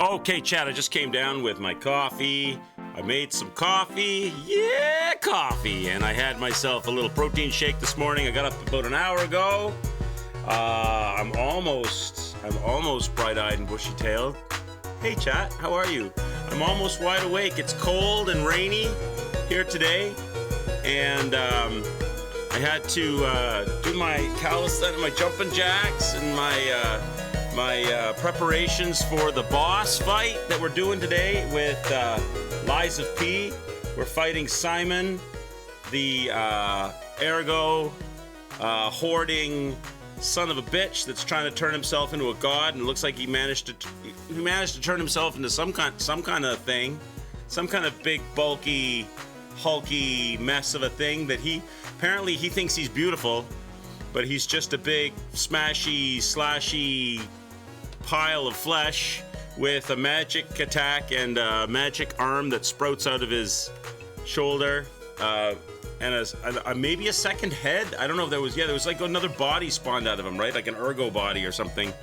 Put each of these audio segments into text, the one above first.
Okay, Chad, I just came down with my coffee. I made some coffee. Yeah, coffee. And I had myself a little protein shake this morning. I got up about an hour ago. I'm almost bright-eyed and bushy-tailed. Hey, chat, how are you? I'm almost wide awake. It's cold and rainy here today. And I had to do my calisthenics, my jumping jacks, and my preparations for the boss fight that we're doing today with Lies of P. We're fighting Simon, the ergo hoarding son of a bitch that's trying to turn himself into a god, and it looks like he managed to turn himself into some kind of thing, some kind of big bulky hulky mess of a thing that he thinks he's beautiful, but he's just a big smashy slashy pile of flesh with a magic attack and a magic arm that sprouts out of his shoulder, and maybe a second head. I don't know if there was like another body spawned out of him, right? Like an ergo body or something.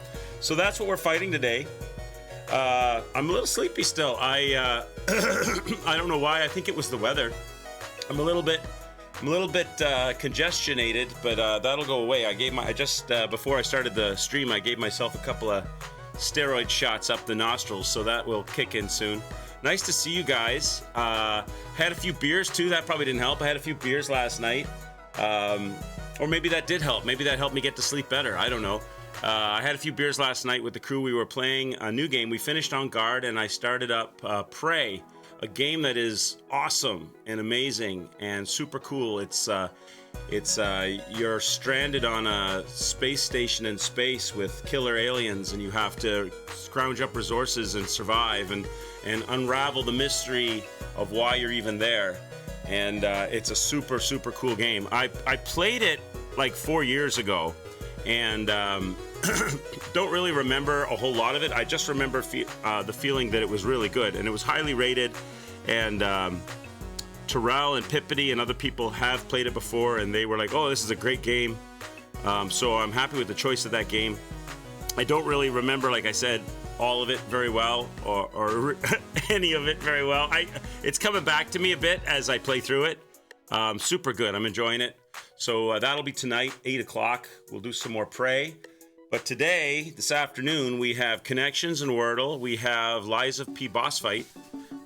So that's what we're fighting today. I'm a little sleepy still. I don't know why. I think it was the weather. I'm a little bit congestionated, but that'll go away. Before I started the stream, I gave myself a couple of steroid shots up the nostrils, so that will kick in soon. Nice to see you guys. Had a few beers too. That probably didn't help. I had a few beers last night, or maybe that did help. Maybe that helped me get to sleep better. I don't know. I had a few beers last night with the crew. We were playing a new game. We finished On Guard, and I started up Prey, a game that is awesome and amazing and super cool. It's you're stranded on a space station in space with killer aliens, and you have to scrounge up resources and survive and unravel the mystery of why you're even there. And it's a super, super cool game. I played it like 4 years ago, and don't really remember a whole lot of it. I just remember the feeling that it was really good, and it was highly rated, and Terrell and Pippity and other people have played it before, and they were like, oh, this is a great game. So I'm happy with the choice of that game. I don't really remember, like I said, all of it very well, or any of it very well. It's coming back to me a bit as I play through it. Super good. I'm enjoying it. So that'll be tonight, 8 o'clock. We'll do some more Prey. But today, this afternoon, we have Connections and Wordle. We have Lies of P boss fight.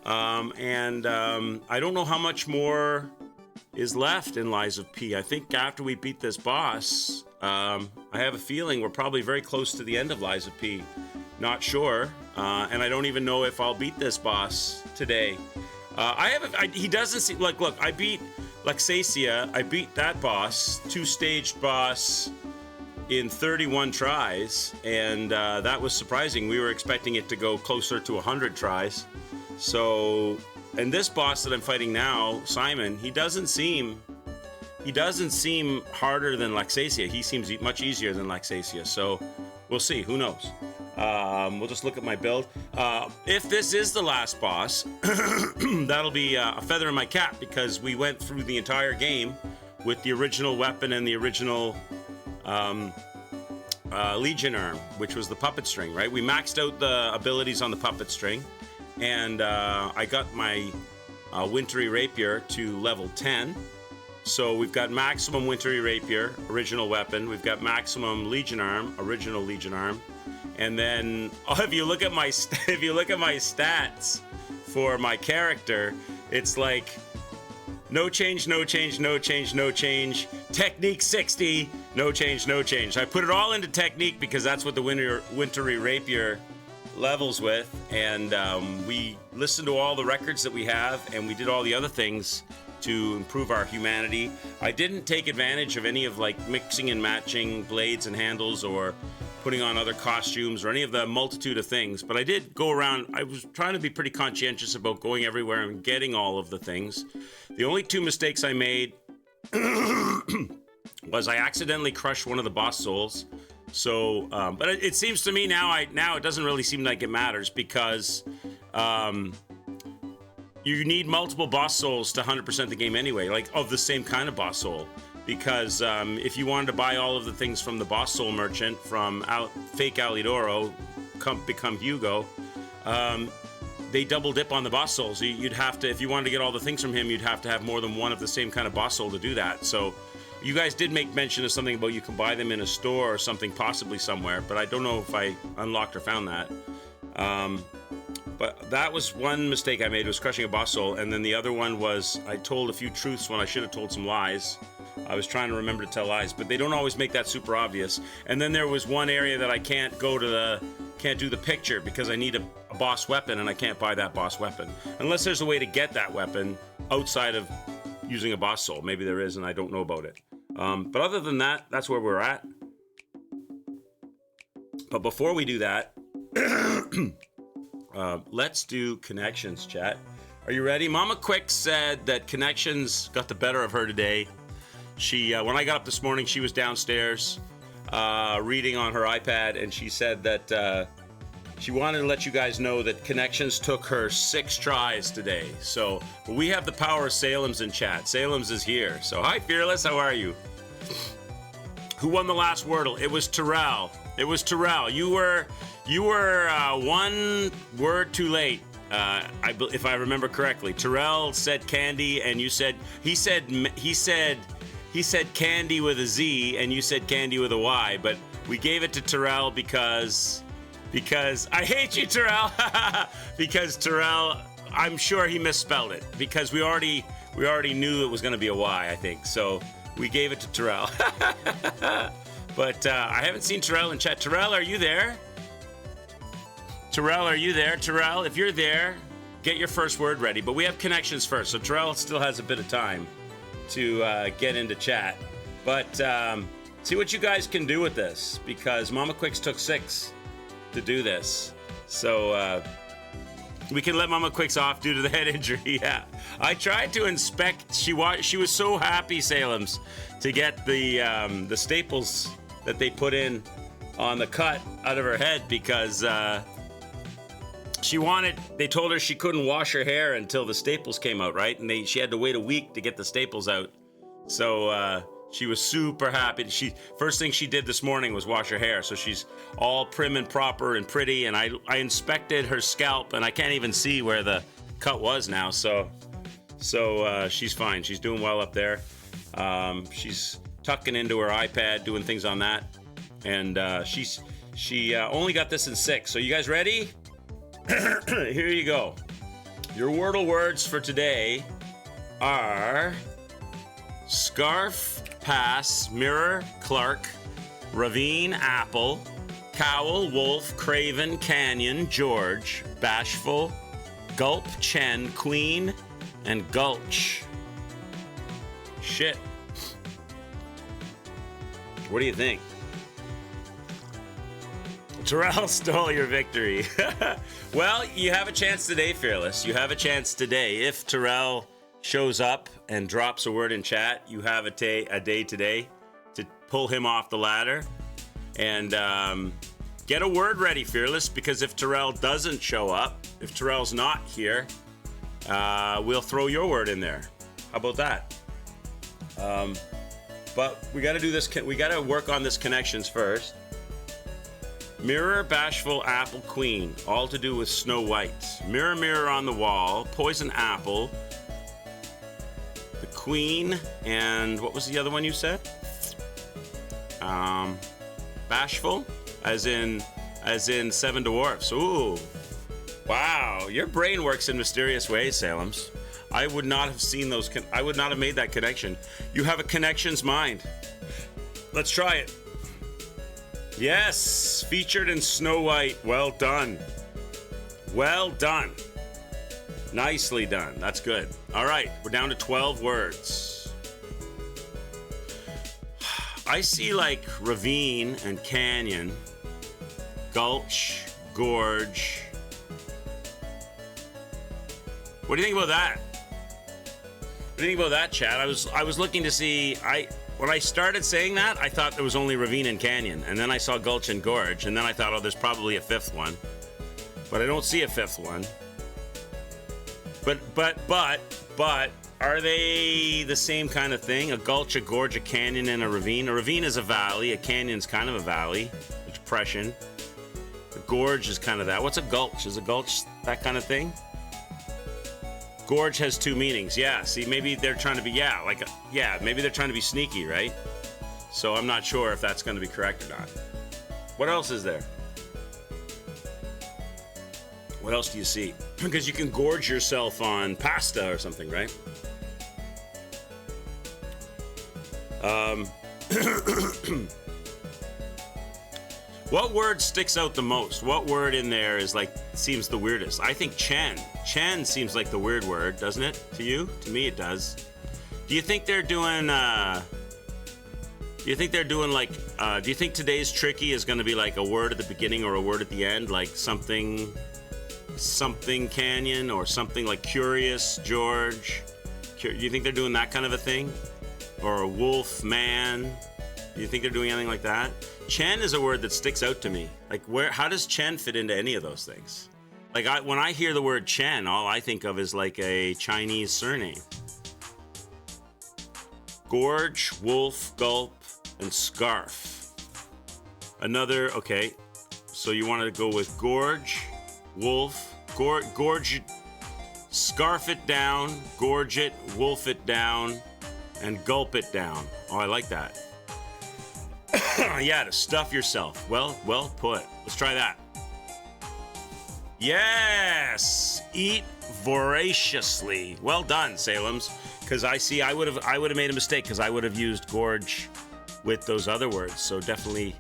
And I don't know how much more is left in Lies of P. I think after we beat this boss, I have a feeling we're probably very close to the end of Lies of P. Not sure, and I don't even know if I'll beat this boss today. He doesn't seem like. Look, I beat Luxacia. I beat that boss, two-staged boss, in 31 tries, and that was surprising. We were expecting it to go closer to 100 tries. So, and this boss that I'm fighting now, Simon, he doesn't seem harder than Luxacia. He seems much easier than Luxacia. So, we'll see. Who knows? We'll just look at my build. If this is the last boss, that'll be a feather in my cap, because we went through the entire game with the original weapon and the original Legion arm, which was the puppet string, right? We maxed out the abilities on the puppet string, and I got my Wintry Rapier to level 10. So we've got maximum Wintry Rapier, original weapon. We've got maximum Legion arm, original Legion arm. And then if you look at my stats for my character, it's like no change, no change, no change, no change. Technique 60, no change, no change. I put it all into technique because that's what the Wintry Rapier levels with, and we listened to all the records that we have, and we did all the other things to improve our humanity. I didn't take advantage of any of like mixing and matching blades and handles or putting on other costumes or any of the multitude of things, but I did go around. I was trying to be pretty conscientious about going everywhere and getting all of the things. The only two mistakes I made was I accidentally crushed one of the boss souls. So, but it seems to me now it doesn't really seem like it matters, because you need multiple boss souls to 100% the game anyway, like of the same kind of boss soul. Because if you wanted to buy all of the things from the boss soul merchant from fake Alidoro, become Hugo, they double dip on the boss souls. You'd have to, if you wanted to get all the things from him, you'd have to have more than one of the same kind of boss soul to do that. So you guys did make mention of something about you can buy them in a store or something, possibly somewhere, but I don't know if I unlocked or found that. But that was one mistake I made, was crushing a boss soul. And then the other one was I told a few truths when I should have told some lies. I was trying to remember to tell lies, but they don't always make that super obvious. And then there was one area that I can't do the picture because I need a boss weapon, and I can't buy that boss weapon unless there's a way to get that weapon outside of using a boss soul. Maybe there is, and I don't know about it. But other than that, that's where we're at. But before we do that, let's do connections, chat. Are you ready? Mama Quick said that connections got the better of her today. She, when I got up this morning, she was downstairs reading on her iPad, and she said that she wanted to let you guys know that connections took her 6 tries today. So we have the power of Salem's in chat. Salem's is here. So hi, Fearless. How are you? Who won the last Wordle? It was Terrell. It was Terrell. You were one word too late. If I remember correctly, Terrell said candy, and he said candy with a Z, and you said candy with a Y. But we gave it to Terrell because I hate you, Terrell. Because Terrell, I'm sure he misspelled it because we already knew it was going to be a Y, I think. So we gave it to Terrell. But I haven't seen Terrell in chat. Terrell, are you there? Terrell, are you there? Terrell, if you're there, get your first word ready. But we have connections first, so Terrell still has a bit of time to get into chat. But see what you guys can do with this, because Mama Quicks took 6 to do this. So we can let Mama Quicks off due to the head injury. Yeah, I tried to inspect. She was so happy, Salem's, to get the staples that they put in on the cut out of her head, because they told her she couldn't wash her hair until the staples came out, right? And she had to wait a week to get the staples out. So she was super happy. First thing she did this morning was wash her hair. So she's all prim and proper and pretty. And I inspected her scalp, and I can't even see where the cut was now. So she's fine. She's doing well up there. She's tucking into her iPad, doing things on that. And she only got this in 6. So you guys ready? Here you go. Your Wordle words for today are scarf, pass, mirror, Clark, ravine, apple, cowl, wolf, craven, canyon, George, bashful, gulp, chen, queen, and gulch. Shit. What do you think? Terrell stole your victory. Well, you have a chance today, Fearless. You have a chance today. If Terrell shows up and drops a word in chat, you have a day today to pull him off the ladder. And get a word ready, Fearless, because if Terrell doesn't show up, if Terrell's not here, we'll throw your word in there. How about that? But we got to do this. We got to work on this connections first. Mirror, bashful, apple, queen, all to do with Snow White. Mirror, mirror on the wall, poison apple, the queen, and what was the other one you said? Bashful, as in Seven Dwarfs. Ooh, wow, your brain works in mysterious ways, Salem's. I would not have seen those. I would not have made that connection. You have a connections mind. Let's try it. Yes, featured in Snow White. Well done. Well done. Nicely done. That's good. All right, we're down to 12 words. I see like ravine and canyon, gulch, gorge. What do you think about that? What do you think about that, Chad? I was looking to see. When I started saying that, I thought there was only ravine and canyon, and then I saw gulch and gorge, and then I thought, oh, there's probably a 5th one, but I don't see a 5th one. But are they the same kind of thing? A gulch, a gorge, a canyon, and a ravine? A ravine is a valley. A canyon's kind of a valley, a depression. gorge is kind of that. What's a gulch? Is a gulch that kind of thing? Gorge has two meanings. Yeah, see, maybe they're trying to be, maybe they're trying to be sneaky, right? So I'm not sure if that's going to be correct or not. What else is there? What else do you see? Because you can gorge yourself on pasta or something, right? What word sticks out the most? What word in there is like, seems the weirdest? I think Chen. Chen seems like the weird word, doesn't it? To you? To me, it does. Do you think they're doing, do you think today's Tricky is going to be like a word at the beginning or a word at the end? Like something Canyon or something like Curious George? Do you think they're doing that kind of a thing? Or a wolf man? Do you think they're doing anything like that? Chen is a word that sticks out to me. Like, how does Chen fit into any of those things? Like, when I hear the word Chen, all I think of is like a Chinese surname. Gorge, wolf, gulp, and scarf. Okay. So you want to go with gorge, wolf, gorge, scarf it down, gorge it, wolf it down, and gulp it down. Oh, I like that. Yeah, to stuff yourself. Well put. Let's try that. Yes! Eat voraciously. Well done, Salem's. Because I would have made a mistake because I would have used gorge with those other words. So definitely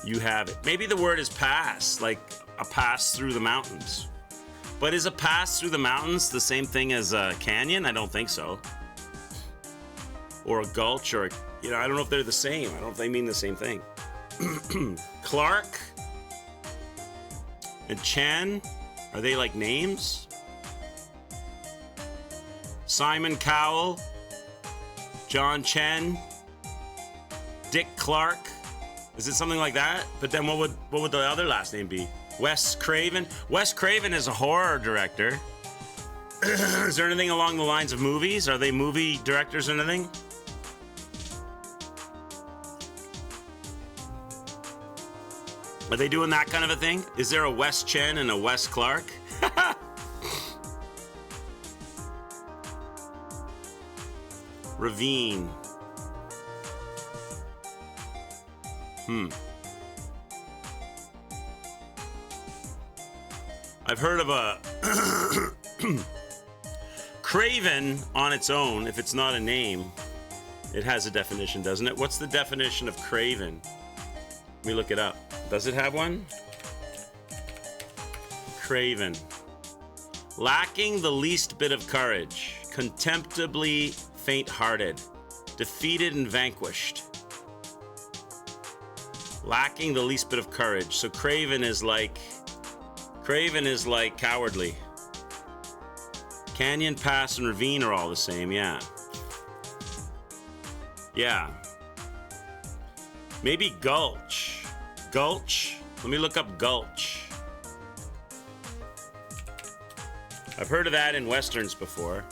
you have it. Maybe the word is pass, like a pass through the mountains. But is a pass through the mountains the same thing as a canyon? I don't think so. Or a gulch, or I don't know if they're the same. I don't know if they mean the same thing. Clark and Chen, are they like names? Simon Cowell, John Chen, Dick Clark. Is it something like that? But then what would the other last name be? Wes Craven. Wes Craven is a horror director. Is there anything along the lines of movies? Are they movie directors or anything? Are they doing that kind of a thing? Is there a Wes Chen and a Wes Clark? Ravine. I've heard of a Craven on its own. If it's not a name, it has a definition, doesn't it? What's the definition of Craven? Let me look it up. Does it have one? Craven. Lacking the least bit of courage, contemptibly faint-hearted, defeated and vanquished. Lacking the least bit of courage. So Craven is like cowardly. Canyon, pass, and ravine are all the same, yeah. Yeah. Maybe gulch. Gulch? Let me look up gulch. I've heard of that in Westerns before.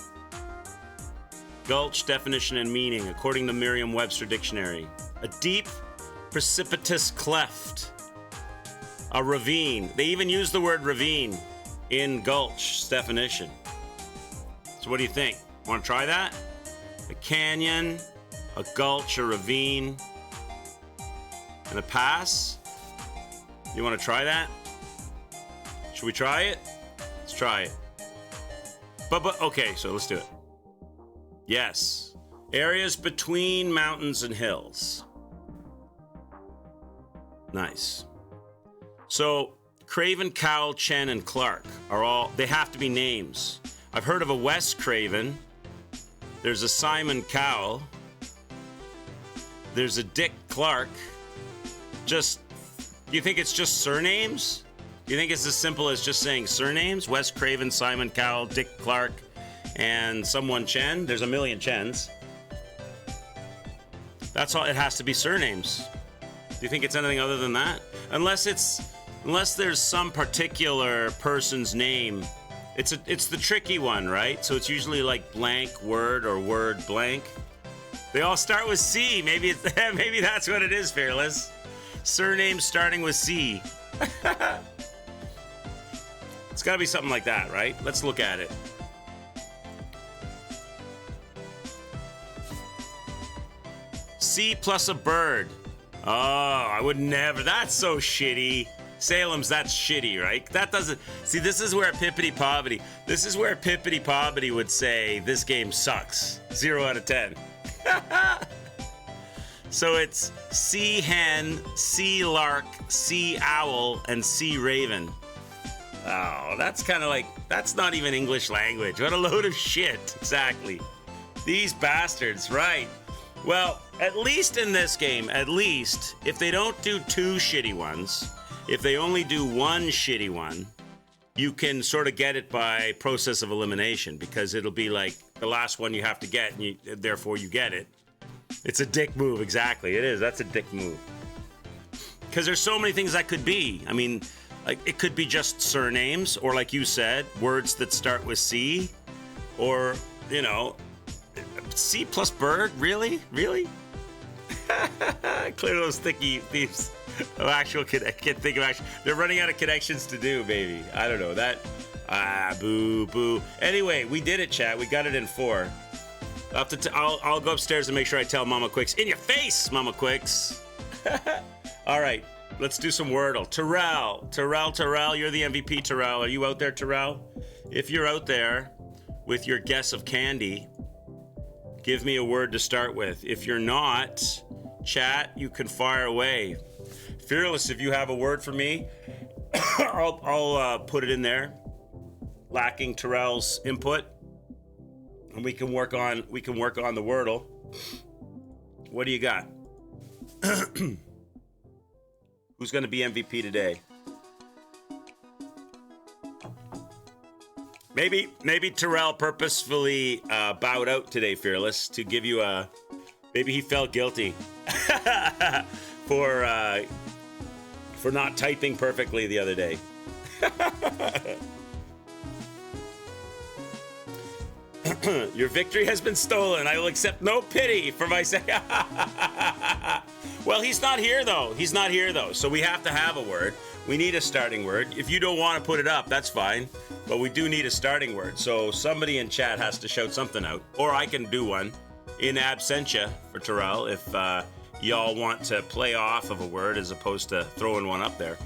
Gulch, definition and meaning, according to Merriam-Webster Dictionary. A deep, precipitous cleft. A ravine. They even use the word ravine in gulch's definition. So what do you think? Want to try that? A canyon, a gulch, a ravine, and a pass? You want to try that? Should we try it? Let's try it. But okay, so let's do it. Yes. Areas between mountains and hills. Nice. So Craven, Cowell, Chen, and Clark they have to be names. I've heard of a Wes Craven. There's a Simon Cowell. There's a Dick Clark. Do you think it's just surnames? Do you think it's as simple as just saying surnames? Wes Craven, Simon Cowell, Dick Clark, and someone Chen? There's a million Chens. That's all. It has to be surnames. Do you think it's anything other than that? Unless there's some particular person's name. It's the tricky one, right? So it's usually like blank word or word blank. They all start with C. Maybe that's what it is, Fearless. Surname starting with C. It's got to be something like that, right? Let's look at it. C plus a bird. Oh, I would never. That's so shitty. Salem's, that's shitty, right? That doesn't. See, this is where Pippity Poppity. This is where Pippity Poppity would say this game sucks. 0 out of 10. So it's sea hen, sea lark, sea owl, and sea raven. Oh, that's kind of like, that's not even English language. What a load of shit. Exactly. These bastards, right. Well, at least in this game, at least, if they don't do 2 shitty ones, if they only do 1 shitty one, you can sort of get it by process of elimination, because it'll be like the last one you have to get, and therefore you get it. It's a dick move, exactly. It is. That's a dick move. Because there's so many things that could be. I mean, like, it could be just surnames, or like you said, words that start with C, or, you know, C plus bird? Really? Really? Clear those sticky thieves of actual I can't think of actual. They're running out of connections to do, baby. I don't know. That. Boo, boo. Anyway, we did it, chat. We got it in 4. I'll go upstairs and make sure I tell Mama Quicks. In your face, Mama Quicks. All right. Let's do some Wordle. Terrell, you're the MVP, Terrell. Are you out there, Terrell? If you're out there with your guess of candy, give me a word to start with. If you're not, chat, you can fire away. Fearless, if you have a word for me, I'll put it in there. Lacking Terrell's input, and we can work on the Wordle. What do you got? Who's going to be MVP today? Maybe Terrell purposefully bowed out today, Fearless, to give you a. Maybe he felt guilty for not typing perfectly the other day. Your victory has been stolen. I will accept no pity for my say. Well, he's not here though. So we have to have a word. We need a starting word. If you don't want to put it up, that's fine. But we do need a starting word. So somebody in chat has to shout something out. Or I can do one in absentia for Terrell if y'all want to play off of a word as opposed to throwing one up there.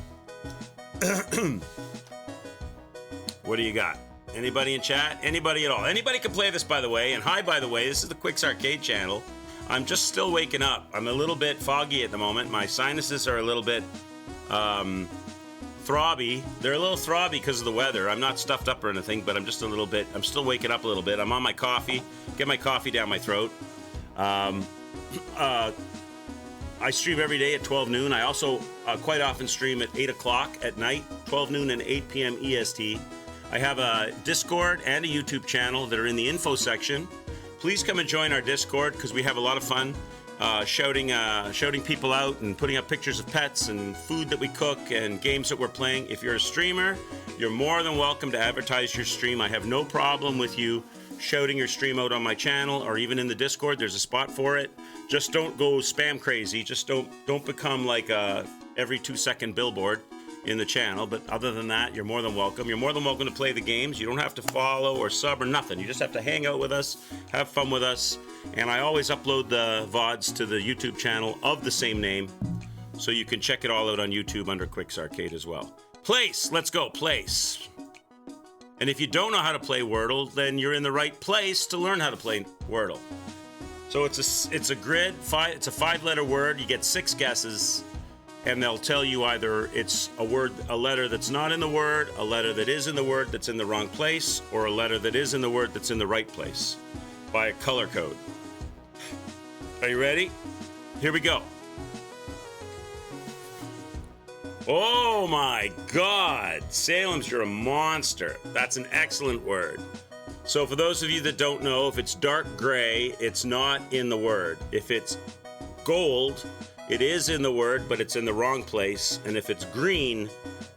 What do you got? Anybody in chat? Anybody at all? Anybody can play this, by the way. And hi, by the way, this is the Quicks Arcade channel. I'm just still waking up. I'm a little bit foggy at the moment. My sinuses are a little bit throbby. They're a little throbby because of the weather. I'm not stuffed up or anything, but I'm still waking up a little bit. I'm on my coffee. Get my coffee down my throat. I stream every day at 12 noon. I also quite often stream at 8 o'clock at night, 12 noon and 8 p.m. EST. I have a Discord and a YouTube channel that are in the info section. Please come and join our Discord because we have a lot of fun shouting people out and putting up pictures of pets and food that we cook and games that we're playing. If you're a streamer, you're more than welcome to advertise your stream. I have no problem with you shouting your stream out on my channel or even in the Discord. There's a spot for it. Just don't go spam crazy. Just don't become like a every 2-second billboard in the channel. But other than that, you're more than welcome. You're more than welcome to play the games. You don't have to follow or sub or nothing. You just have to hang out with us, have fun with us. And I always upload the VODs to the YouTube channel of the same name, so you can check it all out on YouTube under Quicks Arcade as well. Place, let's go, place. And if you don't know how to play Wordle, then you're in the right place to learn how to play Wordle. So it's a grid, it's a 5-letter word. You get 6 guesses. And they'll tell you either it's a letter that's not in the word, a letter that is in the word that's in the wrong place, or a letter that is in the word that's in the right place by a color code. Are you ready? Here we go. Oh my God. Salem's, you're a monster. That's an excellent word. So for those of you that don't know, if it's dark gray, it's not in the word. If it's gold, it is in the word, but it's in the wrong place. And if it's green,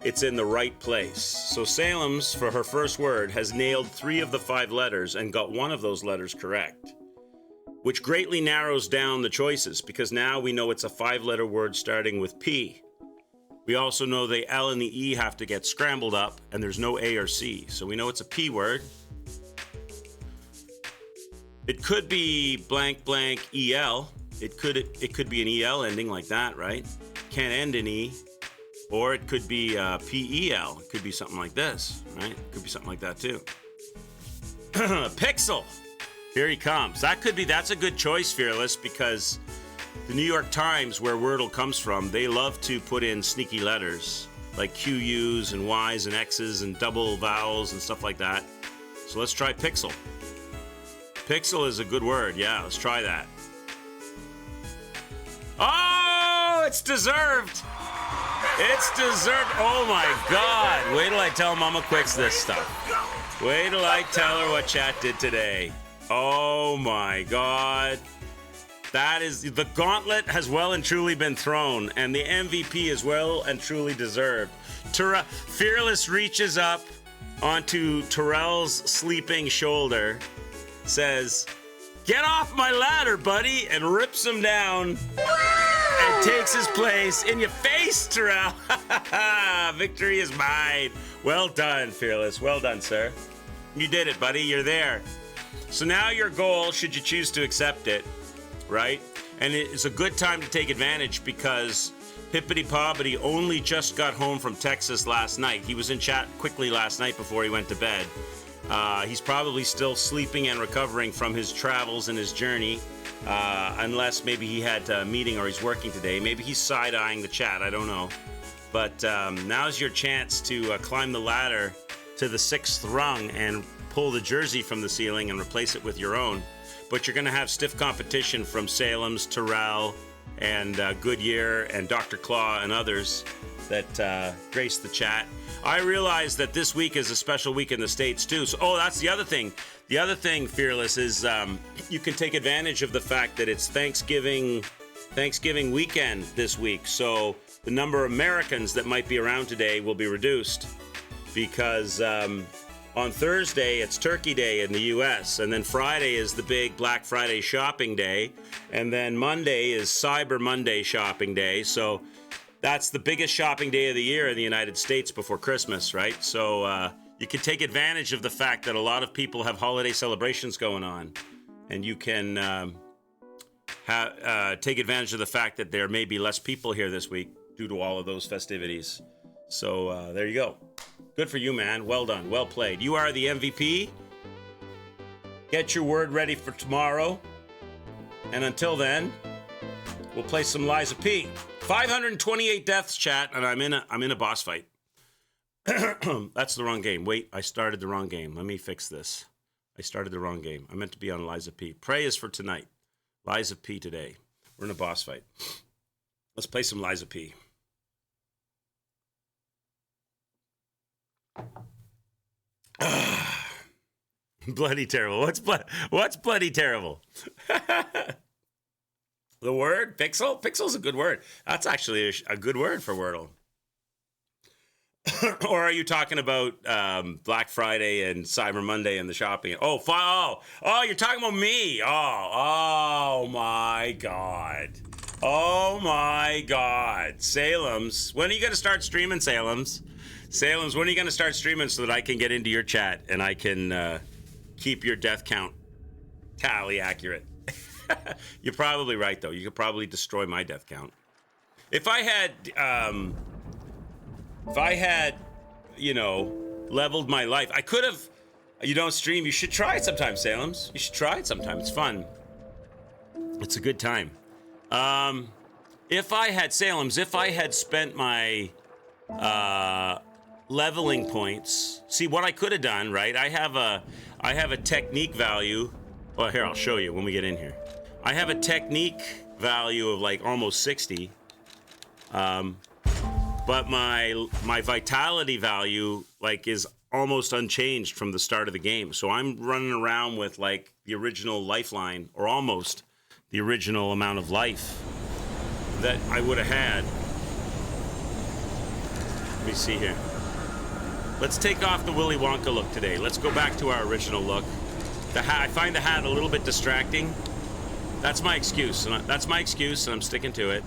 it's in the right place. So Salem's, for her first word, has nailed 3 of the 5 letters and got 1 of those letters correct, which greatly narrows down the choices because now we know it's a 5-letter word starting with P. We also know the L and the E have to get scrambled up, and there's no A or C. So we know it's a P word. It could be blank blank EL. It could be an EL ending like that, right? Can't end in E. Or it could be PEL. It could be something like this, right? It could be something like that too. Pixel. Here he comes. That's a good choice, Fearless, because the New York Times, where Wordle comes from, they love to put in sneaky letters like QUs and Ys and X's and double vowels and stuff like that. So let's try Pixel. Pixel is a good word. Yeah, let's try that. Oh, it's deserved. It's deserved. Oh my God. Wait till I tell Mama Quicks this stuff. Wait till I tell her what chat did today. Oh my God. That is, the gauntlet has well and truly been thrown, and the MVP is well and truly deserved. Fearless reaches up onto Terrell's sleeping shoulder, says, "Get off my ladder, buddy," and rips him down and takes his place. In your face, Terrell. Victory is mine. Well done, Fearless. Well done, sir. You did it, buddy. You're there. So now your goal, should you choose to accept it, right? And it's a good time to take advantage because Hippity Poppity only just got home from Texas last night. He was in chat quickly last night before he went to bed. He's probably still sleeping and recovering from his travels and his journey, unless maybe he had a meeting or he's working today. Maybe he's side-eyeing the chat. I don't know. But now's your chance to climb the ladder to the 6th rung and pull the jersey from the ceiling and replace it with your own. But you're going to have stiff competition from Salem's, Terrell, and Goodyear, and Dr. Claw, and others that grace the chat. I realize that this week is a special week in the States, too. So, that's the other thing. The other thing, Fearless, is you can take advantage of the fact that it's Thanksgiving weekend this week. So the number of Americans that might be around today will be reduced because on Thursday, it's Turkey Day in the U.S., and then Friday is the big Black Friday shopping day, and then Monday is Cyber Monday shopping day. So that's the biggest shopping day of the year in the United States before Christmas, right? So you can take advantage of the fact that a lot of people have holiday celebrations going on, and you can take advantage of the fact that there may be less people here this week due to all of those festivities. So there you go. Good for you, man. Well done. Well played. You are the MVP. Get your word ready for tomorrow. And until then, we'll play some Liza P. 528 deaths, chat, and I'm in a boss fight. That's the wrong game. Wait, I started the wrong game. Let me fix this. I started the wrong game. I meant to be on Liza P. Pray is for tonight. Liza P today. We're in a boss fight. Let's play some Liza P. Bloody terrible. What's bloody terrible? The word pixel? Pixel's a good word. That's actually a good word for Wordle. Or are you talking about Black Friday and Cyber Monday and the shopping? Oh, you're talking about me. Oh my God. Oh my God. Salem's. When are you going to start streaming, Salem's? Salem's, when are you going to start streaming so that I can get into your chat and I can keep your death count tally accurate? You're probably right, though. You could probably destroy my death count. If I had, leveled my life, I could have. You don't stream. You should try it sometime, Salem's. You should try it sometime. It's fun. It's a good time. If I had spent my leveling points. See what I could have done, right? I have a technique value. Well, here, I'll show you when we get in here. I have a technique value of like almost 60. But my vitality value like is almost unchanged from the start of the game. So I'm running around with like the original lifeline, or almost the original amount of life that I would have had. Let me see here. Let's take off the Willy Wonka look today. Let's go back to our original look. The hat, I find the hat a little bit distracting. That's my excuse, and I'm sticking to it.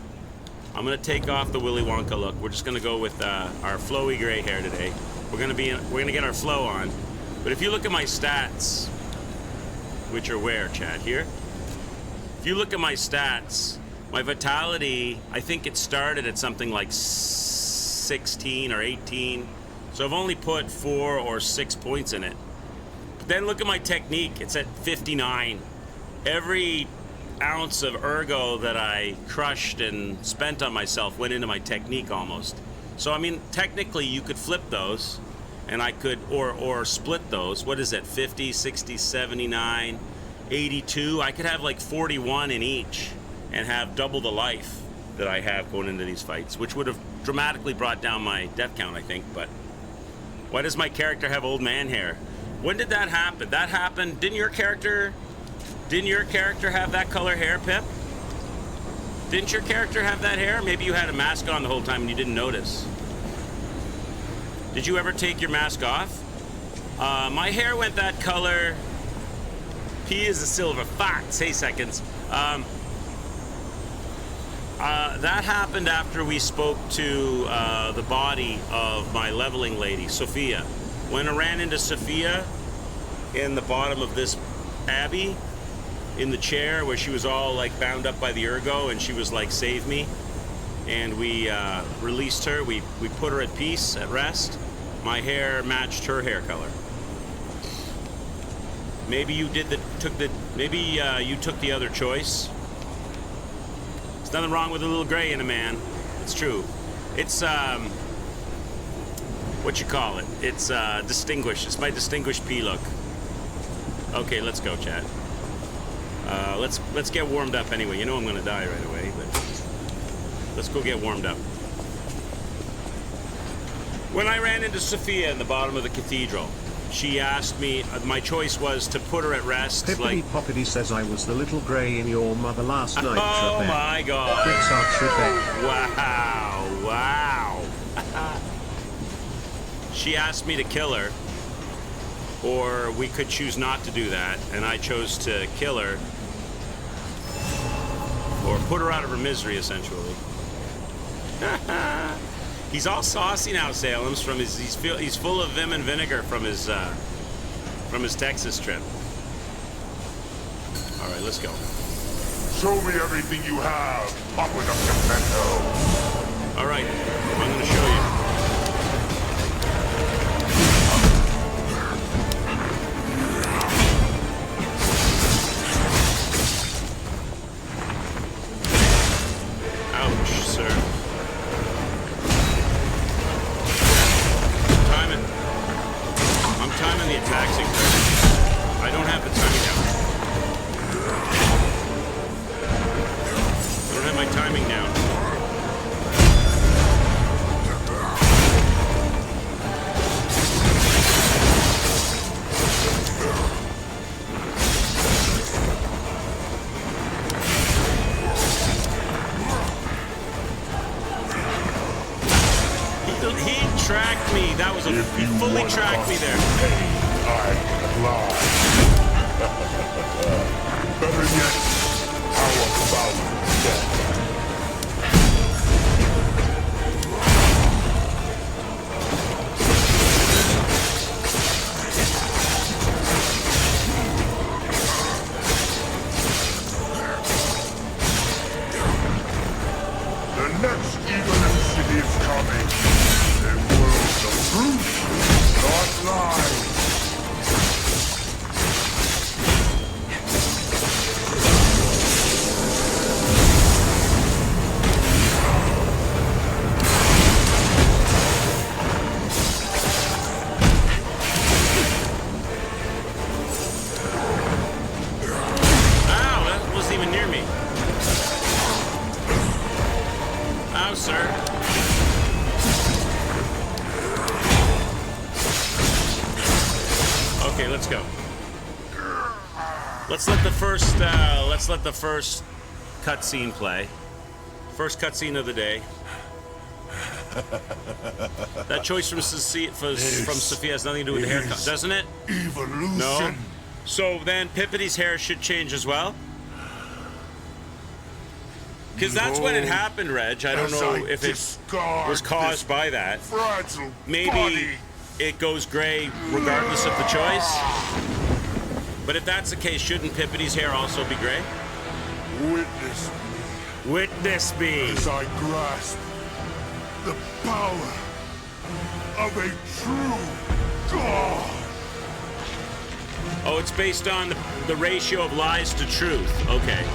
I'm gonna take off the Willy Wonka look. We're just gonna go with our flowy gray hair today. We're gonna get our flow on. But if you look at my stats, which are where, chat, here? If you look at my stats, my vitality, I think it started at something like 16 or 18. So I've only put 4 or 6 points in it. But then look at my technique, it's at 59. Every ounce of ergo that I crushed and spent on myself went into my technique almost. So I mean, technically you could flip those, and I could, or split those. What is it, 50, 60, 79, 82? I could have like 41 in each and have double the life that I have going into these fights, which would have dramatically brought down my death count, I think. But why does my character have old man hair? When did that happen? That happened, didn't your character have that color hair, Pip? Didn't your character have that hair? Maybe you had a mask on the whole time and you didn't notice. Did you ever take your mask off? My hair went that color. P is a silver fox. Hey, seconds. That happened after we spoke to the body of my leveling lady, Sophia. When I ran into Sophia in the bottom of this abbey, in the chair where she was all like bound up by the ergo, and she was like, save me. And we released her. We put her at peace, at rest. My hair matched her hair color. Maybe you you took the other choice. There's nothing wrong with a little gray in a man. It's true. It's what you call it? It's distinguished. It's my distinguished P look. Okay, let's go, chat. Let's get warmed up anyway. You know I'm gonna die right away, but let's go get warmed up. When I ran into Sophia in the bottom of the cathedral, she asked me, my choice was to put her at rest. Pippity Poppity says I was the little grey in your mother last night. Oh my god. Wow. She asked me to kill her, or we could choose not to do that, and I chose to kill her, or put her out of her misery, essentially. He's all saucy now, Salem's, from his. He's full of vim and vinegar from his Texas trip. All right, let's go. Show me everything you have, Papa Pimento. All right, I'm gonna show you. He fully tracked me there. I can fly. Better yet, how about death? The next Eagle City is coming. Truth, not lies. Ow, that wasn't even near me. Ow, sir. Okay, let's go. Let's let the first cutscene play. First cutscene of the day. That choice from Sophia has nothing to do with the haircut, doesn't it? Evolution. No. So then Pippity's hair should change as well. Because that's when it happened, Reg. I don't know if it was caused by that. Maybe it goes gray regardless of the choice. But if that's the case, shouldn't Pippity's hair also be gray? Witness me Witness me. as I grasp the power of a true god. Oh, it's based on the ratio of lies to truth. Okay.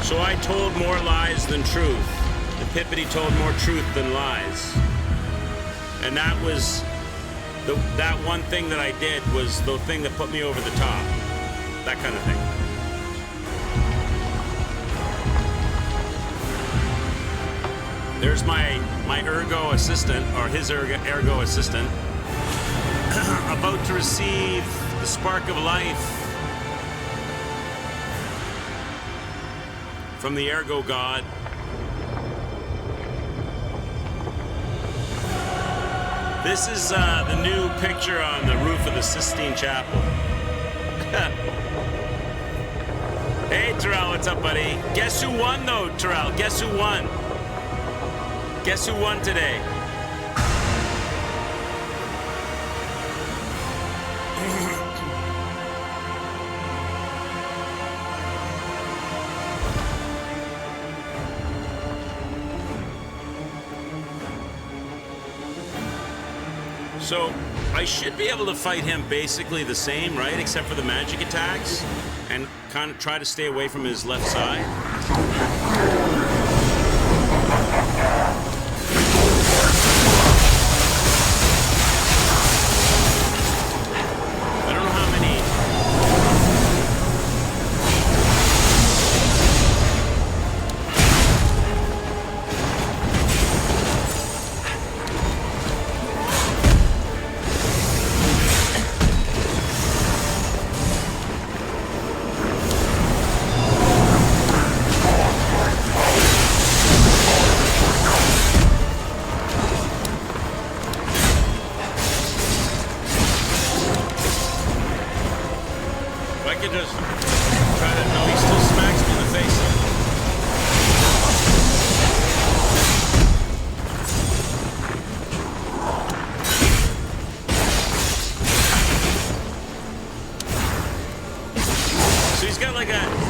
So I told more lies than truth. And Pippity told more truth than lies. And that was that one thing that I did was the thing that put me over the top. That kind of thing. There's my ergo assistant, or his ergo assistant, about to receive the spark of life from the ergo god. This is the new picture on the roof of the Sistine Chapel. Hey, Terrell, what's up, buddy? Guess who won, though, Terrell? Guess who won? Guess who won today? So, I should be able to fight him basically the same, right? Except for the magic attacks, and kind of try to stay away from his left side. I don't know how many...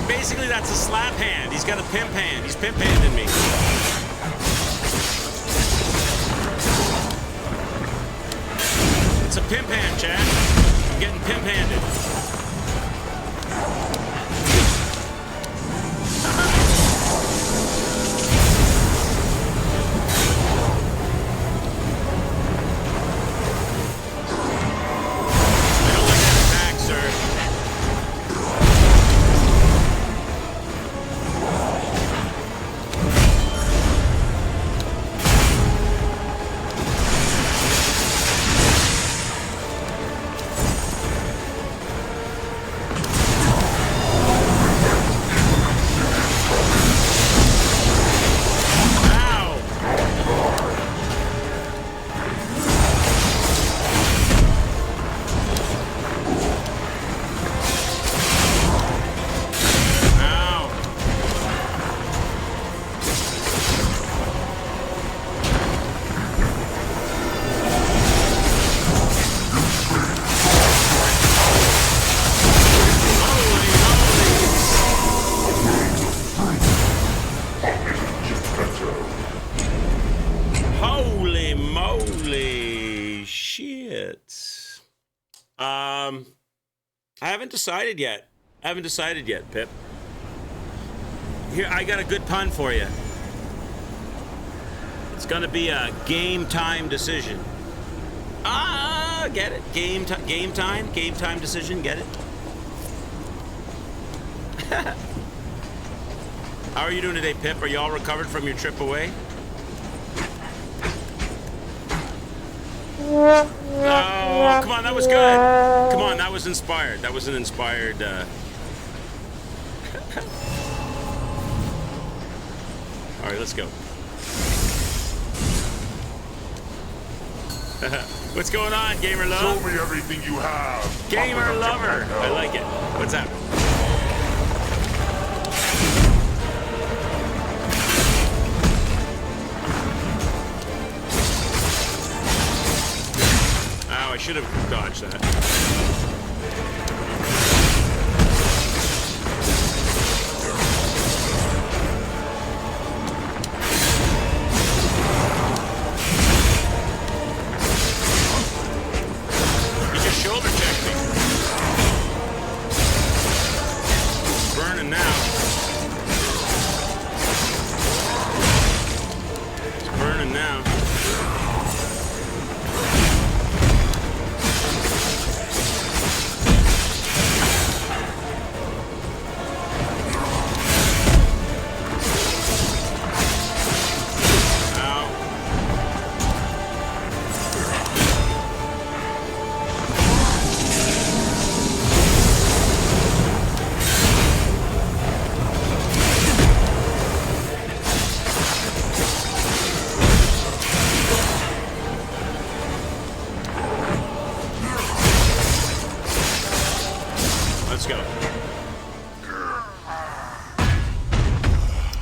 Basically, that's a slap hand. He's got a pimp hand. He's pimp-handing me. It's a pimp hand, Chad. I'm getting pimp-handed. I don't like that attack, sir. Holy moly, shit. I haven't decided yet. Pip. Here, I got a good pun for you. It's gonna be a game time decision. Ah, get it? Game time decision, get it? How are you doing today, Pip? Are you all recovered from your trip away? Oh, come on, that was good. Come on, that was inspired. That was an inspired... All right, let's go. What's going on, Gamer Love? Show me everything you have. Gamer Lover. I like it. What's that? should have dodged that.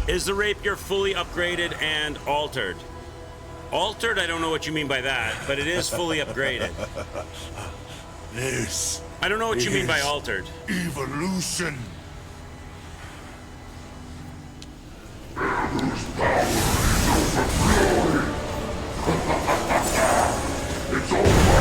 Is the rapier fully upgraded and altered? Altered, I don't know what you mean by that, but it is fully upgraded. This. I don't know what you mean by altered. Evolution. It's all right.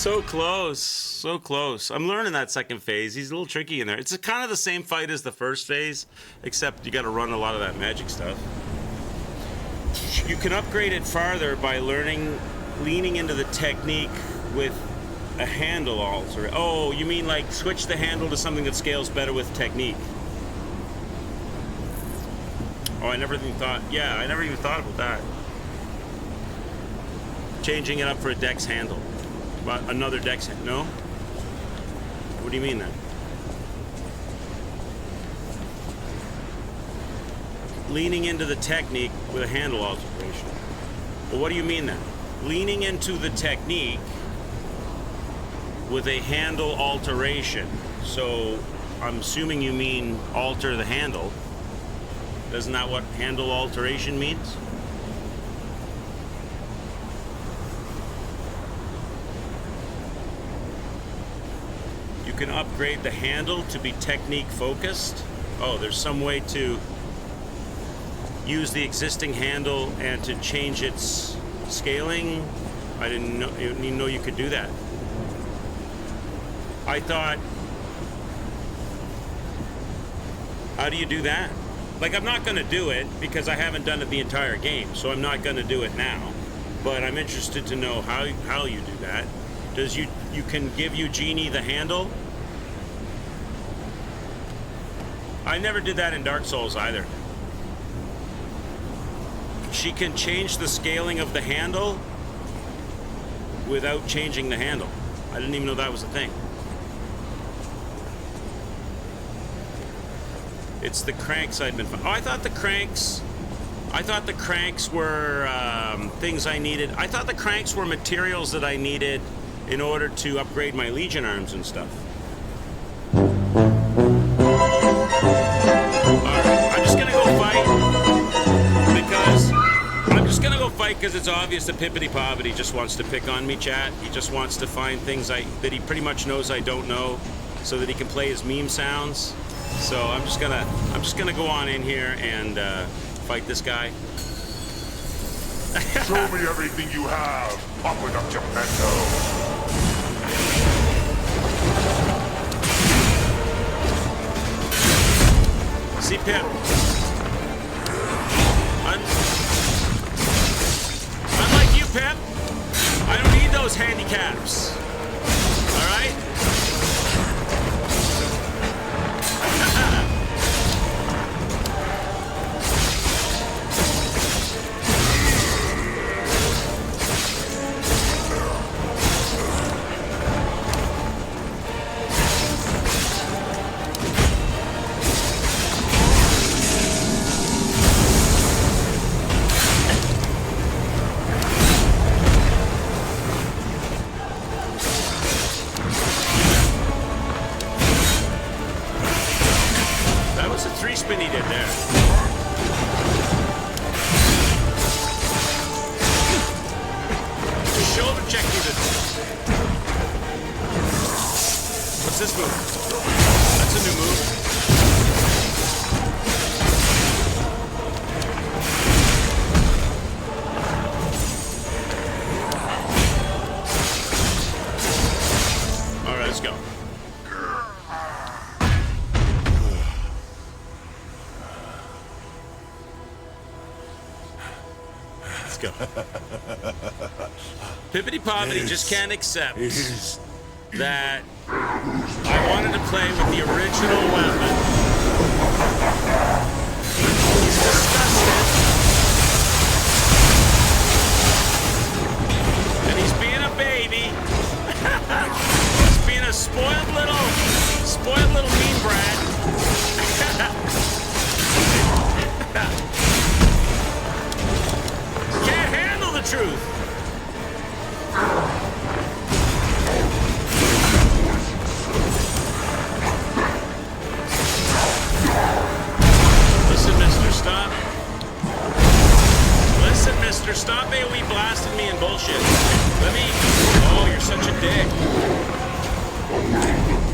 So close, so close. I'm learning that second phase. He's a little tricky in there. It's kind of the same fight as the first phase, except you got to run a lot of that magic stuff. You can upgrade it farther by leaning into the technique with a handle alter. Oh, you mean like switch the handle to something that scales better with technique? Oh, I never even thought. Yeah, I never even thought about that. Changing it up for a dex handle. Another dex hit? No? What do you mean then? Leaning into the technique with a handle alteration. Well, what do you mean then? Leaning into the technique with a handle alteration. So I'm assuming you mean alter the handle. Isn't that what handle alteration means? You can upgrade the handle to be technique focused. Oh, there's some way to use the existing handle and to change its scaling. I didn't even know you could do that. I thought, how do you do that? Like, I'm not going to do it because I haven't done it the entire game, so I'm not going to do it now. But I'm interested to know how you do that. Does you can give Eugenie the handle? I never did that in Dark Souls either. She can change the scaling of the handle without changing the handle. I didn't even know that was a thing. It's the cranks I'd been. Oh, I thought the cranks were things I needed. I thought the cranks were materials that I needed in order to upgrade my Legion arms and stuff. Alright, I'm just gonna go fight because it's obvious that Pippity Poppity just wants to pick on me, chat. He just wants to find things that he pretty much knows I don't know, so that he can play his meme sounds. So I'm just gonna go on in here and fight this guy. Show me everything you have, Upper Geppetto. See, Pip. Unlike you, Pip, I don't need those handicaps. All right? Pippity Poppity just can't accept that I wanted to play with the original weapon. He's disgusted. And he's being a baby. He's being a spoiled little mean brat. Can't handle the truth. Listen, mister, stop AoE blasting me and bullshit. Oh, you're such a dick.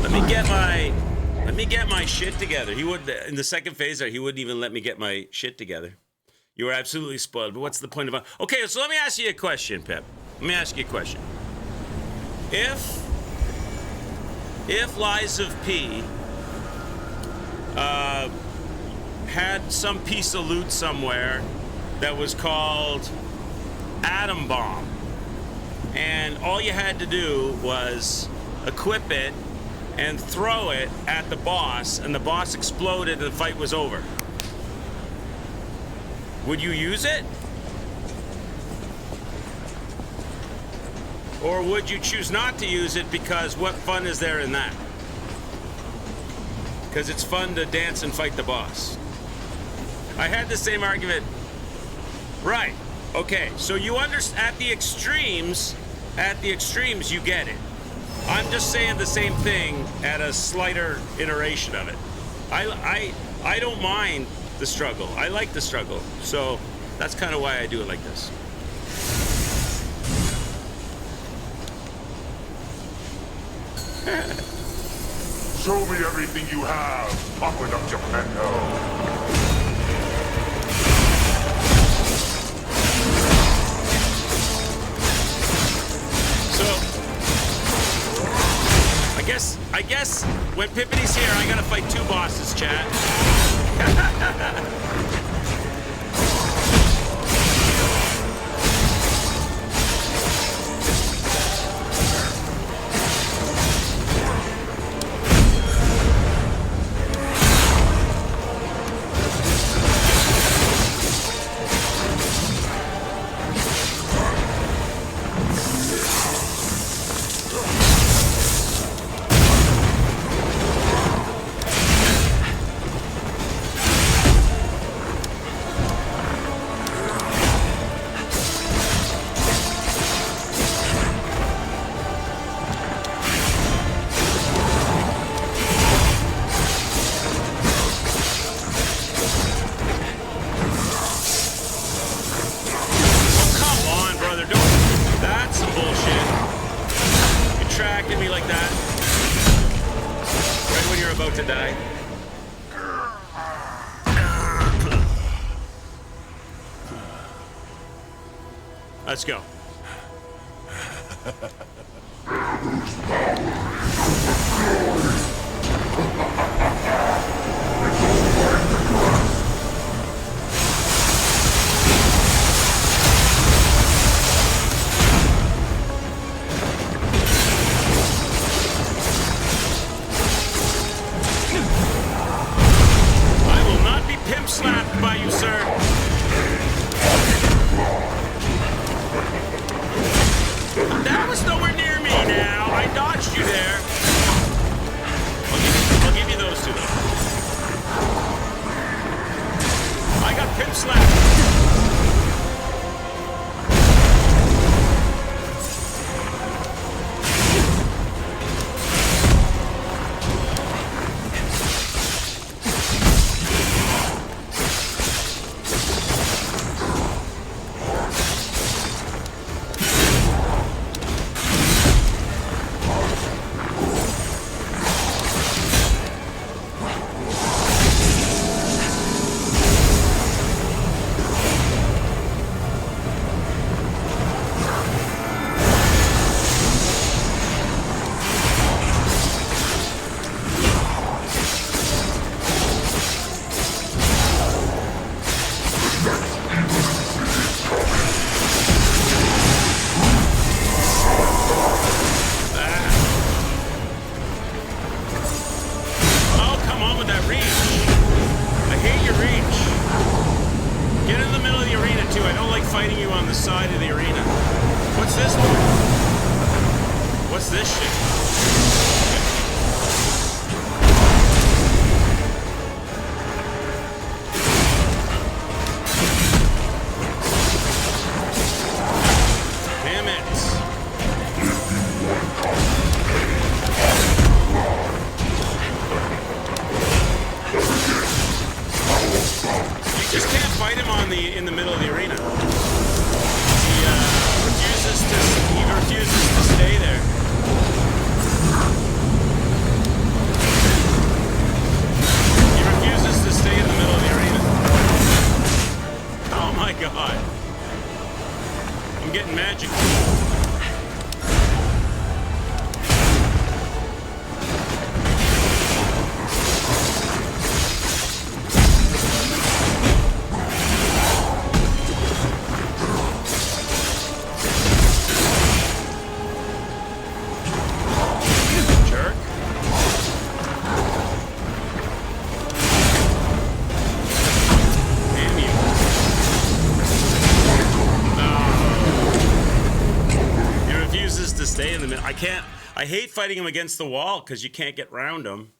Let me get my shit together. He would, in the second phase there, he wouldn't even let me get my shit together. You were absolutely spoiled, but what's the point of... Okay, so let me ask you a question, Pip. Let me ask you a question. If Lies of P had some piece of loot somewhere that was called Atom Bomb, and all you had to do was equip it and throw it at the boss, and the boss exploded and the fight was over. Would you use it? Or would you choose not to use it because what fun is there in that? Because it's fun to dance and fight the boss. I had the same argument. Right. Okay. So you understand at the extremes you get it. I'm just saying the same thing at a slighter iteration of it. I don't mind the struggle. I like the struggle. So that's kind of why I do it like this. Show me everything you have, Aqueduct Geppetto. So, I guess when Pippity's here, I gotta fight 2 bosses, chat. Let's go. I will not be pimp slapped by you, sir. That was nowhere near me now. I dodged you there. I'll give you those 2 though. I got pimp slapped. In the middle of the arena. He refuses to stay there. He refuses to stay in the middle of the arena. Oh my god. I'm getting magic. I can't. I hate fighting him against the wall because you can't get round him.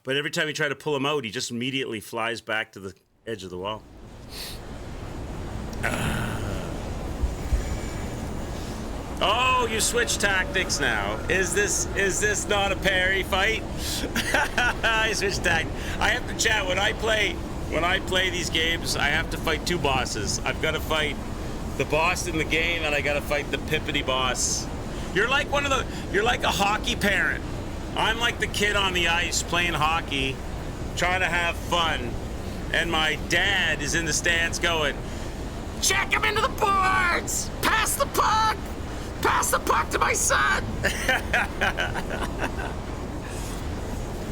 But every time you try to pull him out, he just immediately flies back to the edge of the wall. Oh, you switch tactics now. Is this not a parry fight? I switched tactics. I have to chat when I play these games. I have to fight two bosses. I've got to fight the boss in the game, and I got to fight the Pippity boss. You're like you're like a hockey parent. I'm like the kid on the ice playing hockey, trying to have fun, and my dad is in the stands going, "Check him into the boards! Pass the puck! Pass the puck to my son!"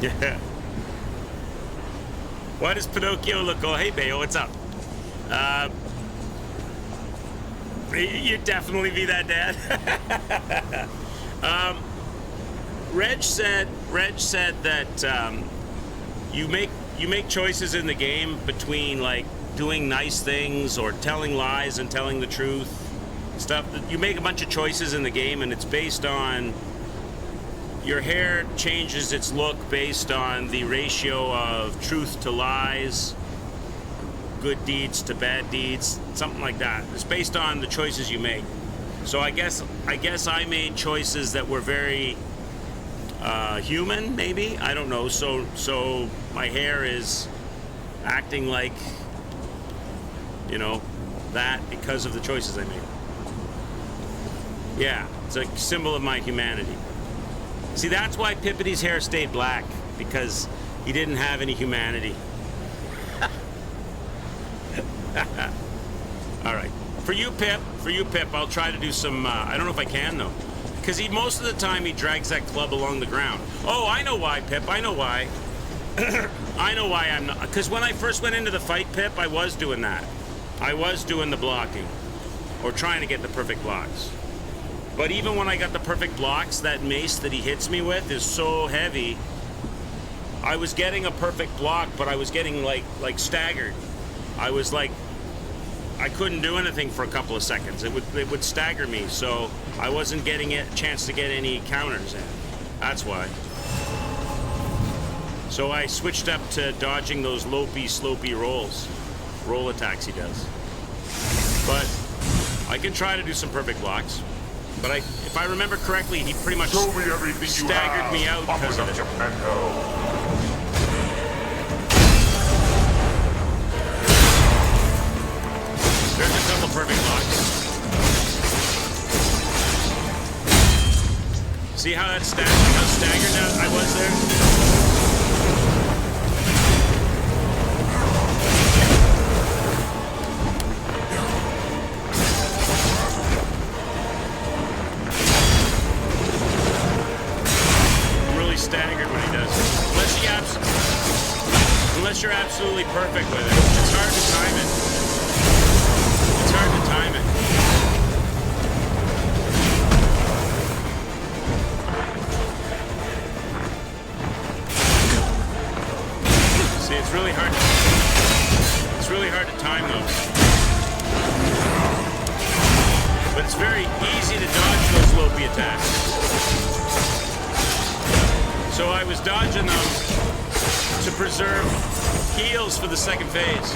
Yeah. Why does Pinocchio look all, hey, Bayo, what's up? You'd definitely be that dad. Reg said that you make choices in the game between like doing nice things or telling lies and telling the truth. Stuff that you make a bunch of choices in the game, and it's based on your hair changes its look based on the ratio of truth to lies, good deeds to bad deeds, something like that. It's based on the choices you make. So I guess I made choices that were very human, maybe, I don't know. So my hair is acting like, you know, that because of the choices I made. Yeah, it's a symbol of my humanity. See, that's why Pippity's hair stayed black, because he didn't have any humanity. All right. For you, Pip, I'll try to do some, I don't know if I can, though. Because most of the time, he drags that club along the ground. Oh, I know why, Pip, I know why. I know why I'm not, because when I first went into the fight, Pip, I was doing that. I was doing the blocking, or trying to get the perfect blocks. But even when I got the perfect blocks, that mace that he hits me with is so heavy. I was getting a perfect block, but I was getting like staggered. I was like, I couldn't do anything for a couple of seconds. It would stagger me, so I wasn't getting a chance to get any counters in. That's why. So I switched up to dodging those lopey, slopey roll attacks he does. But I can try to do some perfect blocks. But if I remember correctly, he pretty much staggered me out because of it. There's a couple perfect blocks. See how that staggered I was there? Staggered when he does it. Unless you're absolutely perfect with it. It's hard to time it. It's hard to time it. See, it's really hard to time those. But it's very easy to dodge those lopey attacks. So I was dodging them to preserve heals for the second phase.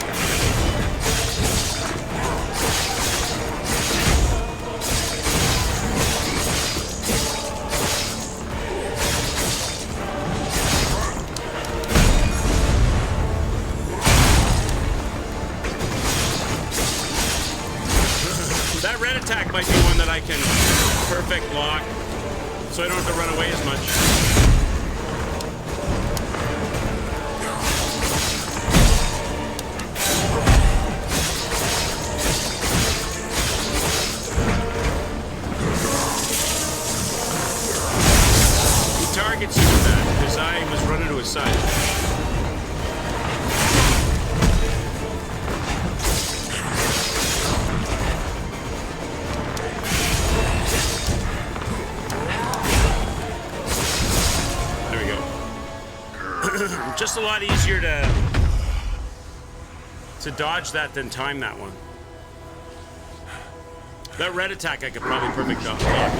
That red attack might be one that I can perfect block, so I don't have to run away as much. Targets you with that because I was running to his side. There we go. Just a lot easier to dodge that than time that one. That red attack I could probably perfect dodge that.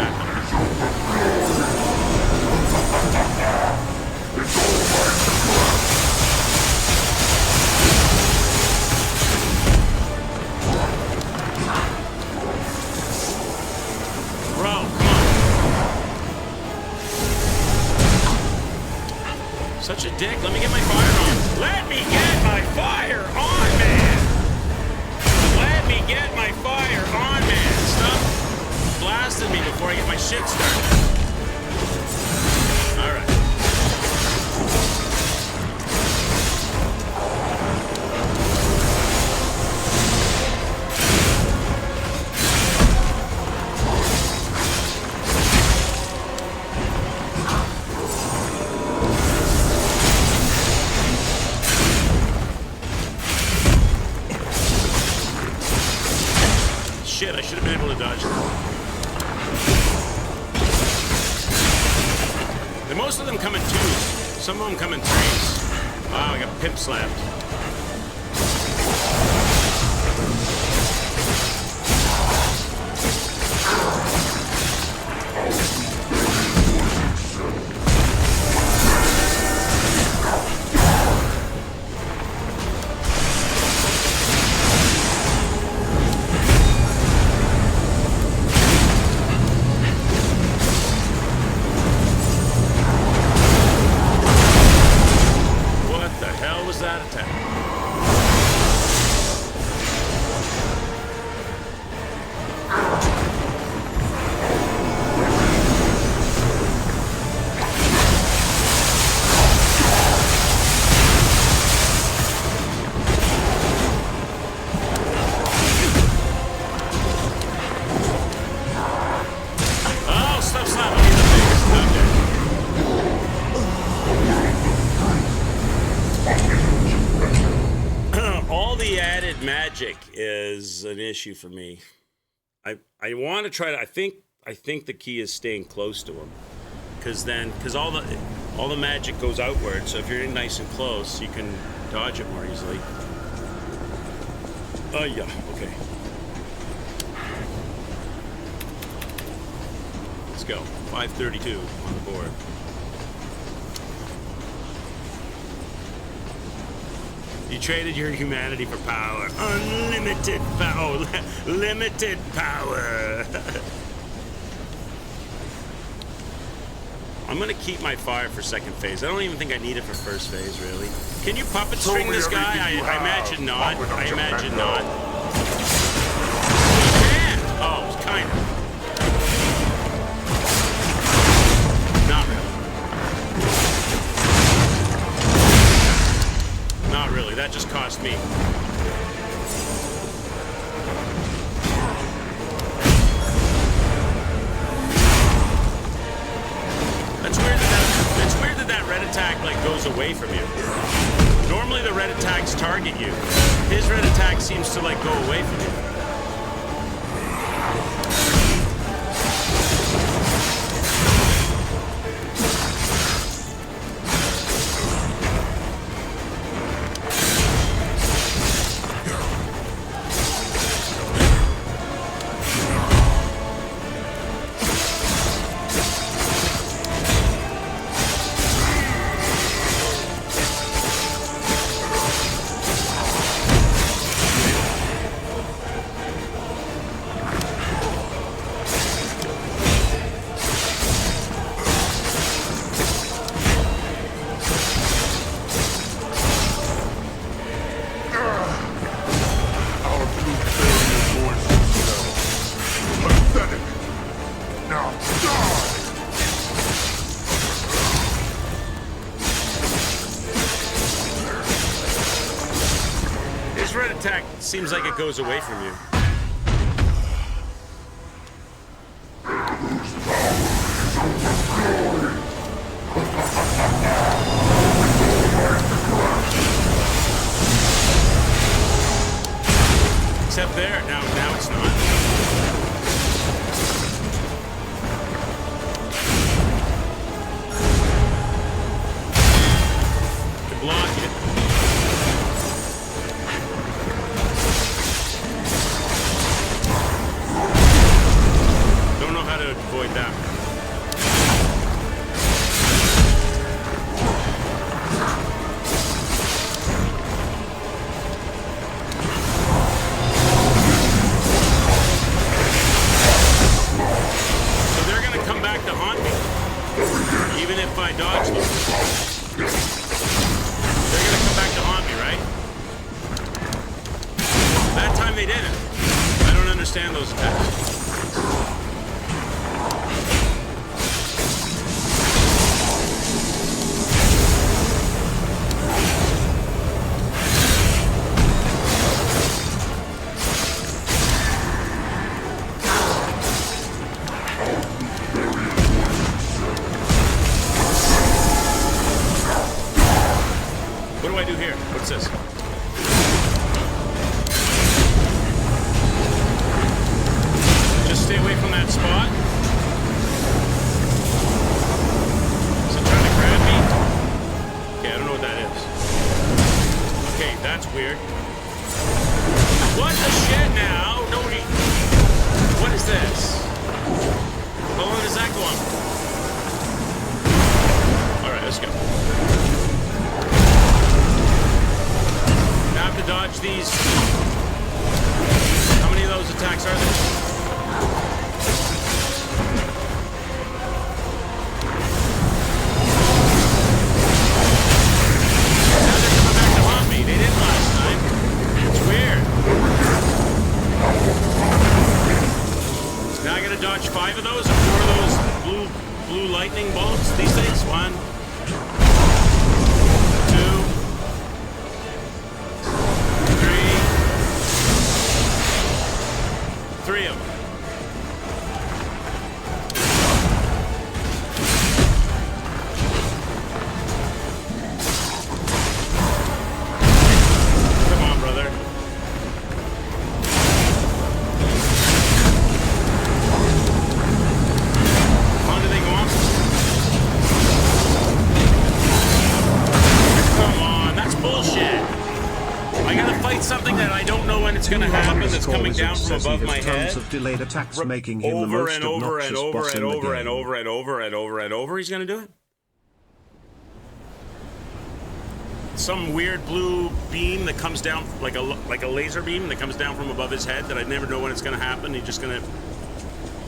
Bro, come on. Such a dick. Let me get my fire on. Let me get my fire on, man. Let me get my fire on, man. Stop blasting me before I get my shit started. All right. Shit, I should have been able to dodge that. And most of them come in twos. Some of them come in threes. Wow, I got pimp slapped. Is an issue for me. I want to try to. I think the key is staying close to him, because all the magic goes outward. So if you're nice and close, you can dodge it more easily. Oh yeah, okay. Let's go. 532 on the board. You traded your humanity for power. Unlimited power. Limited power. I'm gonna keep my fire for second phase. I don't even think I need it for first phase, really. Can you puppet string this guy? I imagine not. I imagine not. You can! Oh, kind of. Not really. Not really. That just cost me. That's weird that that red attack like goes away from you. Normally the red attacks target you. His red attack seems to like go away from you. Seems like it goes away from you. Except there, now it's not. To block it. understand those attacks. What do I do here? What's this? Just stay away from that spot. Is it trying to grab me? Okay, I don't know what that is. Okay, that's weird. What the shit now? Nobody. What is this? How long does that go on? Alright, let's go. Now I have to dodge these. How many of those attacks are there? Now they're coming back to haunt me. They didn't last time. It's weird. Now I gotta dodge 5 of those and 4 of those blue lightning bolts. These things. 1, 2, 3 of them. Come on, brother. How long do they go on? Come on, that's bullshit. I gotta fight something that I don't know when it's gonna happen, that's coming down from above my head. Of delayed attacks making him the Over most and over and obnoxious over boss and in the over and game. over and over and over and over. He's gonna do it. Some weird blue beam that comes down like a laser beam that comes down from above his head that I never know when it's gonna happen. He's just gonna.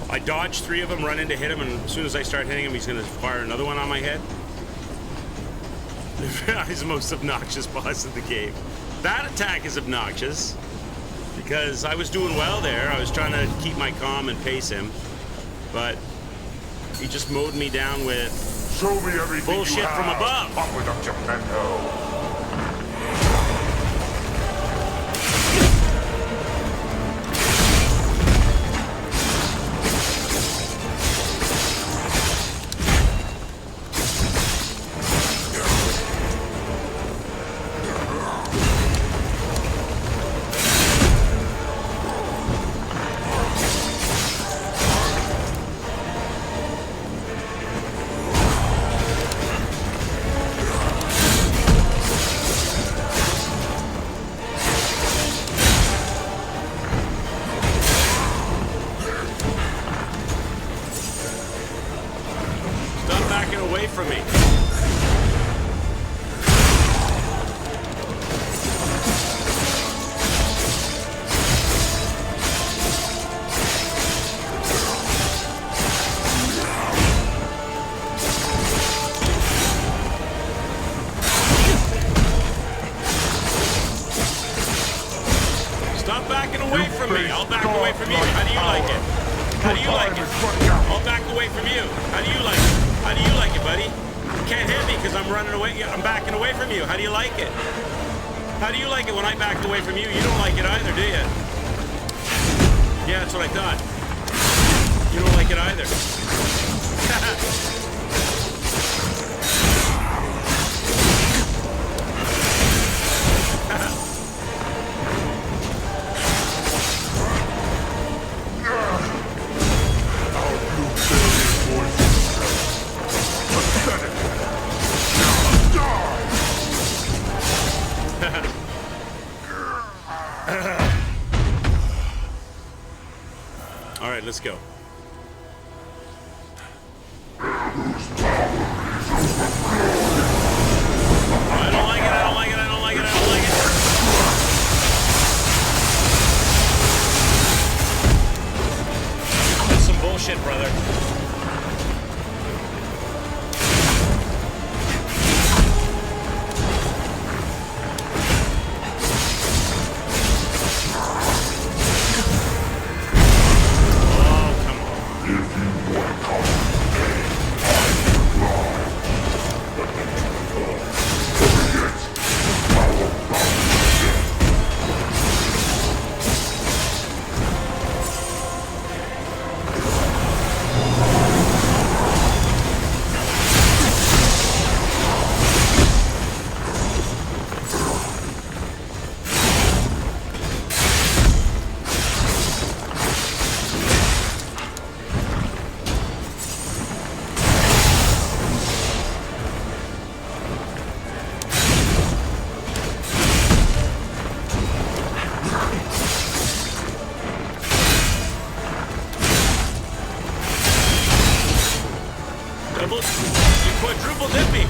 I dodge 3 of them, run in to hit him, and as soon as I start hitting him, he's gonna fire another one on my head. He's the most obnoxious boss in the game. That attack is obnoxious because I was doing well there. I was trying to keep my calm and pace him, but he just mowed me down with Show me everything bullshit you have. from above. Upward of Geppetto. Stop backing away from me. Stop backing away from me. I'll back away from you. How do you like it? How do you like it? I'll back away from you. How do you like it? How do you like it, buddy? You can't hit me because I'm running away. Yeah, I'm backing away from you. How do you like it? How do you like it when I back away from you? You don't like it either, do you? Yeah, that's what I thought. You don't like it either. All right, let's go. I don't like it, I don't like it, I don't like it, I don't like it. That's some bullshit, brother. double dipping.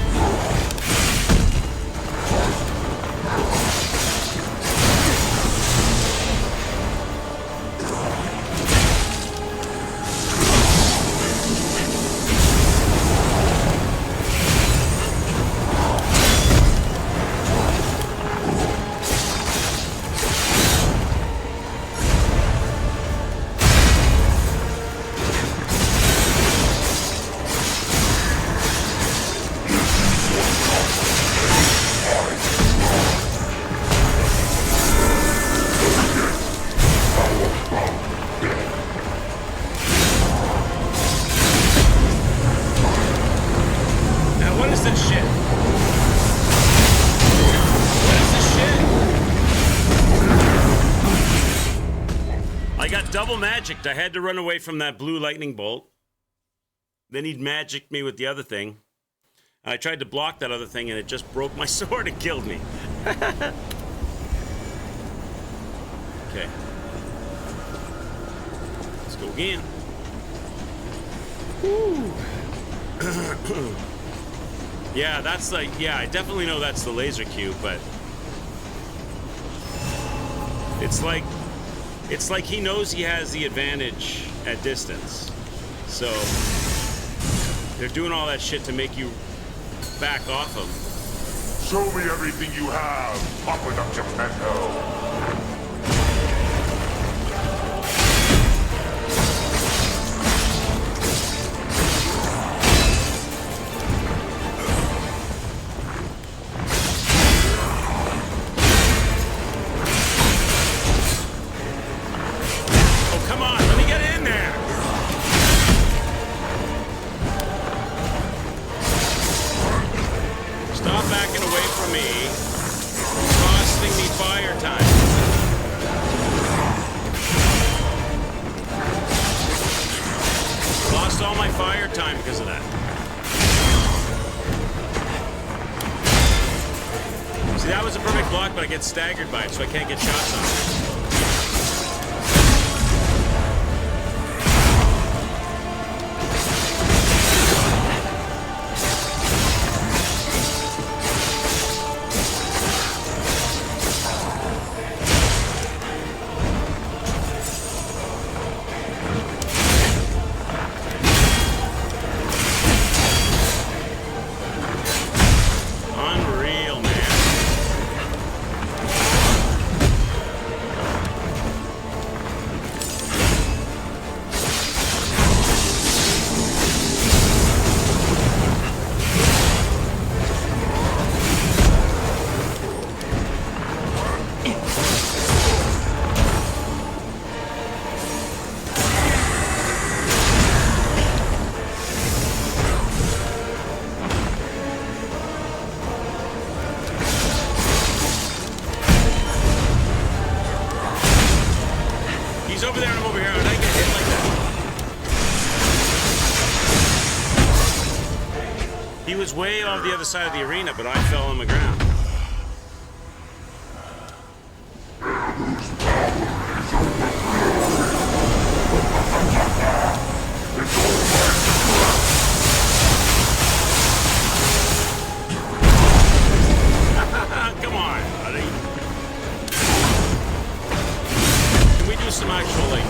Double magicked. I had to run away from that blue lightning bolt. Then he'd magicked me with the other thing. I tried to block that other thing and it just broke my sword and killed me. Okay. Let's go again. Woo. Yeah, that's like, yeah, I definitely know that's the laser cube, but it's like he knows he has the advantage at distance. So they're doing all that shit to make you back off him. Show me everything you have, Aqueduct Geppetto. Staggered by it, so I can't get shots on it. Way off the other side of the arena, but I fell on the ground. Come on, buddy. Can we do some actual, like...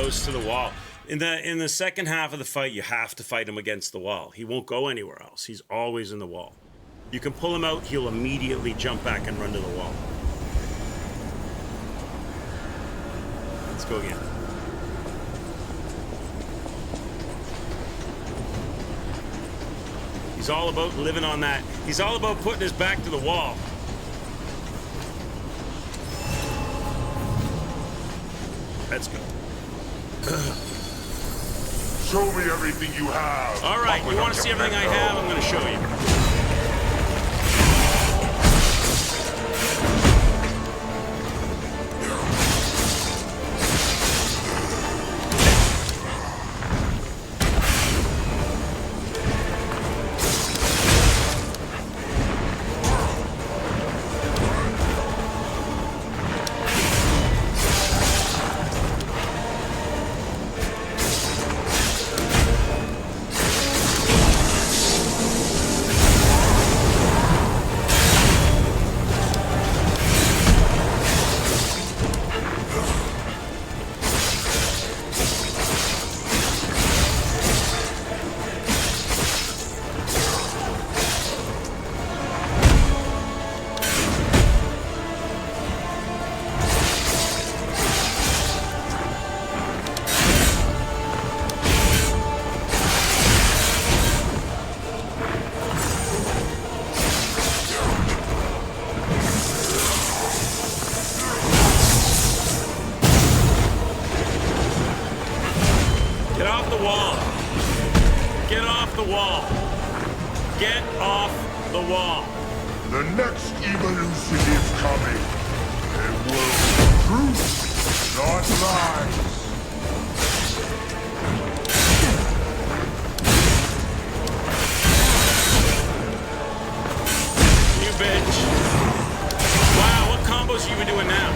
goes to the wall. In the second half of the fight, you have to fight him against the wall. He won't go anywhere else. He's always in the wall. You can pull him out, he'll immediately jump back and run to the wall. Let's go again. He's all about living on that. He's all about putting his back to the wall. Let's go. Show me everything you have. All right, you want to see everything I have? I'm going to show you. The next evolution is coming. It will be truth, not lies. You bitch. Wow, what combos you been doing now?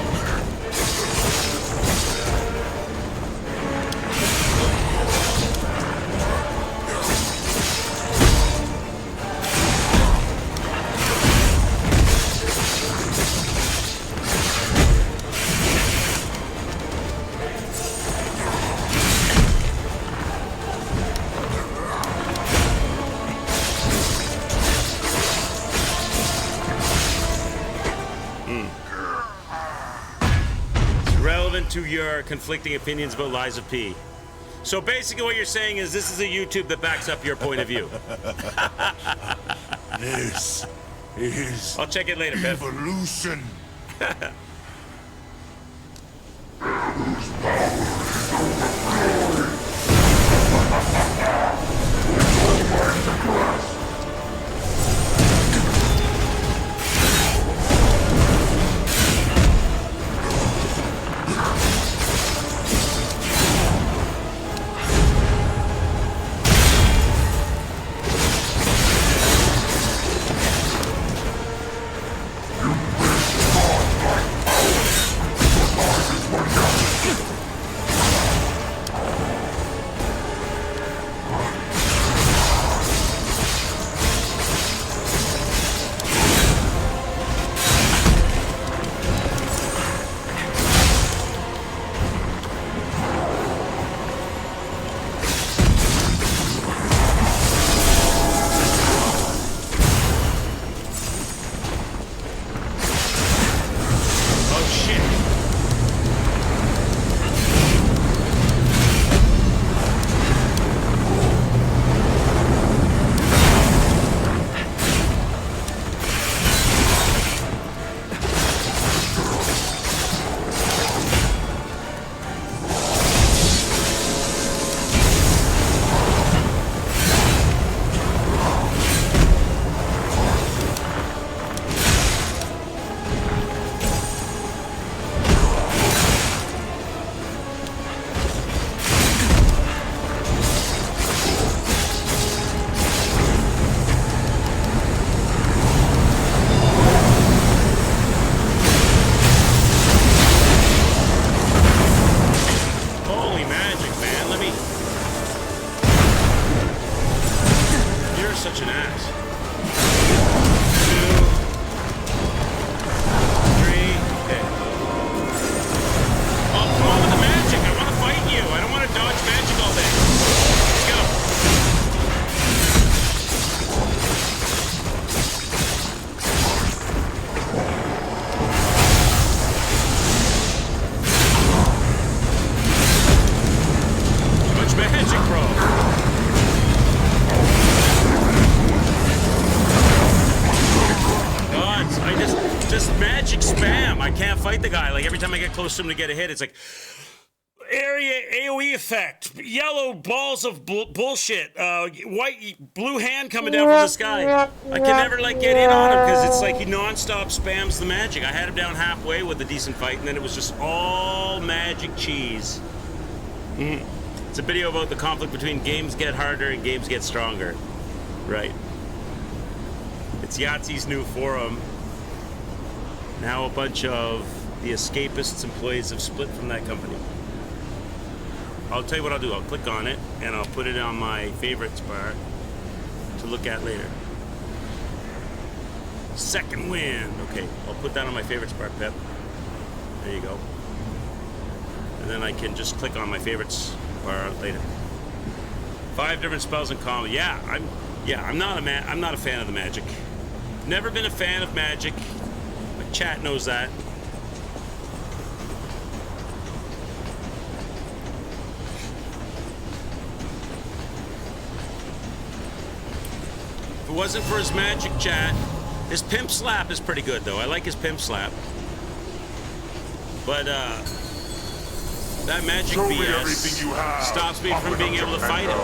To your conflicting opinions about Lies of P. So basically what you're saying is this is a YouTube that backs up your point of view. This is I'll check it later, Bev. evolution. Such an ass. 2, 3. Hey. Oh, come on with the magic. I want to fight you. I don't fight the guy. Like every time I get close to him to get a hit, it's like area AOE effect, yellow balls of bullshit, white blue hand coming down from the sky. I can never like get in on him because it's like he nonstop spams the magic. I had him down halfway with a decent fight, and then it was just all magic cheese. It's a video about the conflict between games get harder and games get stronger. Right. It's Yahtzee's new forum. Now a bunch of the Escapists employees have split from that company. I'll tell you what I'll do. I'll click on it and I'll put it on my favorites bar to look at later. Second win. Okay, I'll put that on my favorites bar, Pep. There you go. And then I can just click on my favorites bar later. 5 different spells in combo. Yeah, I'm not a fan of the magic. Never been a fan of magic. My chat knows that. If it wasn't for his magic, chat, his pimp slap is pretty good though. I like his pimp slap. But that magic BS stops me from being able to fight him.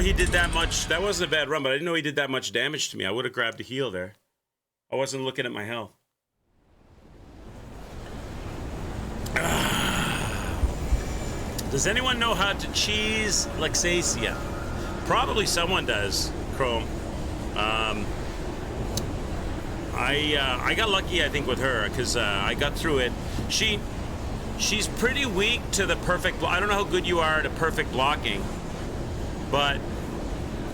He did that much. That wasn't a bad run, but I didn't know he did that much damage to me. I would have grabbed a heal there. I wasn't looking at my health. Does anyone know how to cheese Luxacia? Probably someone does, Chrome. I got lucky, I think, with her because I got through it. She's pretty weak to the perfect. I don't know how good you are at a perfect blocking, but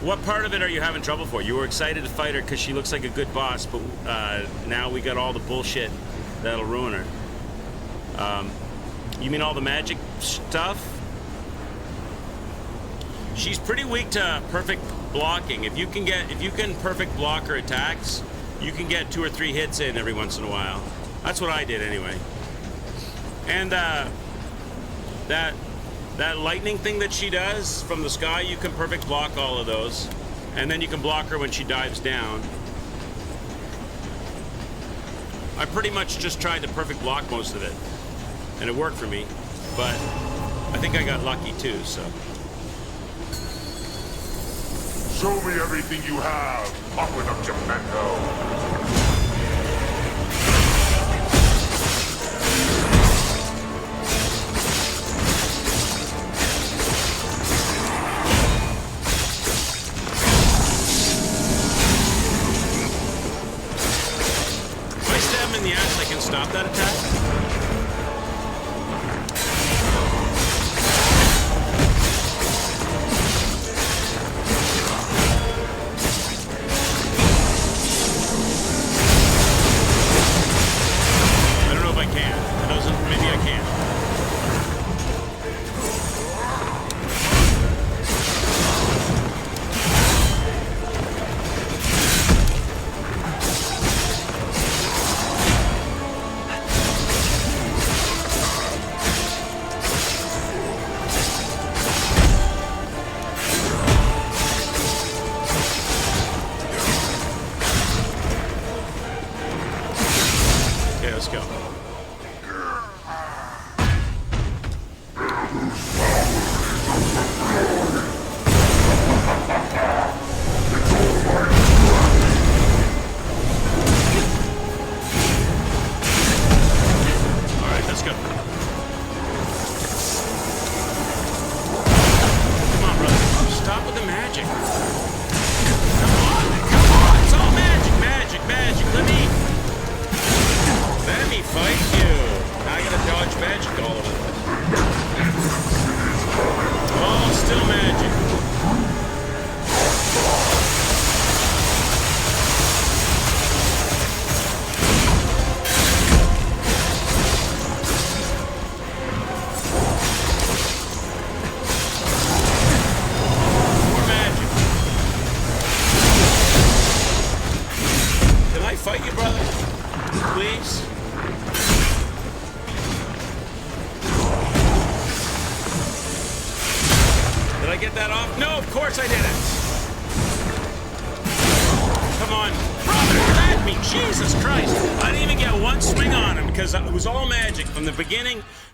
what part of it are you having trouble for? You were excited to fight her because she looks like a good boss, but now we got all the bullshit that'll ruin her. You mean all the magic stuff? She's pretty weak to perfect blocking. If you can perfect block her attacks, you can get 2 or 3 hits in every once in a while. That's what I did anyway. And that lightning thing that she does from the sky, you can perfect block all of those. And then you can block her when she dives down. I pretty much just tried to perfect block most of it. And it worked for me. But I think I got lucky too, so. Show me everything you have, Upward of Geppetto. If I stab him in the ass, I can stop that attack?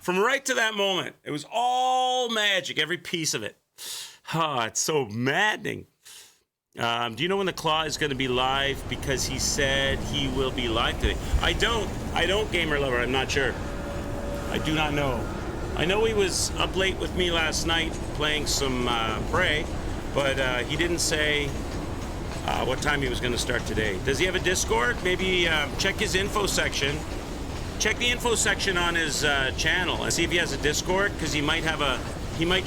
From right to that moment, it was all magic, every piece of it. It's so maddening. Do you know when the Claw is going to be live? Because he said he will be live today. I don't, Gamer Lover, I'm not sure. I do not know. I know he was up late with me last night playing some Prey, but he didn't say what time he was going to start today. Does he have a Discord? Maybe check his info section. Check the info section on his channel and see if he has a Discord, because he might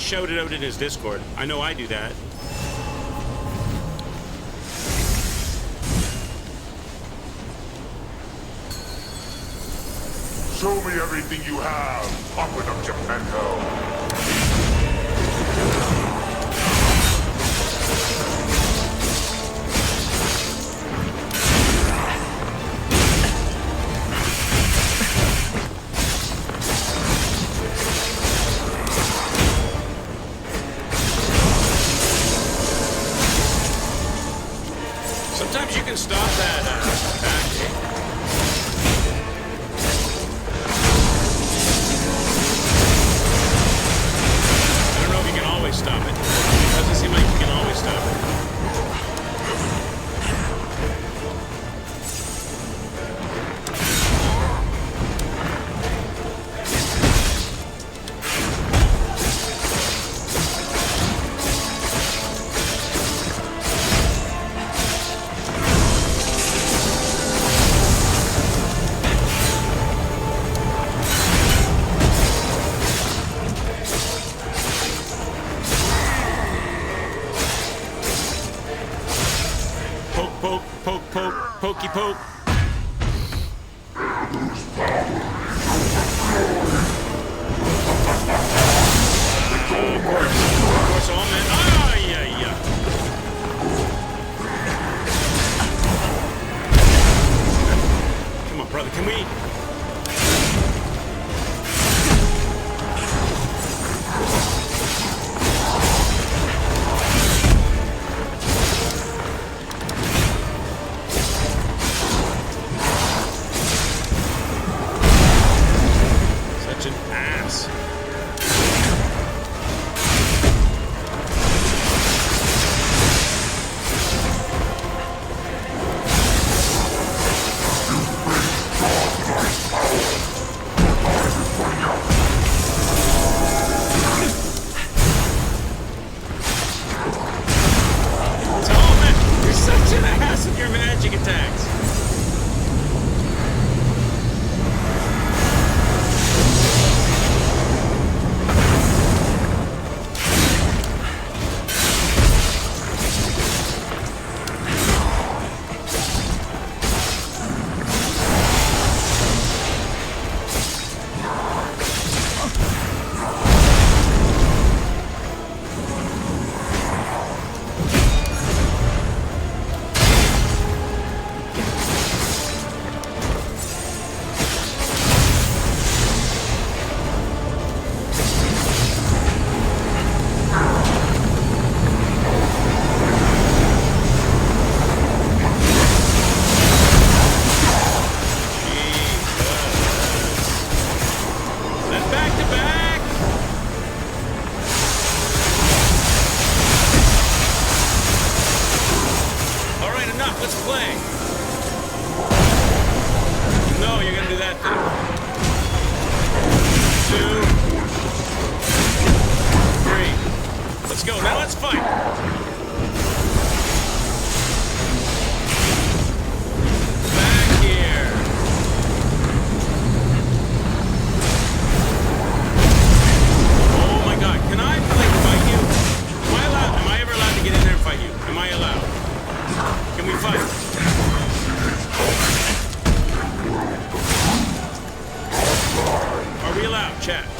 shout it out in his Discord. I know I do that. Show me everything you have, Upward of Geppetto. Sometimes you can stop that attack. poop. Of course, all men. Ah, yeah. Come on, brother, can we? Such an ass. You're such an ass with your magic attacks.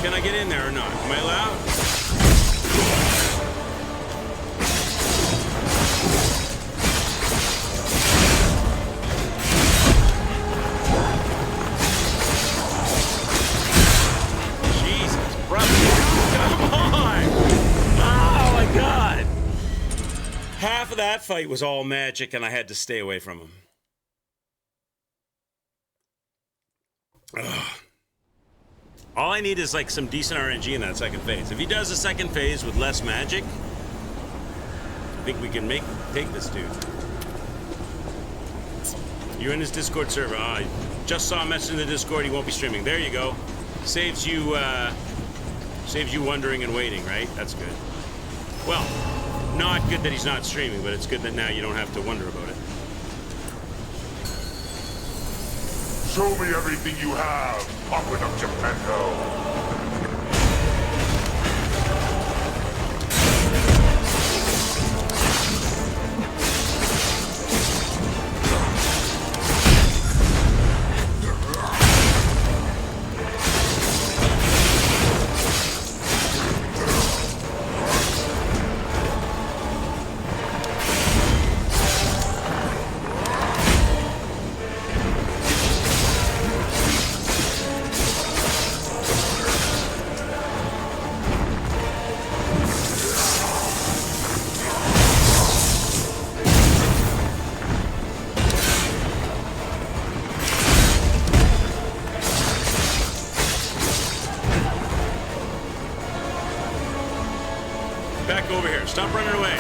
Can I get in there or not? Am I allowed? Jesus, brother. Come on! Oh my God! Half of that fight was all magic and I had to stay away from him. Ugh. All I need is like some decent RNG in that second phase. If he does a second phase with less magic, I think we can take this dude. You're in his Discord server. I just saw a message in the Discord. He won't be streaming. There you go. Saves you wondering and waiting, right? That's good. Well, not good that he's not streaming, but it's good that now you don't have to wonder about it. Show me everything you have, Puppet of Geppetto. Back over here. Stop running away.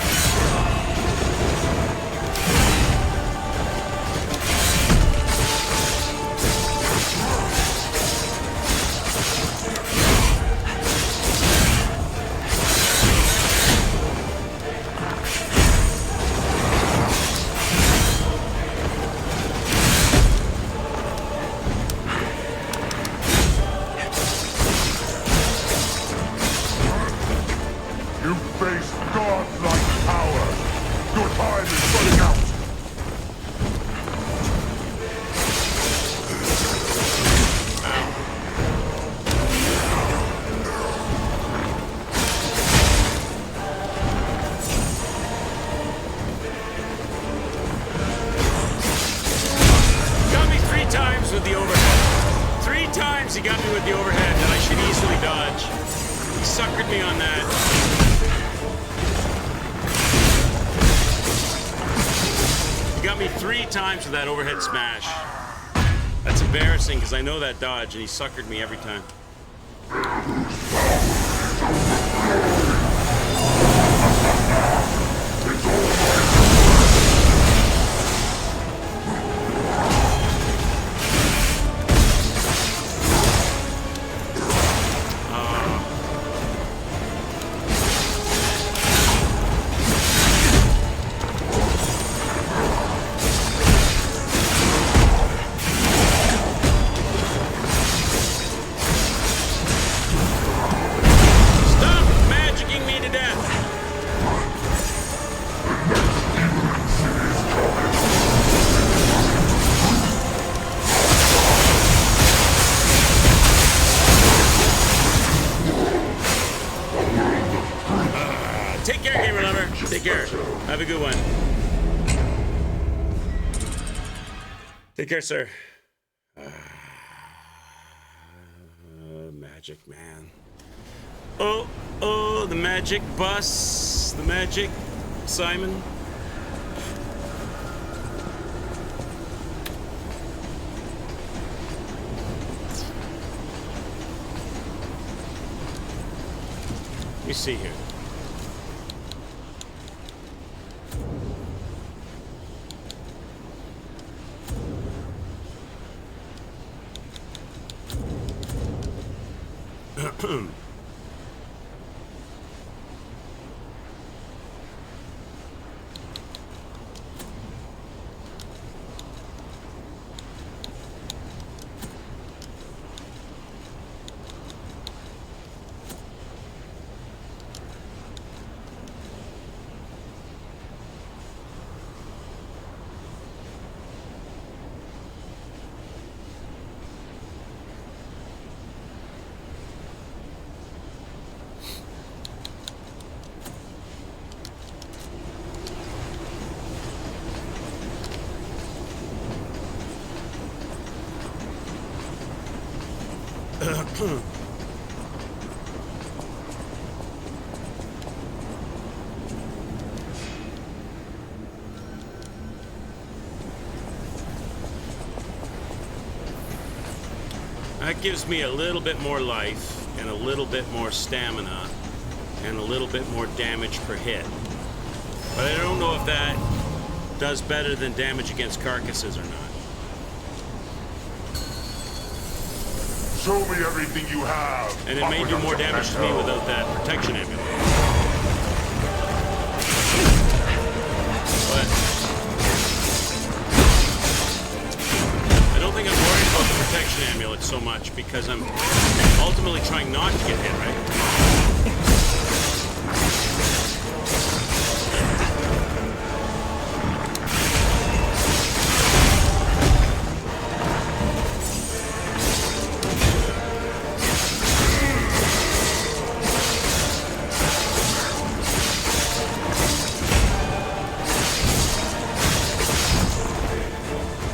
You face godlike times he got me with the overhead that I should easily dodge. He suckered me on that. He got me 3 times with that overhead smash. That's embarrassing because I know that dodge and he suckered me every time. Take care, gamer lover. Take care. Have a good one. Take care, sir. Magic man. Oh, the magic bus. The magic Simon. Let me see here. That gives me a little bit more life and a little bit more stamina and a little bit more damage per hit. But I don't know if that does better than damage against carcasses or not. Show me everything you have. And it may do more damage to me without that protection amulet. But I don't think I'm worried about the protection amulet so much because I'm ultimately trying not to get hit, right?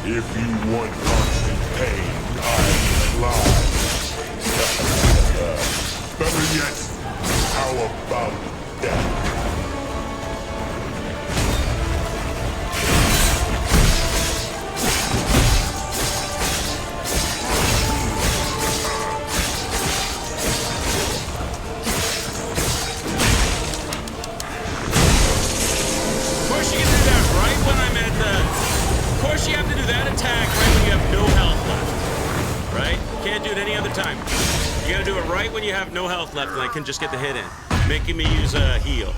If you want constant pain, I'm alive. Better yet, how about death? Of course you can do that right when I'm at the... Of course you have to do that attack right when you have no health left. Right? Can't do it any other time. You gotta do it right when you have no health left and I can just get the hit in. Making me use a heal.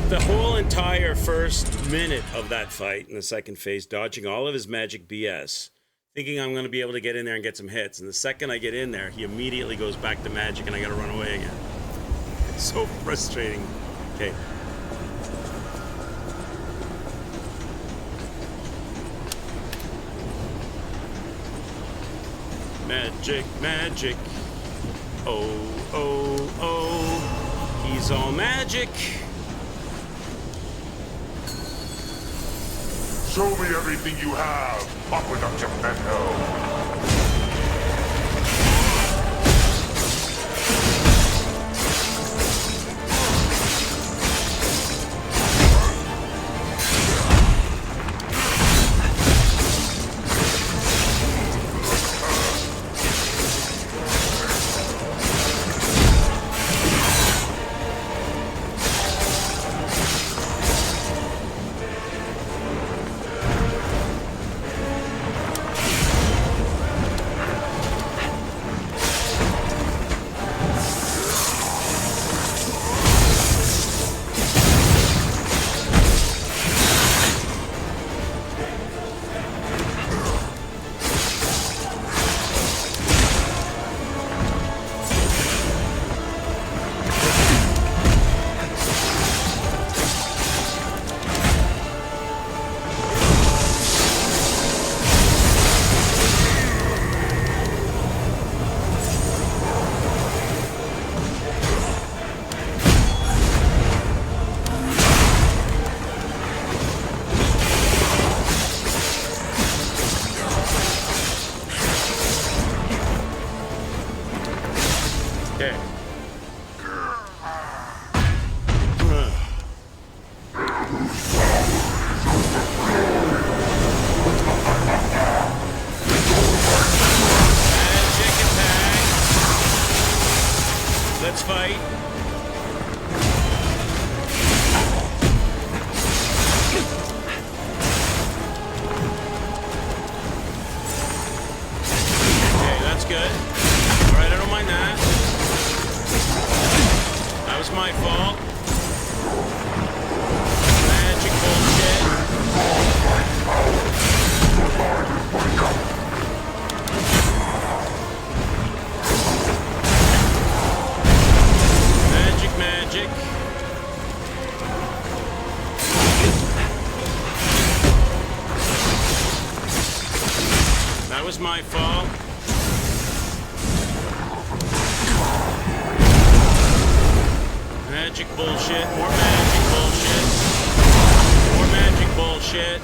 the whole entire first minute of that fight in the second phase, dodging all of his magic BS, thinking I'm going to be able to get in there and get some hits. And the second I get in there, he immediately goes back to magic and I got to run away again. It's so frustrating. Okay. Magic, magic. Oh, oh, oh. He's all magic. Show me everything you have, Aqueduct Geppetto. My fault. Magic bullshit. More magic bullshit. More magic bullshit.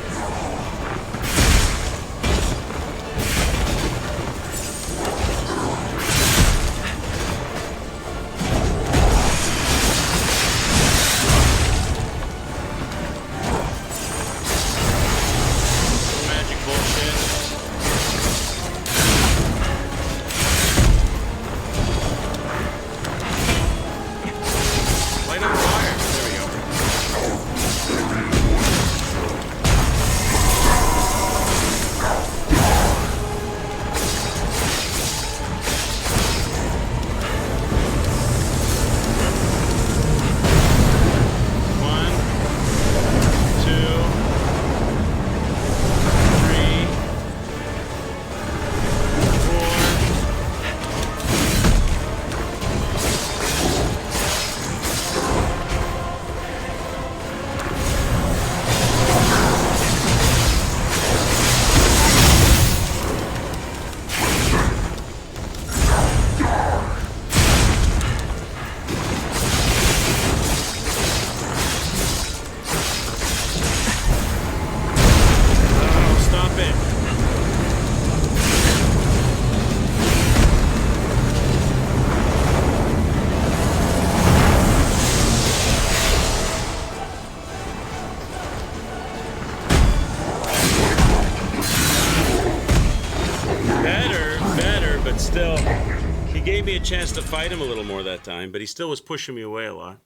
Chance to fight him a little more that time, but he still was pushing me away a lot.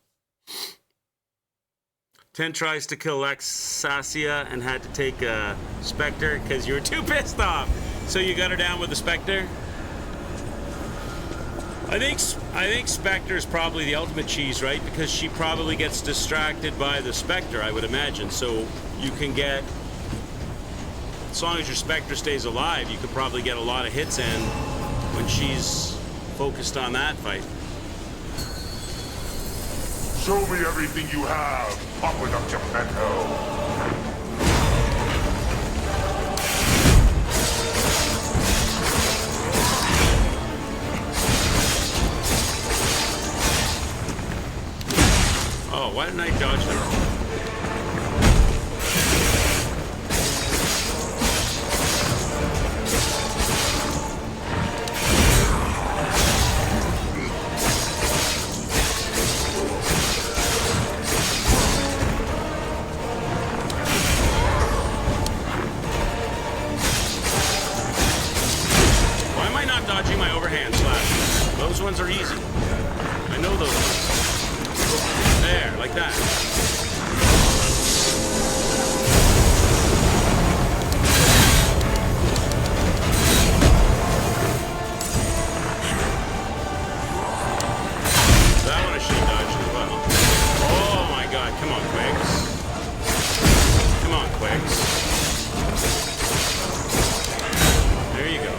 10 tries to kill Laxasia and had to take a Spectre because you were too pissed off. So you got her down with the Spectre? I think Spectre is probably the ultimate cheese, right? Because she probably gets distracted by the Spectre, I would imagine. So you can get, as long as your Spectre stays alive, you could probably get a lot of hits in when she's focused on that fight. Show me everything you have, Puppet of Geppetto. Oh, why didn't I dodge that? Why am I not dodging my overhand slash? Those ones are easy. I know those ones. There, like that. That one I should have dodged as well. Oh my god, come on, Quigs. Come on, Quigs. There you go.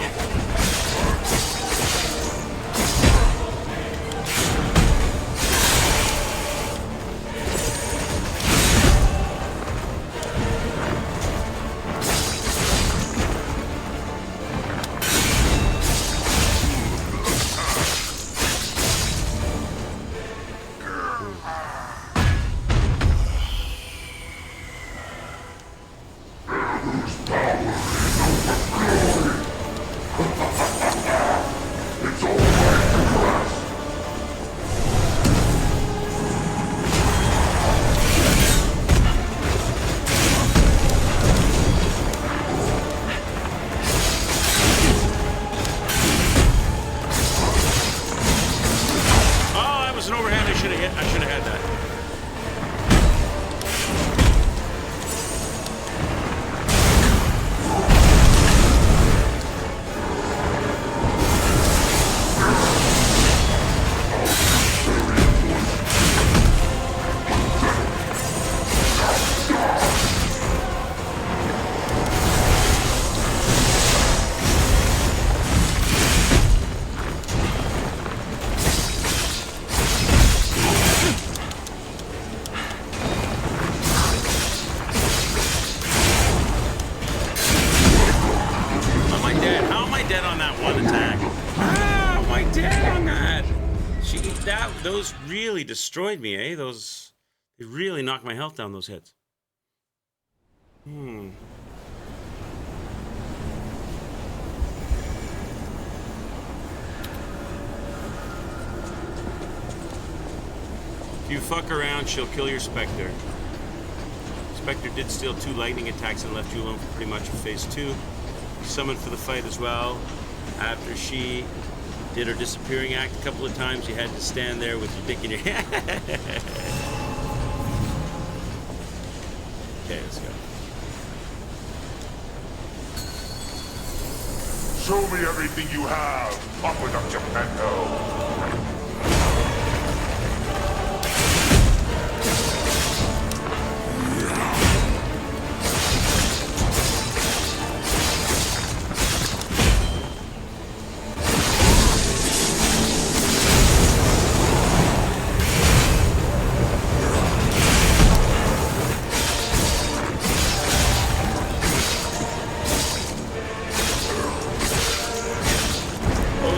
Those really destroyed me, eh? Those, they really knocked my health down, those hits. If you fuck around, she'll kill your Spectre. Spectre did steal 2 lightning attacks and left you alone for pretty much phase 2. Summoned for the fight as well. After she did her disappearing act a couple of times, you had to stand there with your dick in your hand. Okay, let's go. Show me everything you have, Puppet of Geppetto.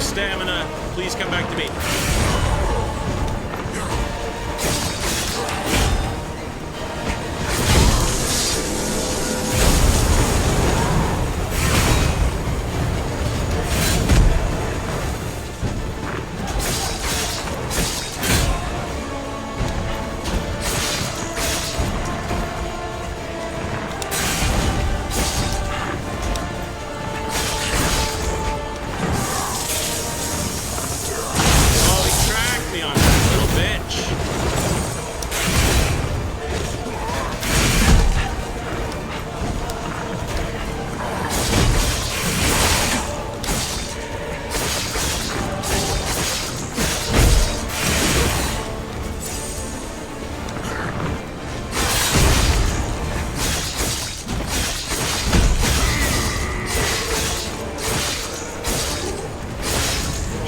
Stamina, please come back to me.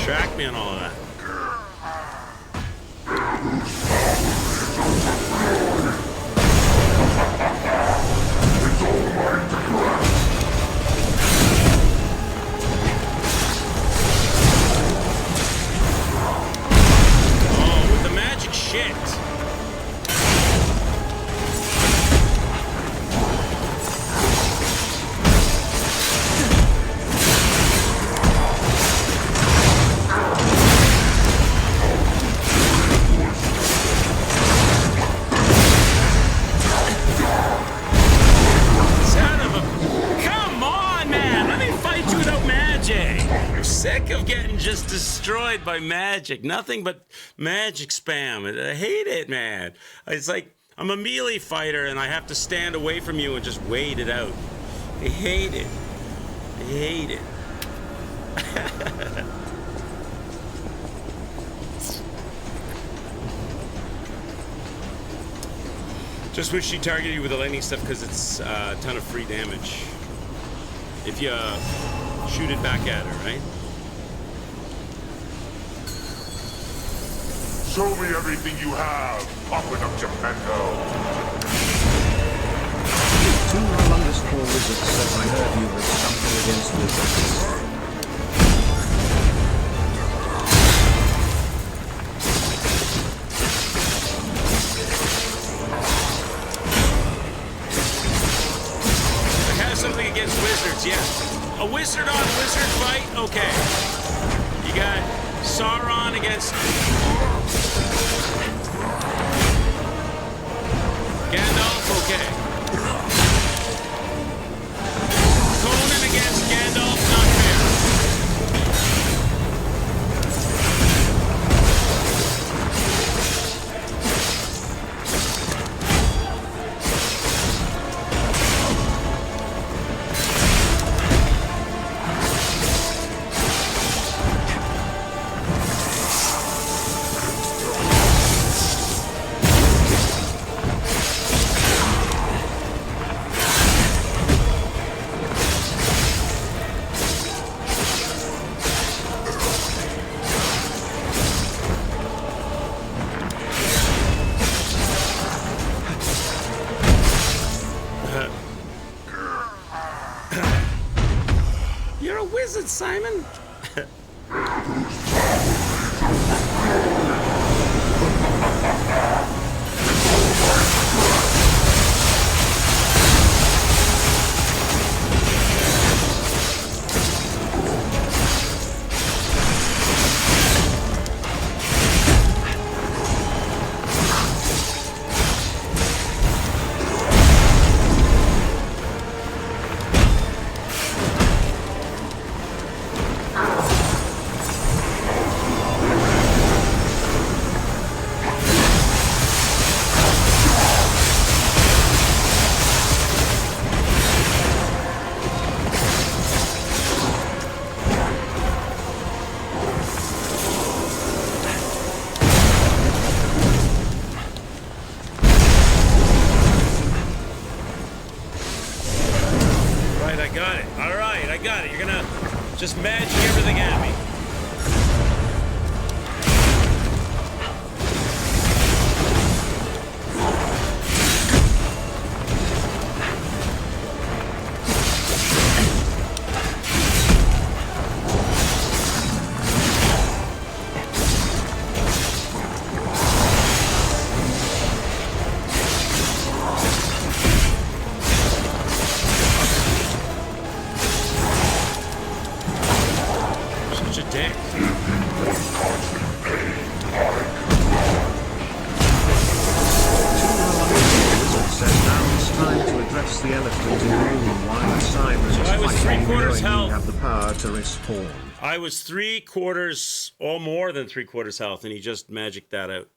Track me on all of that. Oh, with the magic shit. Sick of getting just destroyed by magic. Nothing but magic spam. I hate it, man. It's like I'm a melee fighter and I have to stand away from you and just wait it out. I hate it. I hate it. Just wish she targeted you with the lightning stuff because it's a ton of free damage. If you shoot it back at her, right? Show me everything you have, Papa of Geppetto. Two humongous claw wizards says I heard you with something against wizards. I have something against wizards, yeah. A wizard on wizard fight? Okay. You got Sauron against Gandalf, okay. Conan against Gandalf, not fair. You're a wizard, Simon. Just magic everything at me. I was 3/4 or more than 3/4 health, and he just magicked that out.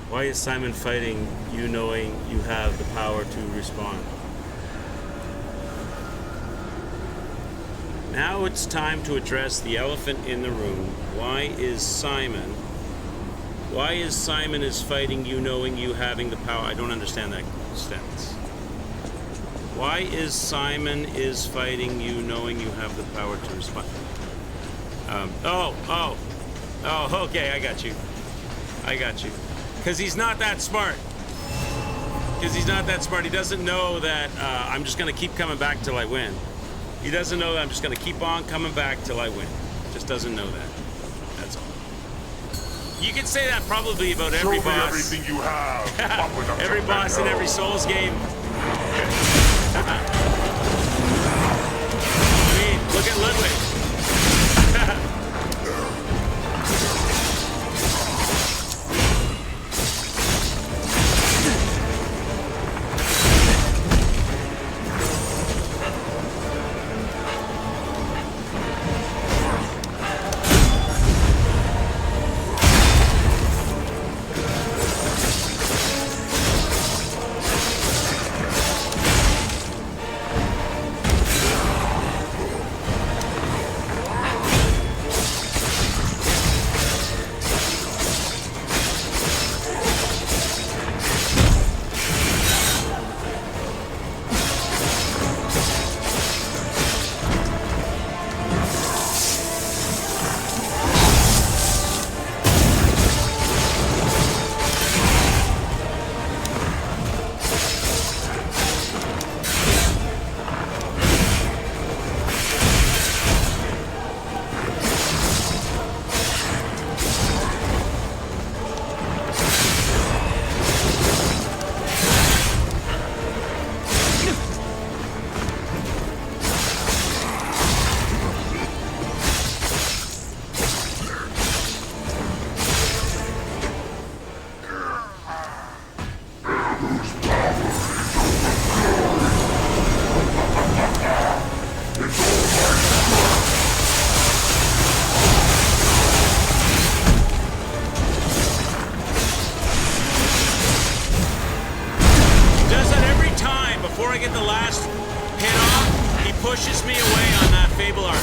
Why is Simon fighting you knowing you have the power to respond? Now it's time to address the elephant in the room. Why is Simon is fighting you knowing you having the power? I don't understand that sentence. Why is Simon is fighting you knowing you have the power to respond? Oh, okay, I got you. Because he's not that smart. He doesn't know that I'm just going to keep coming back till I win. He doesn't know that I'm just going to keep on coming back till I win. Just doesn't know that. That's all. You can say that probably about every Show me boss. everything you have. Up with a Every boss in Geppetto. every Souls game. I mean, look at Ludwig. Before I get the last hit off, he pushes me away on that Fable Arch,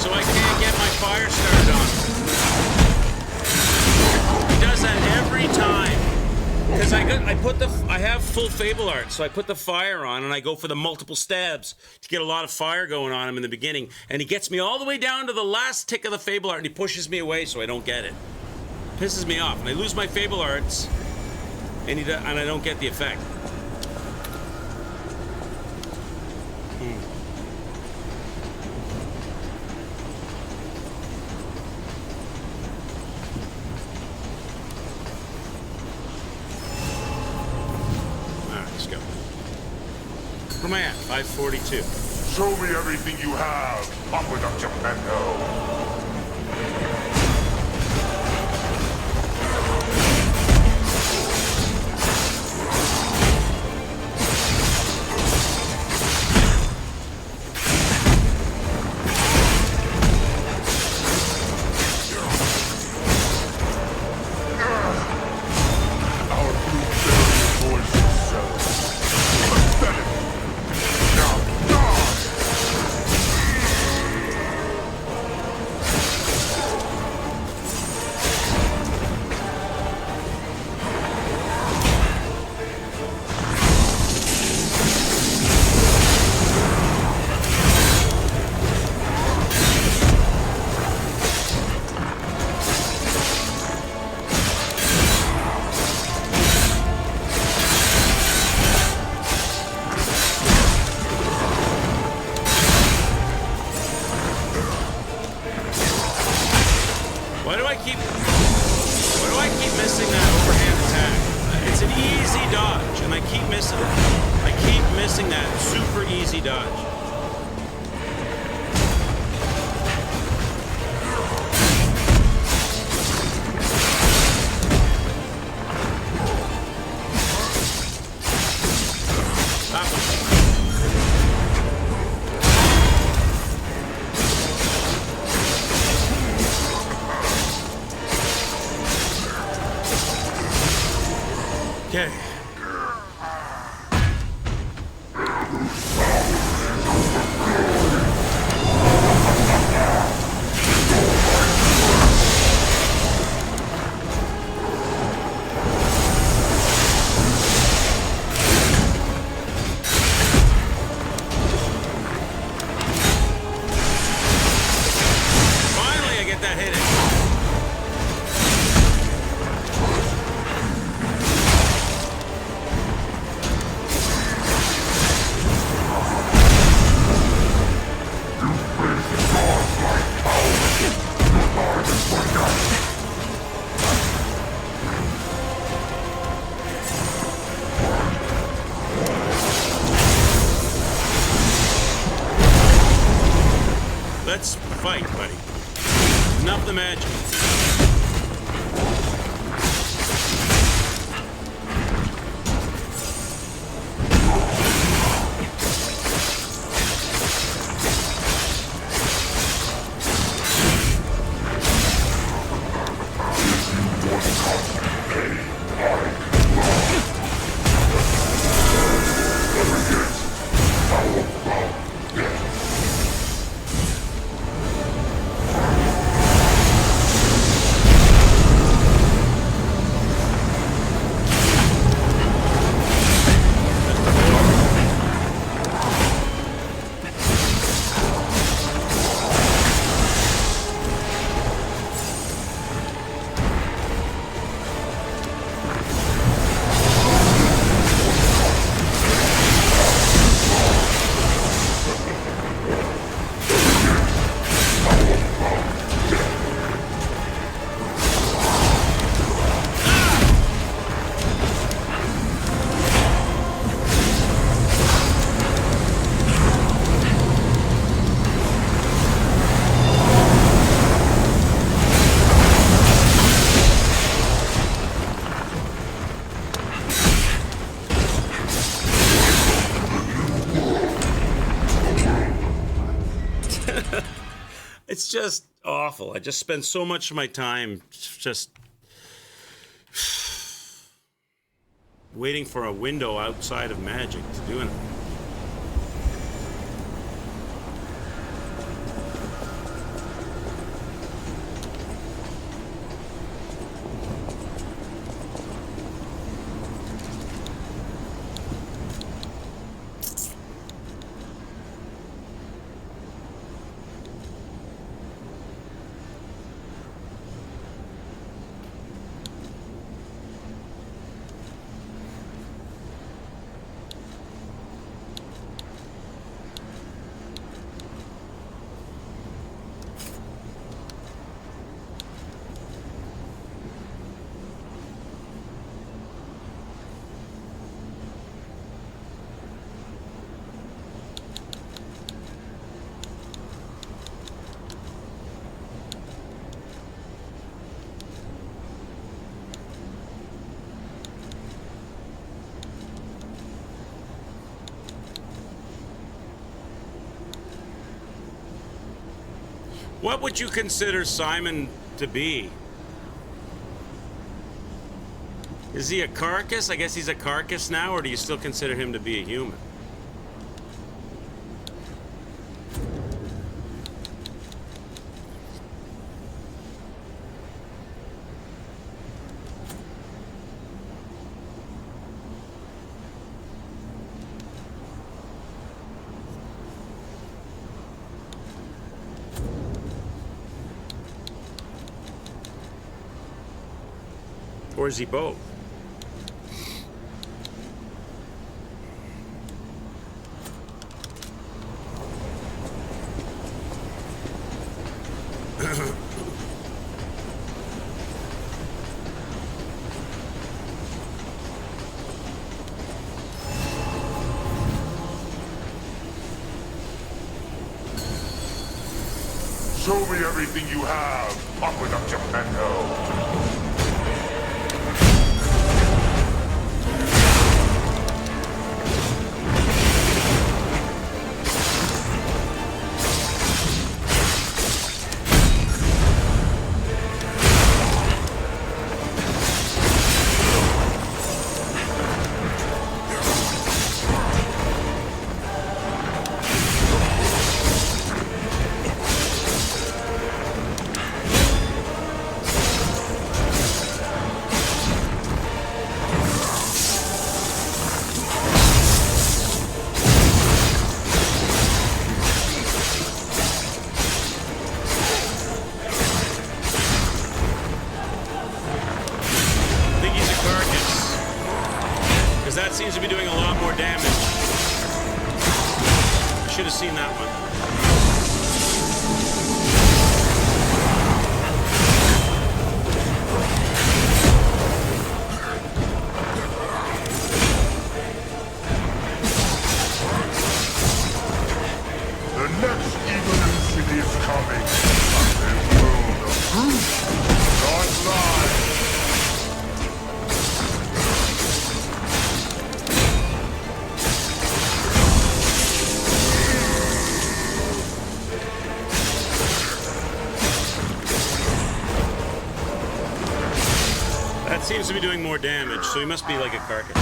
so I can't get my fire started on. He does that every time. Because I have full Fable Art, so I put the fire on and I go for the multiple stabs to get a lot of fire going on him in the beginning, and he gets me all the way down to the last tick of the Fable Art and he pushes me away so I don't get it. Pisses me off, and I lose my Fable Arts, and I don't get the effect. Where am I at? 542. Show me everything you have. Up with a Geppetto. Why do I keep missing that overhand attack? It's an easy dodge, and I keep missing it. I keep missing that super easy dodge. Okay. Let's fight, buddy. Enough the magic. It's just awful. I just spend so much of my time just waiting for a window outside of magic to do anything. What would you consider Simon to be? Is he a carcass? I guess he's a carcass now, or do you still consider him to be a human? Or is he both? Show me everything you have, Aqueduct Geppetto. That seems to be doing a lot more damage. I should have seen that one. The next evil is coming. A world of truth, not lies. That seems to be doing more damage, so he must be like a carcass.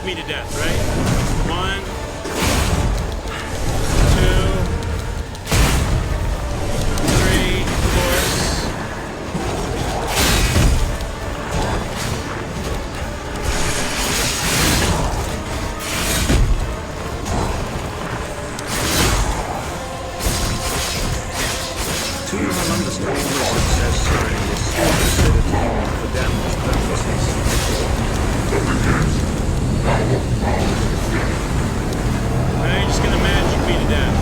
Me to death, right? 1, 2, 3, of course. Two humongous tall wizards says sign is considered immune for damage purposes. Now you're just gonna magic me to death.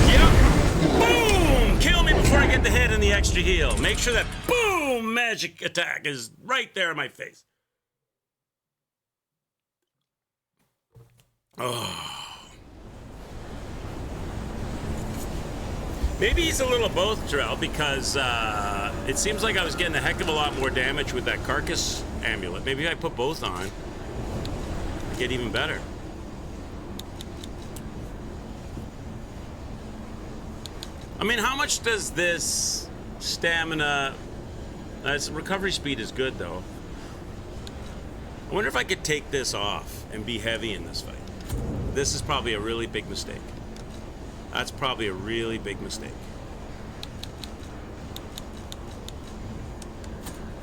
Yep. Boom! Kill me before I get the hit and the extra heal. Make sure that boom magic attack is right there in my face. Oh. Maybe he's a little both, Terrell, because it seems like I was getting a heck of a lot more damage with that carcass amulet. Maybe if I put both on, I'd get even better. I mean, how much does this stamina... its recovery speed is good, though. I wonder if I could take this off and be heavy in this fight. This is probably a really big mistake. That's probably a really big mistake.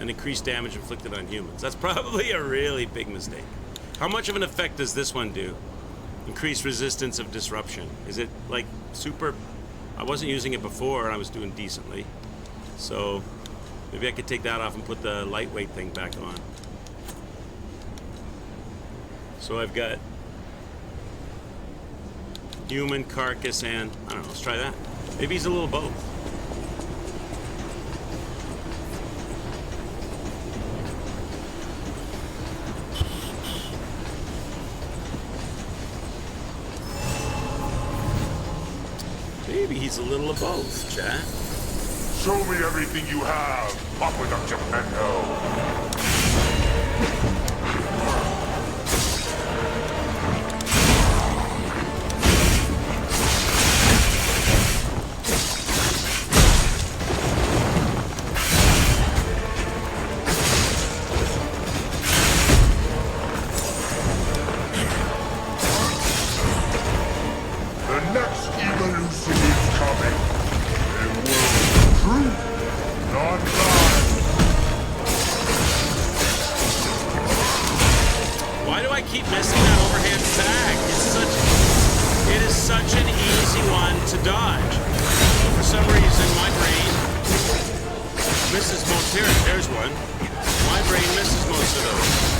And increased damage inflicted on humans. That's probably a really big mistake. How much of an effect does this one do? Increased resistance of disruption. Is it like super... I wasn't using it before and I was doing decently. So maybe I could take that off and put the lightweight thing back on. So I've got human, carcass, and I don't know, let's try that. Maybe he's a little both. Maybe he's a little of both, chat. Show me everything you have, Aqueduct Geppetto. keep missing that overhand attack? It is such an easy one to dodge. For some reason, my brain misses most. Here, there's one. My brain misses most of those.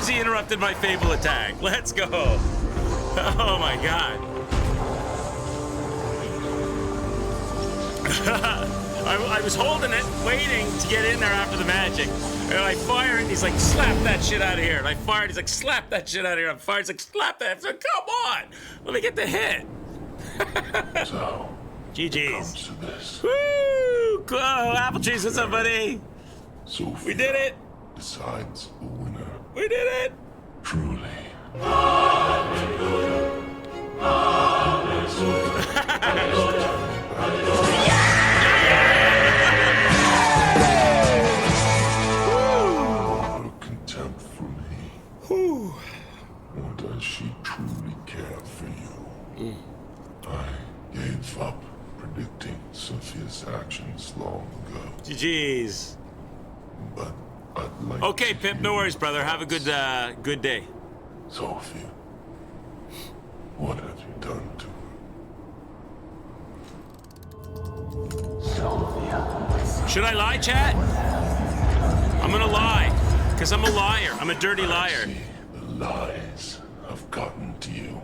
Interrupted my Fable attack. Let's go. Oh my god. I was holding it, waiting to get in there after the magic. And I fire and he's like, slap that shit out of here. And I fired, he's like, slap that shit out of here. I fired, he's like, slap that. I said, come on. Let me get the hit. So, GG's. comes to this. Woo! Cool. Apple Trees, what's up, buddy? Sophia We did it. decides the winner. We did it. Truly. Her contempt for me. Or does she truly care for you? I gave up predicting Sophia's actions long ago, GG's. but I'd like Okay, to Pip, hear no worries, brother. Have a good day. Sophia, what have you done to her? Should I lie, chat? I'm gonna lie, because I'm a liar. I'm a dirty liar. See, the lies have gotten to you.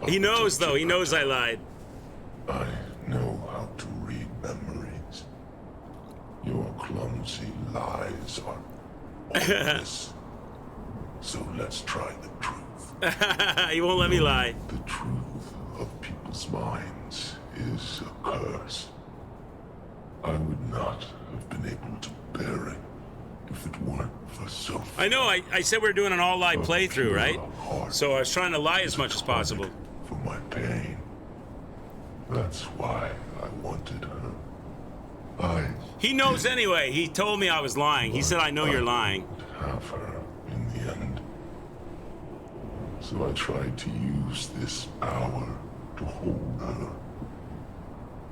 He knows, though. He knows I lied. I know how to read memories. Your clumsy lies are obvious. So let's try the truth. He won't let me lie. The truth of people's minds is a curse. I would not have been able to bear it if it weren't for Sophie. I know. I said we were doing an all-lie playthrough, right? So I was trying to lie as much as possible. For my pain. That's why I wanted her. He knows anyway. He told me I was lying. He said, I know you're lying. Have her in the end. So I tried to use this hour to hold her.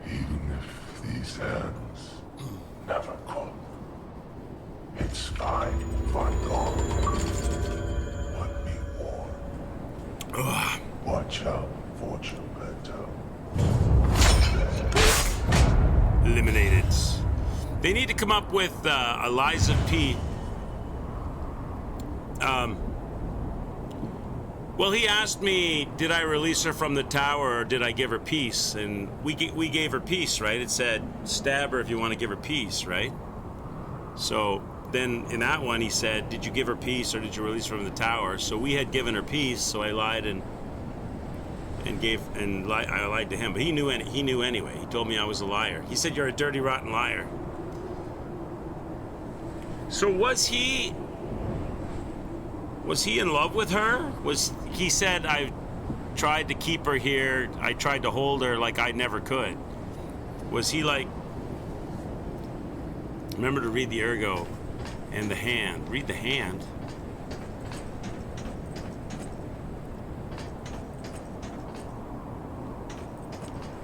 Even if these hands never come. It's time for God. What me warn. Watch out for Geppetto. Eliminated. They need to come up with Eliza P. Well, he asked me, did I release her from the tower or did I give her peace? And we gave her peace, right? It said, stab her if you want to give her peace, right? So then in that one, he said, did you give her peace or did you release her from the tower? So we had given her peace, so I lied I lied to him, but he knew anyway. He told me I was a liar. He said, you're a dirty, rotten liar. So was he in love with her? He said, I tried to keep her here. I tried to hold her like I never could. Was he like, remember to read the ergo and the hand. Read the hand.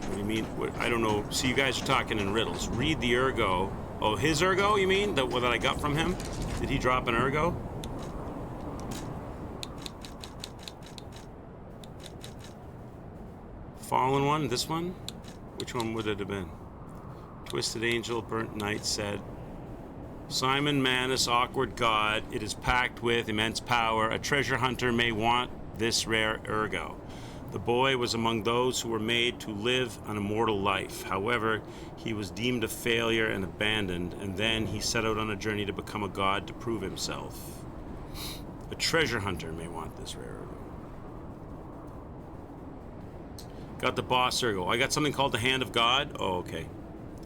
What do you mean? I don't know. See, you guys are talking in riddles. Read the ergo. Oh, his ergo, you mean? That I got from him? Did he drop an ergo? Fallen one? This one? Which one would it have been? Twisted Angel, Burnt Knight said, Simon Manus, awkward god, it is packed with immense power. A treasure hunter may want this rare ergo. The boy was among those who were made to live an immortal life. However, he was deemed a failure and abandoned, and then he set out on a journey to become a god to prove himself. A treasure hunter may want this rare ergo. Got the boss ergo. I got something called the Hand of God. Oh, okay.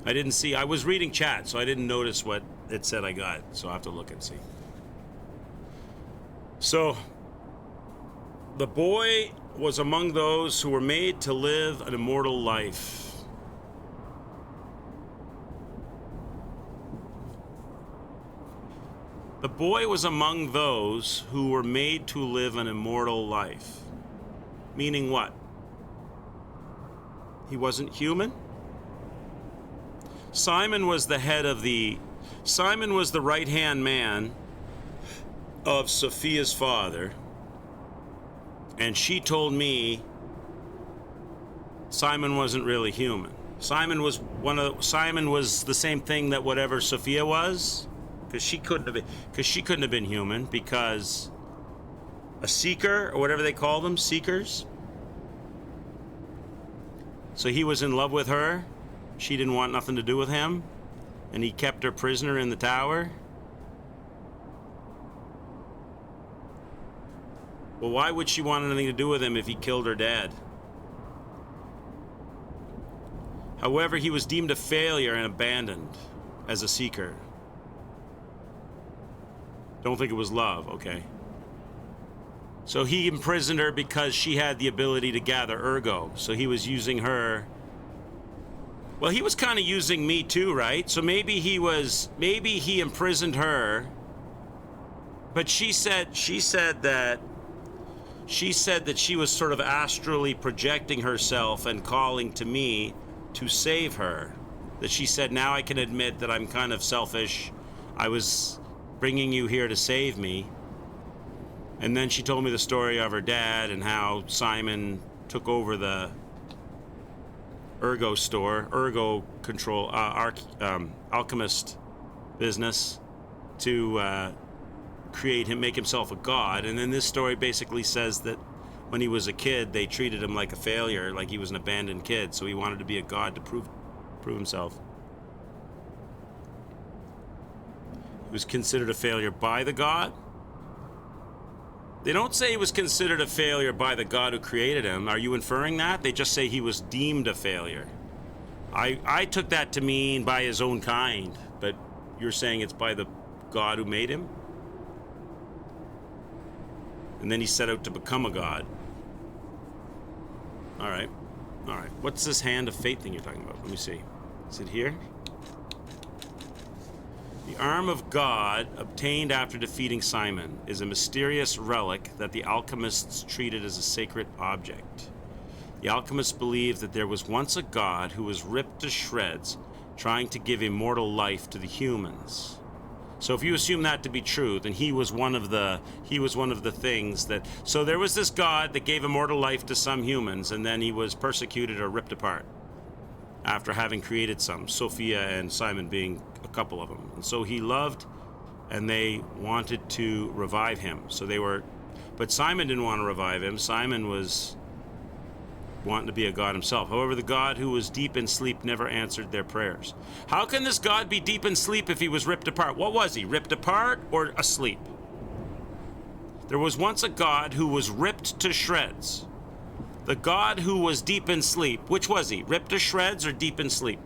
I didn't see. I was reading chat, so I didn't notice what it said I got. So I have to look and see. So, the boy was among those who were made to live an immortal life. The boy was among those who were made to live an immortal life. Meaning what? He wasn't human? Simon was the right-hand man of Sophia's father, and she told me Simon wasn't really human. Simon was the same thing that whatever Sophia was, because she couldn't have been human, because a seeker, or whatever they call them, seekers. So he was in love with her. She didn't want nothing to do with him, and he kept her prisoner in the tower. Well, why would she want anything to do with him if he killed her dad? However, he was deemed a failure and abandoned as a seeker. Don't think it was love, okay. So he imprisoned her because she had the ability to gather ergo. So he was using her. Well, he was kind of using me too, right? So maybe he imprisoned her. But she said that she was sort of astrally projecting herself and calling to me to save her. That she said, now I can admit that I'm kind of selfish. I was bringing you here to save me. And then she told me the story of her dad and how Simon took over the ergo store, ergo control, alchemist business to make himself a god. And then this story basically says that when he was a kid, they treated him like a failure, like he was an abandoned kid. So he wanted to be a god to prove himself. He was considered a failure by the god. They don't say he was considered a failure by the God who created him. Are you inferring that? They just say he was deemed a failure. I took that to mean by his own kind, but you're saying it's by the God who made him? And then he set out to become a god. All right. What's this Hand of Fate thing you're talking about? Let me see. Is it here? The Arm of God, obtained after defeating Simon, is a mysterious relic that the alchemists treated as a sacred object. The alchemists believed that there was once a god who was ripped to shreds trying to give immortal life to the humans. So if you assume that to be true, then he was one of the things that. So there was this god that gave immortal life to some humans, and then he was persecuted or ripped apart after having created some, Sophia and Simon being a couple of them. And so he loved, and they wanted to revive him. But Simon didn't want to revive him. Simon was wanting to be a god himself. However, the god who was deep in sleep never answered their prayers. How can this god be deep in sleep if he was ripped apart? What was he, ripped apart or asleep? There was once a god who was ripped to shreds. The god who was deep in sleep, which was he, ripped to shreds or deep in sleep?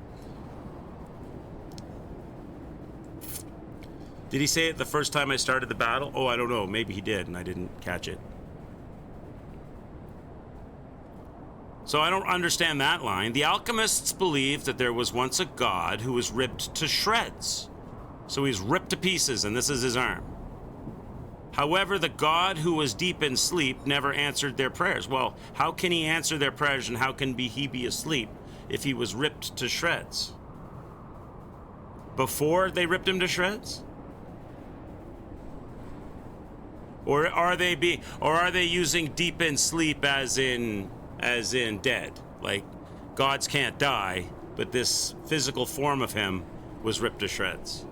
Did he say it the first time I started the battle? Oh, I don't know. Maybe he did and I didn't catch it. So I don't understand that line. The alchemists believed that there was once a god who was ripped to shreds. So he's ripped to pieces, and this is his arm. However, the god who was deep in sleep never answered their prayers. Well, how can he answer their prayers, and how can he be asleep if he was ripped to shreds? Before they ripped him to shreds? Or are they using deep in sleep as in dead? Like, gods can't die, but this physical form of him was ripped to shreds.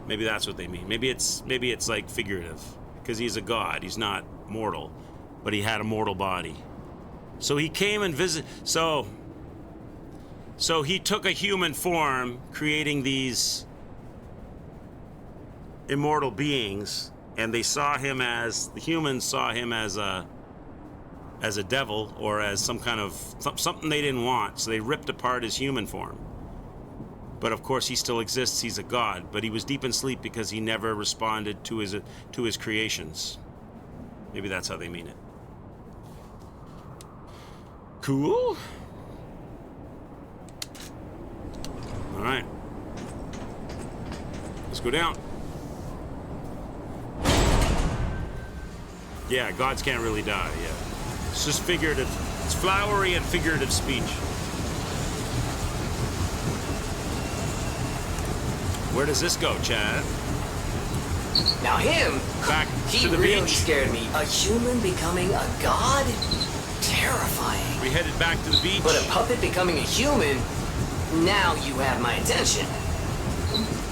Maybe that's what they mean. Maybe it's like figurative, because he's a god. He's not mortal, but he had a mortal body. So he came and visited. So he took a human form, creating these immortal beings. And the humans saw him as a devil or as some kind of something they didn't want. So they ripped apart his human form. But of course, he still exists. He's a god. But he was deep in sleep because he never responded to his creations. Maybe that's how they mean it. Cool. All right. Let's go down. Yeah, gods can't really die, yeah. It's just figurative. It's flowery and figurative speech. Where does this go, Chad? Now him, Back he to the really beach. scared me. A human becoming a god? Terrifying. We headed back to the beach. But a puppet becoming a human? Now you have my attention.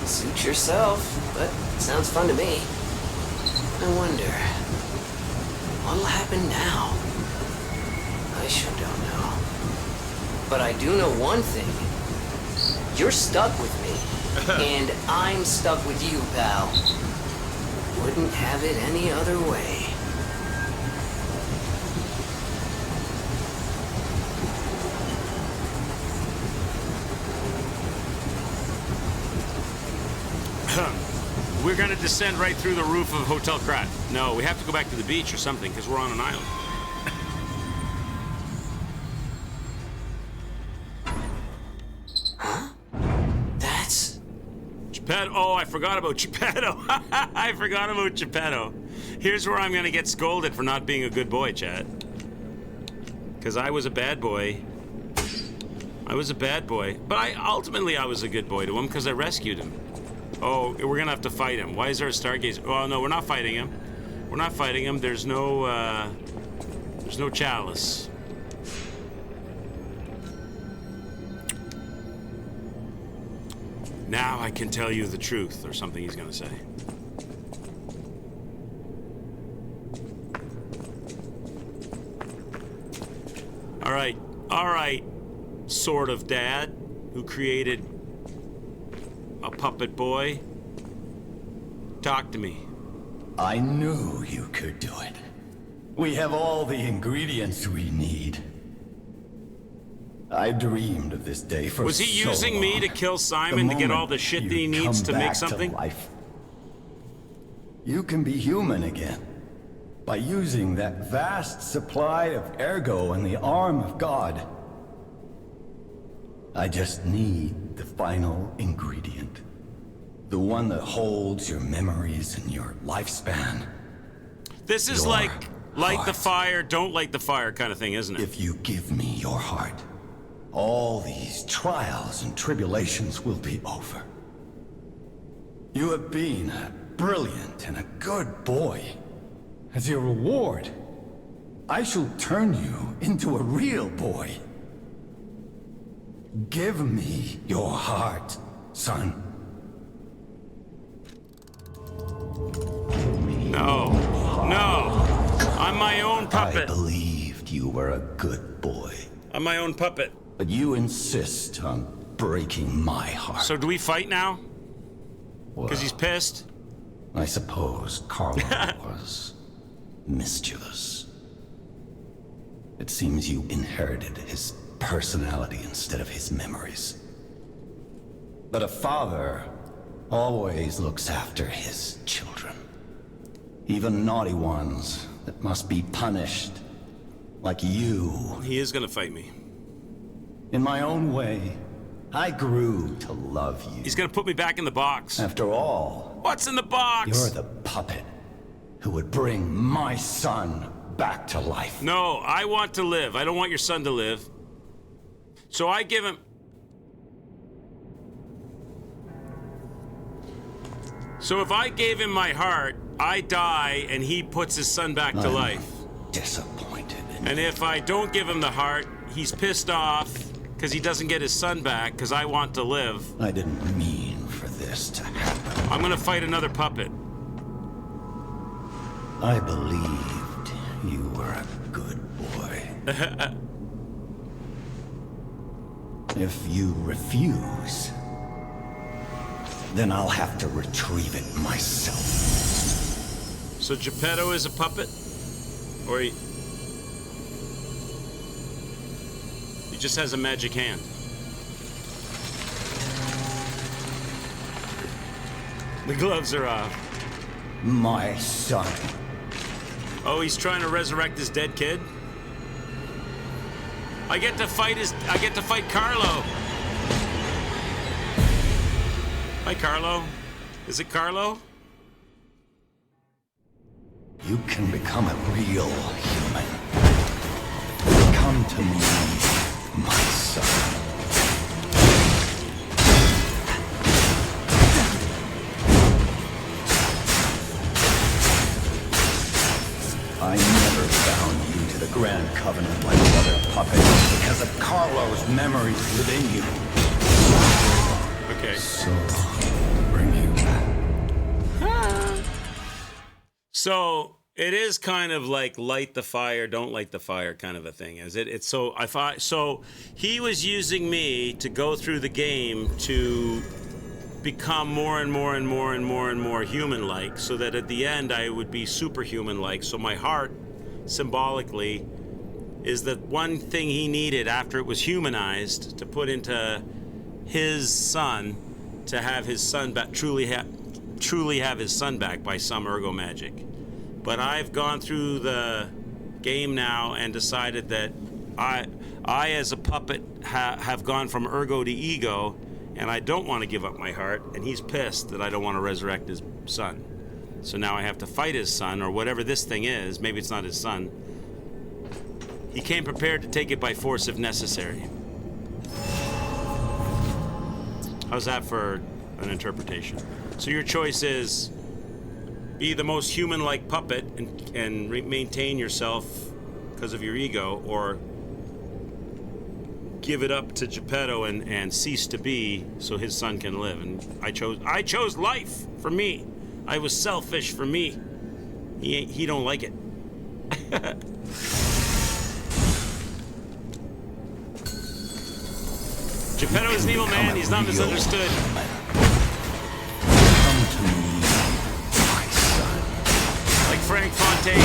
Suit yourself, but sounds fun to me. I wonder, what'll happen now? I sure don't know. But I do know one thing. You're stuck with me, and I'm stuck with you, pal. Wouldn't have it any other way. We're gonna descend right through the roof of Hotel Krat. No, we have to go back to the beach or something, because we're on an island. Huh? That's... Geppetto. Oh, I forgot about Geppetto. I forgot about Geppetto. Here's where I'm gonna get scolded for not being a good boy, Chad. Because I was a bad boy. I was a bad boy. But ultimately I was a good boy to him because I rescued him. Oh, we're gonna have to fight him. Why is there a stargazer? Oh no, we're not fighting him. We're not fighting him. There's no chalice. Now I can tell you the truth, or something he's gonna say. All right, sort of dad, who created a puppet boy. Talk to me. I knew you could do it. We have all the ingredients we need. I dreamed of this day for Was he so using me long. to kill Simon to get all the shit that he needs to make something? Life. You can be human again by using that vast supply of ergo and the arm of God. I just need the final ingredient. The one that holds your memories and your lifespan. This is Your like light the heart. fire, don't light the fire kind of thing, isn't it? If you give me your heart, all these trials and tribulations will be over. You have been a brilliant and a good boy. As your reward, I shall turn you into a real boy. Give me your heart, son. No. I'm my own I puppet. believed you were a good boy, I'm my own puppet. but you insist on breaking my heart. So do we fight now? Well, Because he's pissed? I suppose Carlo was mischievous. It seems you inherited his personality instead of his memories. But a father always looks after his children. Even naughty ones that must be punished, like you. He is gonna fight me. In my own way, I grew to love you. He's gonna put me back in the box. After all, What's in the box? you're the puppet who would bring my son back to life. No, I want to live. I don't want your son to live. So I give him... So if I gave him my heart, I die and he puts his son back to I'm life. disappointed in And if I don't give him the heart, he's pissed off because he doesn't get his son back because I want to live. I didn't mean for this to happen. I'm gonna fight another puppet. I believed you were a good boy. If you refuse, then I'll have to retrieve it myself. So Geppetto is a puppet? Or he just has a magic hand? The gloves are off. My son. Oh, he's trying to resurrect his dead kid? I get to fight Carlo. Hi, Carlo. Is it Carlo? You can become a real human. Come to me, my son. I never bound you to the Grand Covenant like the other puppets because of Carlo's memories within you. Okay. So, bring you back. So it is kind of like light the fire, don't light the fire kind of a thing, is it? It's so so he was using me to go through the game to become more and more and more and more and more human-like, so that at the end I would be superhuman-like. So my heart, symbolically, is the one thing he needed after it was humanized to put into his son, to have his son back, truly have his son back by some ergo magic. But I've gone through the game now and decided that I as a puppet have gone from ergo to ego, and I don't want to give up my heart, and he's pissed that I don't want to resurrect his son. So now I have to fight his son, or whatever this thing is. Maybe it's not his son. He came prepared to take it by force if necessary. How's that for an interpretation? So your choice is be the most human-like puppet and maintain yourself because of your ego, or give it up to Geppetto and cease to be so his son can live. And I chose life for me. I was selfish for me. He don't like it. Geppetto is an evil man. He's not misunderstood. Come to me, my son. Like Frank Fontaine.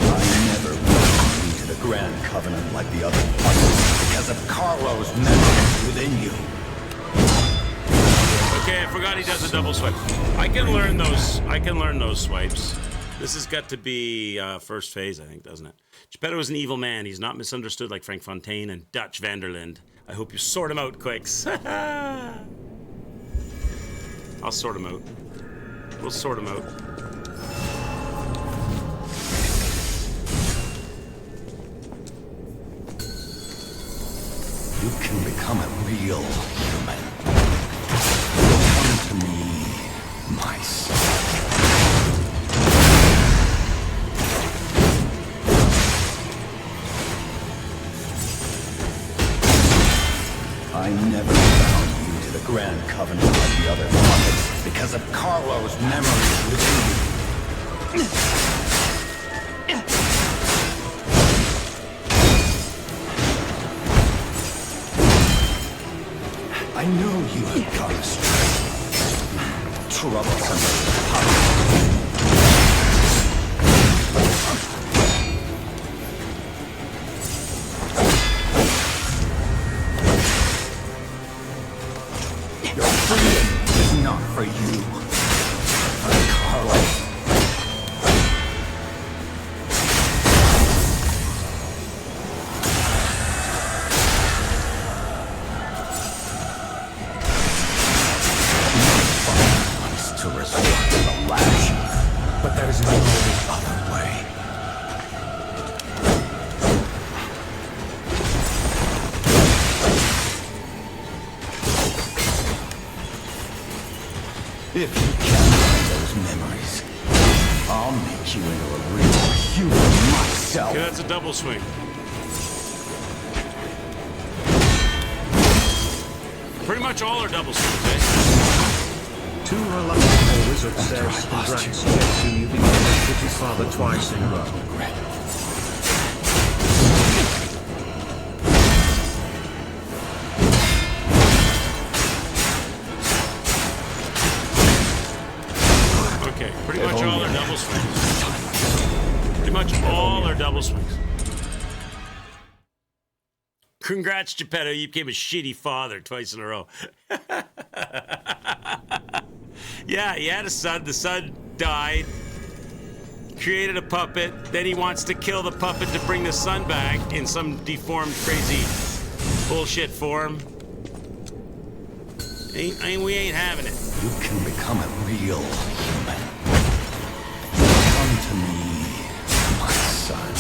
I never welcomed you to the Grand Covenant like the other puppets because of Carlo's memories within you. Okay, I forgot he does a double swipe. I can learn those swipes. This has got to be first phase, I think, doesn't it? Geppetto is an evil man. He's not misunderstood like Frank Fontaine and Dutch Vanderland. I hope you sort him out, Quicks. I'll sort him out. We'll sort him out. can become a real human. Come to me, my son. I never bound you to the Grand Covenant like the other puppets because of Carlo's memories within you. I know you have gone astray. Troublesome puppet. Your freedom is not for you, for Carlo. To resort to the lash, but there's no other way. If you can't find those memories, I'll make you into a real human myself. Okay, that's a double swing. Pretty much all are double swings, eh? Too reluctant, the wizard says, and grants death to you because of Pretty Father twice in a row. Okay, pretty much all are double swings. Pretty much all are double swings. Congrats, Geppetto. You became a shitty father twice in a row. Yeah, he had a son. The son died. Created a puppet. Then he wants to kill the puppet to bring the son back in some deformed, crazy bullshit form. We ain't having it. You can become a real human. Come to me, my son.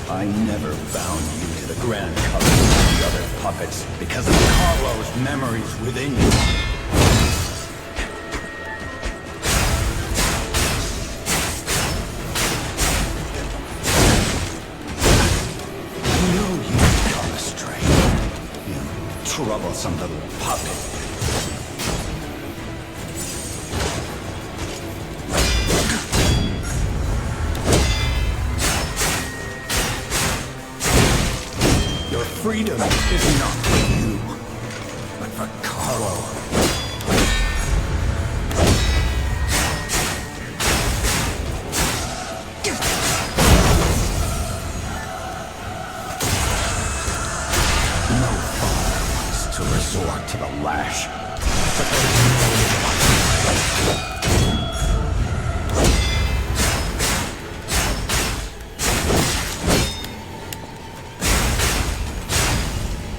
I never bound you to the Grand Covenant with the other puppets because of Carlo's memories within you. I know you've gone astray, you troublesome little puppet. Your freedom is not for you, but for Carlo. No father wants to resort to the lash, but there's no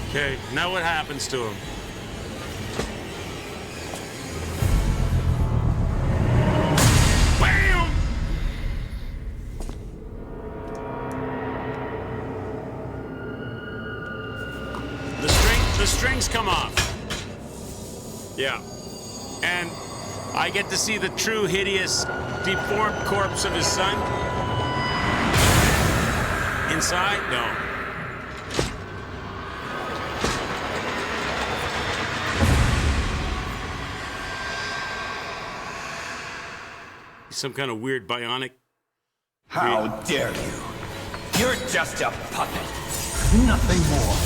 Okay, now what happens to him? Bam! The strings come off. Yeah. And I get to see the true hideous, deformed corpse of his son. Inside? No. Some kind of weird bionic. How dare you? You're just a puppet. Nothing more.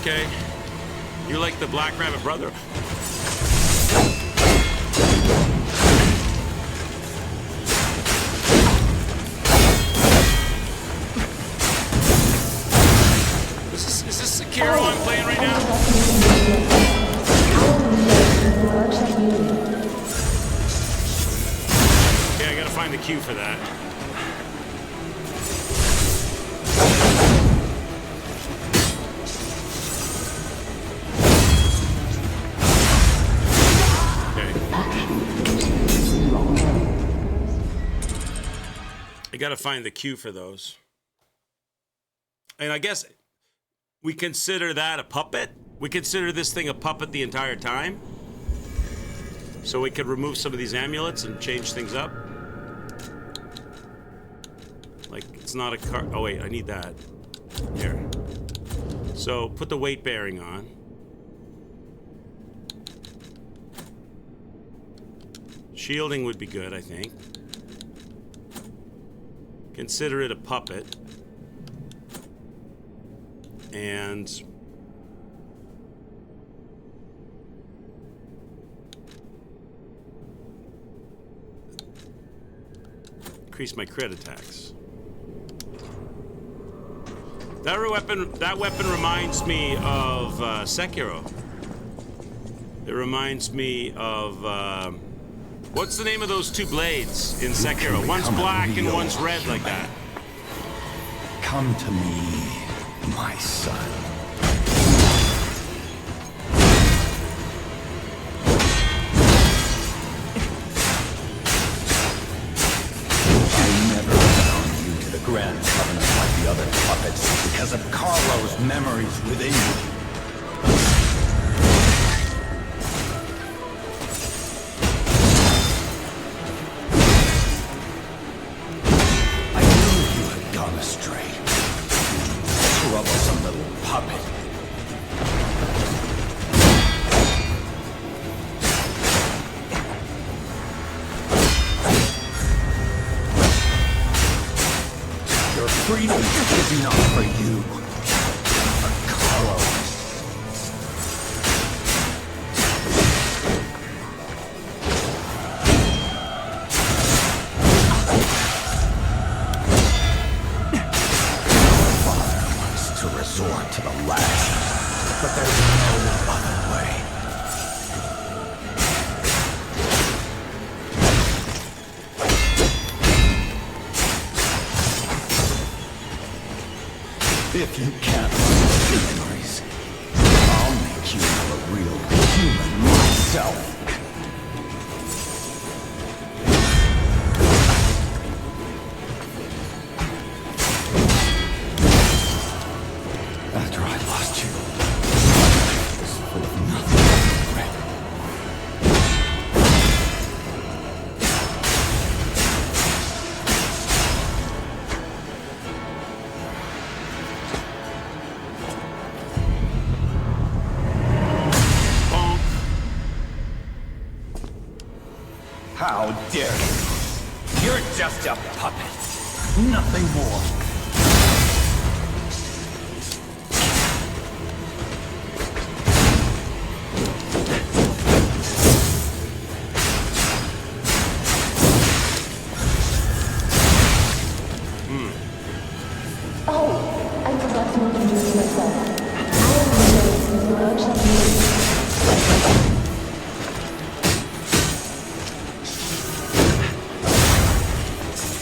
Okay. You're like the Black Rabbit brother. Is this Sekiro I'm playing right now? Okay, I gotta find the cue for that. got to find the cue for those. And I guess we consider that a puppet. We consider this thing a puppet the entire time. So we could remove some of these amulets and change things up. Like, it's not a car. Oh, wait, I need that. Here. So put the weight bearing on. Shielding would be good, I think. Consider it a puppet. And increase my crit attacks. That weapon reminds me of Sekiro. It reminds me of what's the name of those two blades in Sekiro? One's black and one's red like that. Come to me, my son. I never bound you to the Grand Covenant like the other puppets because of Carlo's memories within you. Freedom is not for you, for Carlo. Father wants to resort to the last, but there's no other way. If you can't remember memories, I'll make you a real human myself. After I lost you, I was full of nothing but regret. How dare you? You're just a puppet. Nothing more. Oh, I forgot to introduce myself. I am Mirage Champion.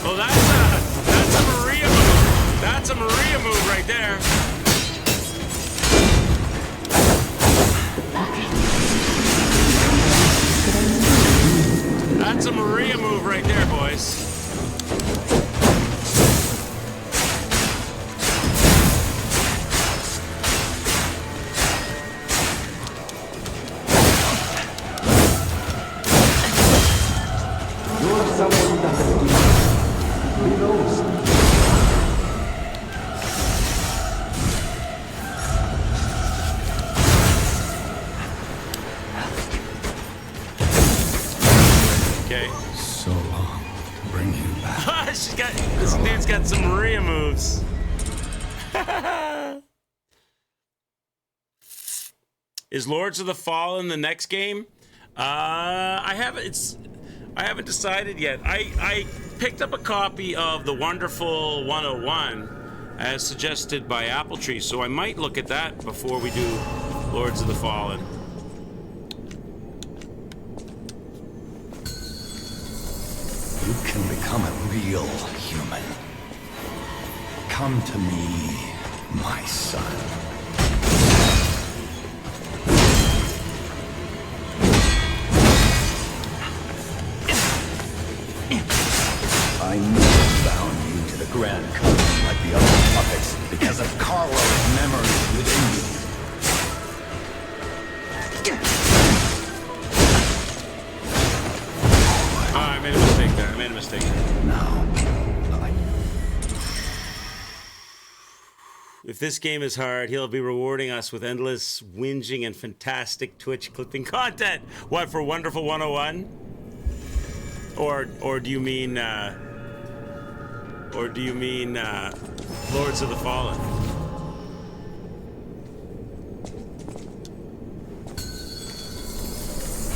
Oh, that's a Maria move. That's a Maria move right there. That's a Maria move right there, boys. You're someone that who knows? Okay. So long to bring you back. This dude's got some Maria moves. Is Lords of the Fallen the next game? I haven't decided yet. I picked up a copy of the Wonderful 101 as suggested by Apple Tree, so I might look at that before we do Lords of the Fallen. You can become a real human. Come to me, my son. I never bound you Grand Covenant like the other puppets because of Carlo's memories within you. Oh, I made a mistake there. I made a mistake there. Now, If this game is hard, he'll be rewarding us with endless whinging and fantastic Twitch clipping content. What, for Wonderful 101? Or do you mean Lords of the Fallen?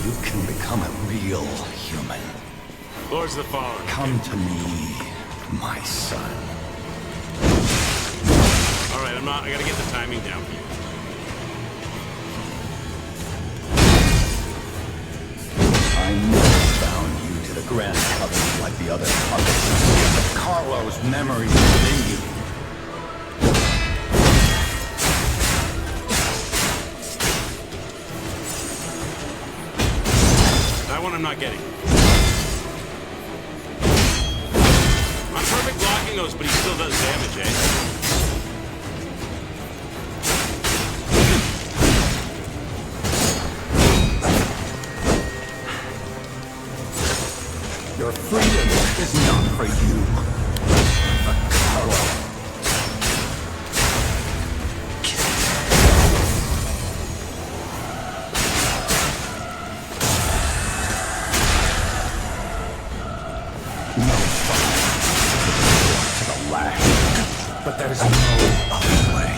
you can become a real human. Lords of the Fallen. Come to me, my son. All right, I gotta get the timing down. I never bound you to the Grand Covenant like the other puppets because of Carlo's memories within you. That one I'm not getting. I'm perfect blocking those, but he still does damage, eh? Your freedom is not for you, but Carlo. No fight to the last, but there's no other way.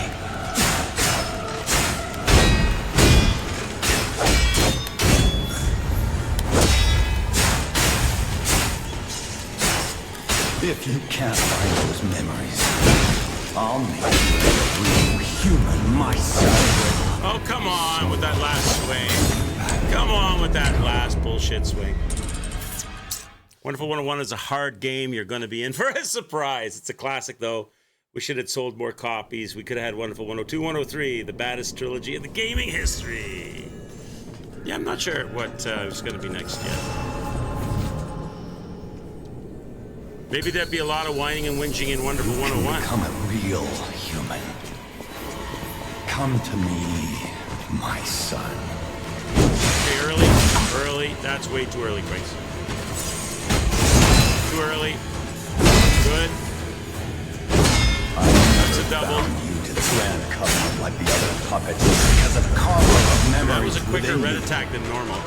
If you can't find those memories, I'll make you a real human myself. Oh, come on with that last swing. Come on with that last bullshit swing. Wonderful 101 is a hard game. You're going to be in for a surprise. It's a classic, though. We should have sold more copies. We could have had Wonderful 102, 103, the baddest trilogy in the gaming history. Yeah, I'm not sure what is going to be next yet. Maybe there'd be a lot of whining and whinging in Wonderful 101. Become a real human. Come to me, my son. Okay, early. That's way too early, Grace. Too early. Good. That's a double. You to the Grand Covenant like the other puppets because of Carlo's memories. That was a quicker within red you. attack than normal.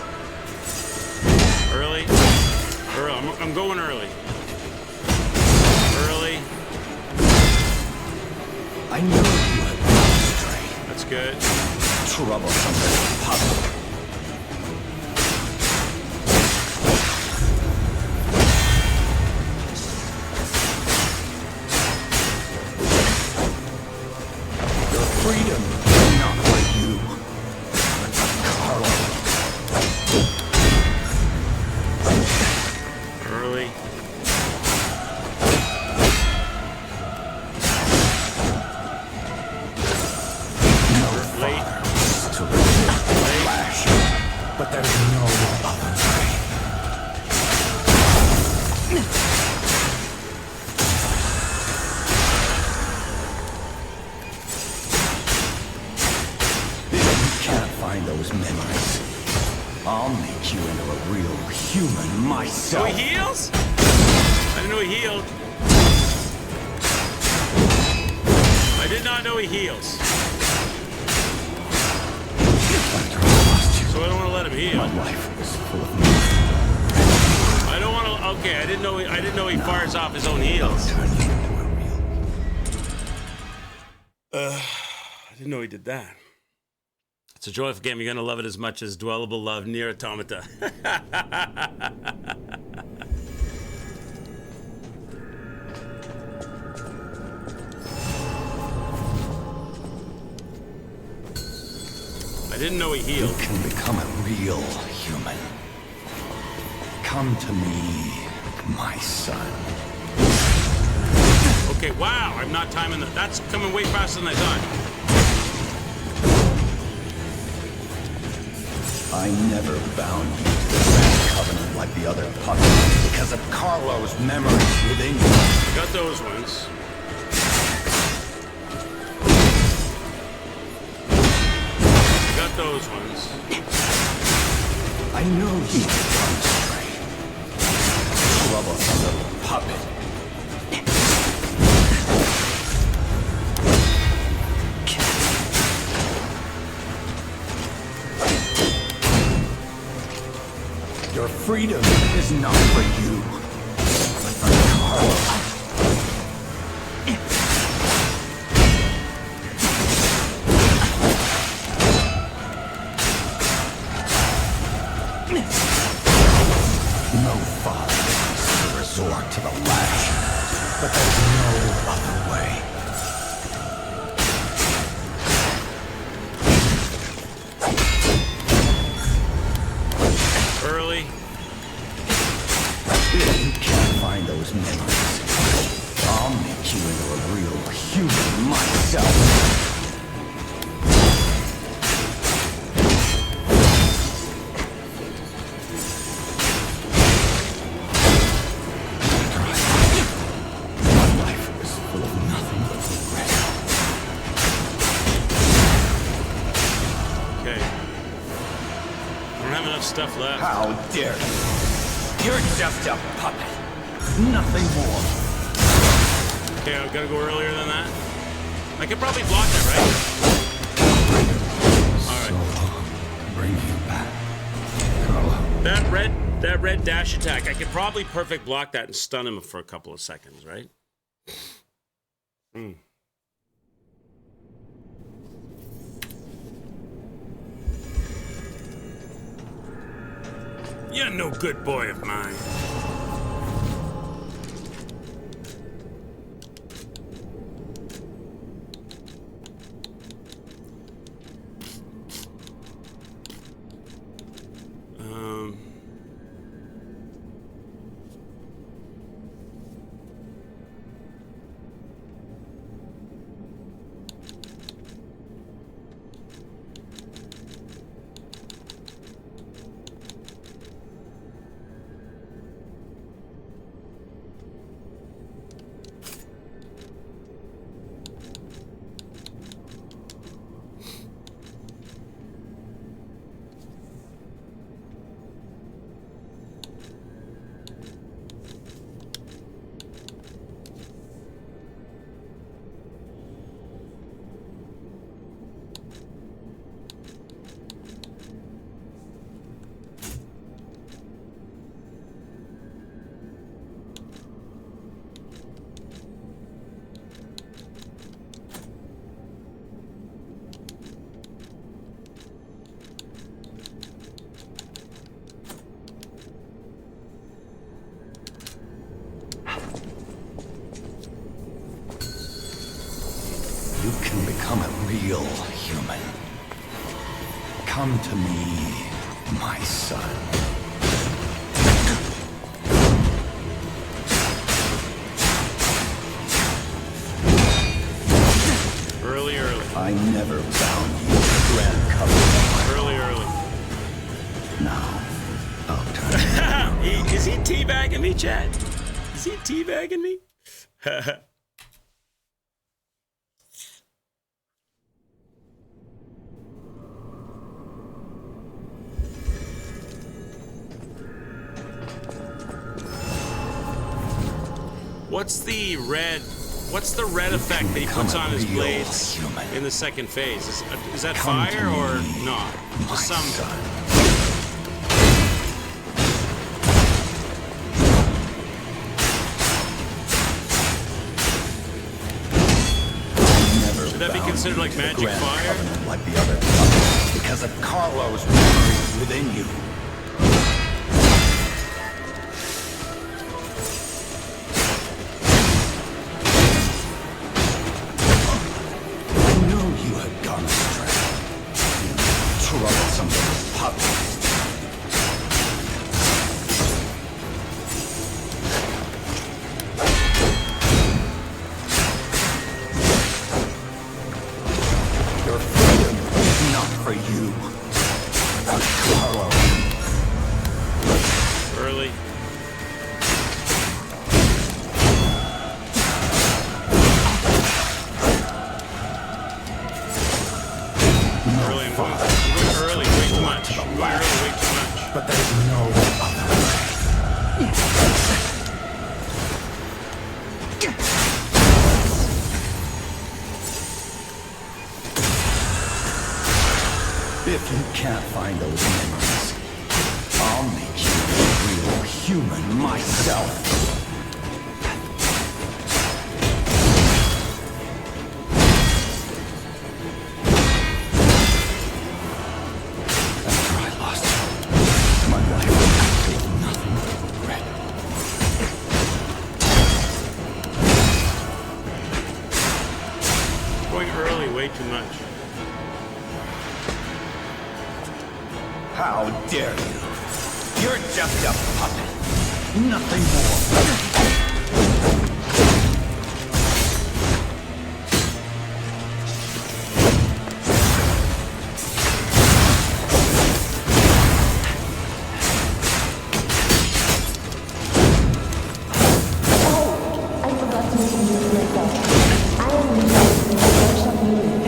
Early. I'm going early. Early. I knew you had gone astray. That's good. Troublesome little puppet. Your freedom is not for you, but for Carlo. Early. Late. To resist the flash, but there's no other way. If you can't find those memories, I'll make you into a real human So myself. he heals? I didn't know he healed. I did not know he heals. After I lost you, So I don't want to let him heal. my life was full of misery. I don't want to. Okay, I didn't know he fires off his own heals. Turn you into a real. I didn't know he did that. It's a joyful game. You're gonna love it as much as Dwellable Love Nier Automata. I didn't know he You healed. can become a real human. Come to me, my son. Okay, wow, I'm not timing that. That's coming way faster than I thought. I never bound you to the Grand covenant like the other puppets because of Carlo's memories within you. Got those ones. Got those ones. I know you have gone astray. Troublesome little puppet. Your freedom is not for you, but for Carlo. No father wants to resort to the lash, but there's no other way. Early. If you can't find those memories, I'll make you into a real human myself. My life was full of nothing but regret. Okay. I don't have enough stuff left. How dare you? You're just a puppet. Nothing more. Okay, I've got to go earlier than that. I could probably block that, right? All So right. long to bring you back, Carlo. That red dash attack, I could probably perfect block that and stun him for a couple of seconds, right? You're no good boy of mine. You can become a real human. Come to me, my son. Early. I never bound you to Grand Covenant. Early. Now, I'll turn. Is he teabagging me, Chad? Is he teabagging me? What's the red effect that he puts on his blades in the second phase? Is that fire or not? Just some. Should that be considered like magic fire? Like the other puppets, because of Carlo's memories within you. I know you had gone astray. You troublesome little puppet. Your freedom is not for you, but Carlo. early. Early, I'm going early, way too much. I'm going early, way too much. But there's no other way. If you can't find those memories, I'll make you a real human myself. After I lost you, my life did nothing but regret. Going early, way too much. How dare you? You're just a puppet. Nothing more. I forgot to introduce myself. I am Lisa from the workshop meeting.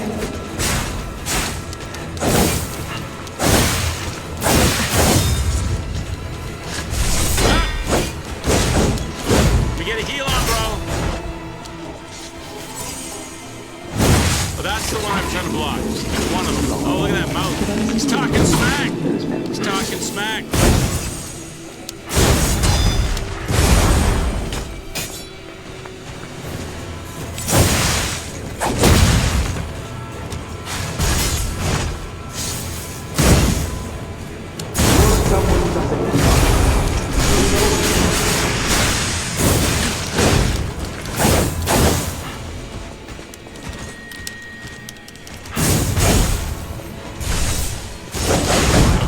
We get a heal on, bro. Oh, that's the one I'm trying to block. Just one of them. Oh, look at that mouth. He's talking smack. He's talking smack.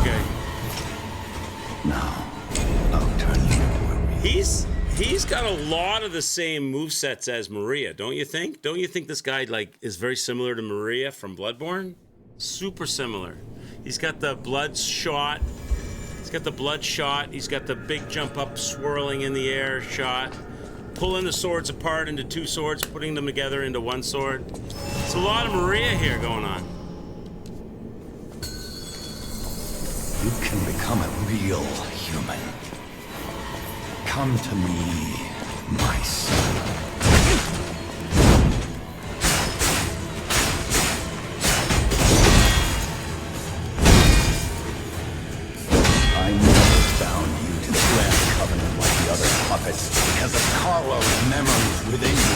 Okay. Now, I'll turn you into a real. He's got a lot of the same movesets as Maria, don't you think? Don't you think this guy like is very similar to Maria from Bloodborne? Super similar. He's got the blood shot. He's got the blood shot. He's got the big jump up, swirling in the air shot. Pulling the swords apart into two swords, putting them together into one sword. It's a lot of Maria here going on. You can become a real human. Come to me, my son. I never bound you to the Grand Covenant like the other puppets because of Carlo's memories within you.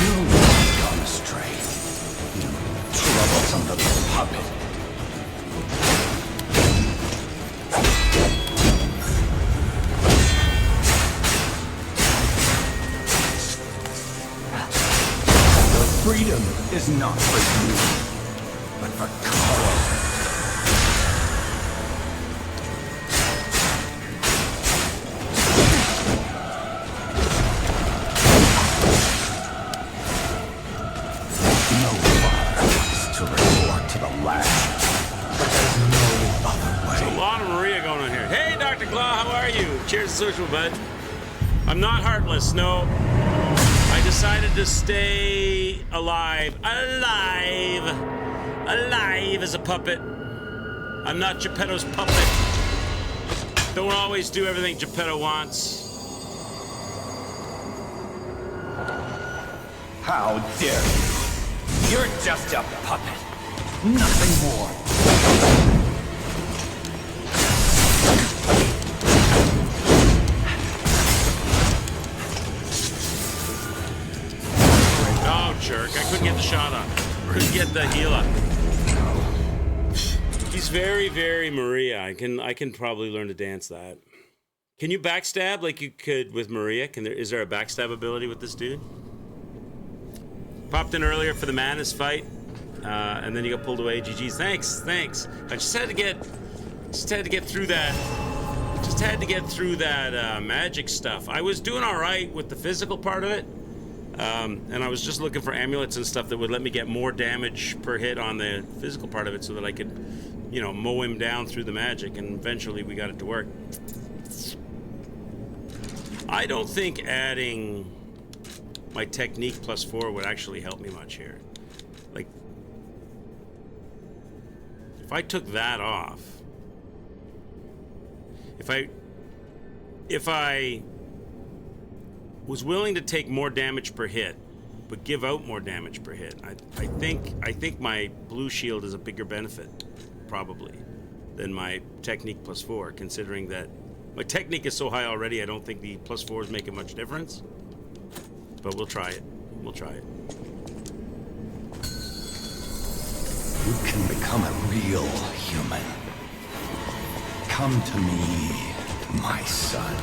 You've gone astray. You troublesome little puppet. Your freedom is not for you, but for Carlo. No fire is to resort to the lash, but there's no other way. A lot of Maria going on here. Hey, Dr. Claw, how are you? Cheers to social, bud. I'm not heartless, no. I decided to stay alive. Alive as a puppet. I'm not Geppetto's puppet. Don't always do everything Geppetto wants. How dare you? You're just a puppet. Nothing more. Oh, jerk. I couldn't get the shot on. Couldn't get the heal up. He's very, very Maria. I can probably learn to dance that. Can you backstab like you could with Maria? Is there a backstab ability with this dude? Popped in earlier for the Manus fight, and then you got pulled away. GG's. Thanks. I just had to get through that. Just had to get through that magic stuff. I was doing all right with the physical part of it. And I was just looking for amulets and stuff that would let me get more damage per hit on the physical part of it so that I could, you know, mow him down through the magic, and eventually we got it to work. I don't think adding my technique +4 would actually help me much here. Like, if I took that off, if I was willing to take more damage per hit, but give out more damage per hit, I think my blue shield is a bigger benefit, probably, than my technique +4, considering that my technique is so high already. I don't think the +4 is making much difference. But we'll try it. We'll try it. You can become a real human. Come to me, my son.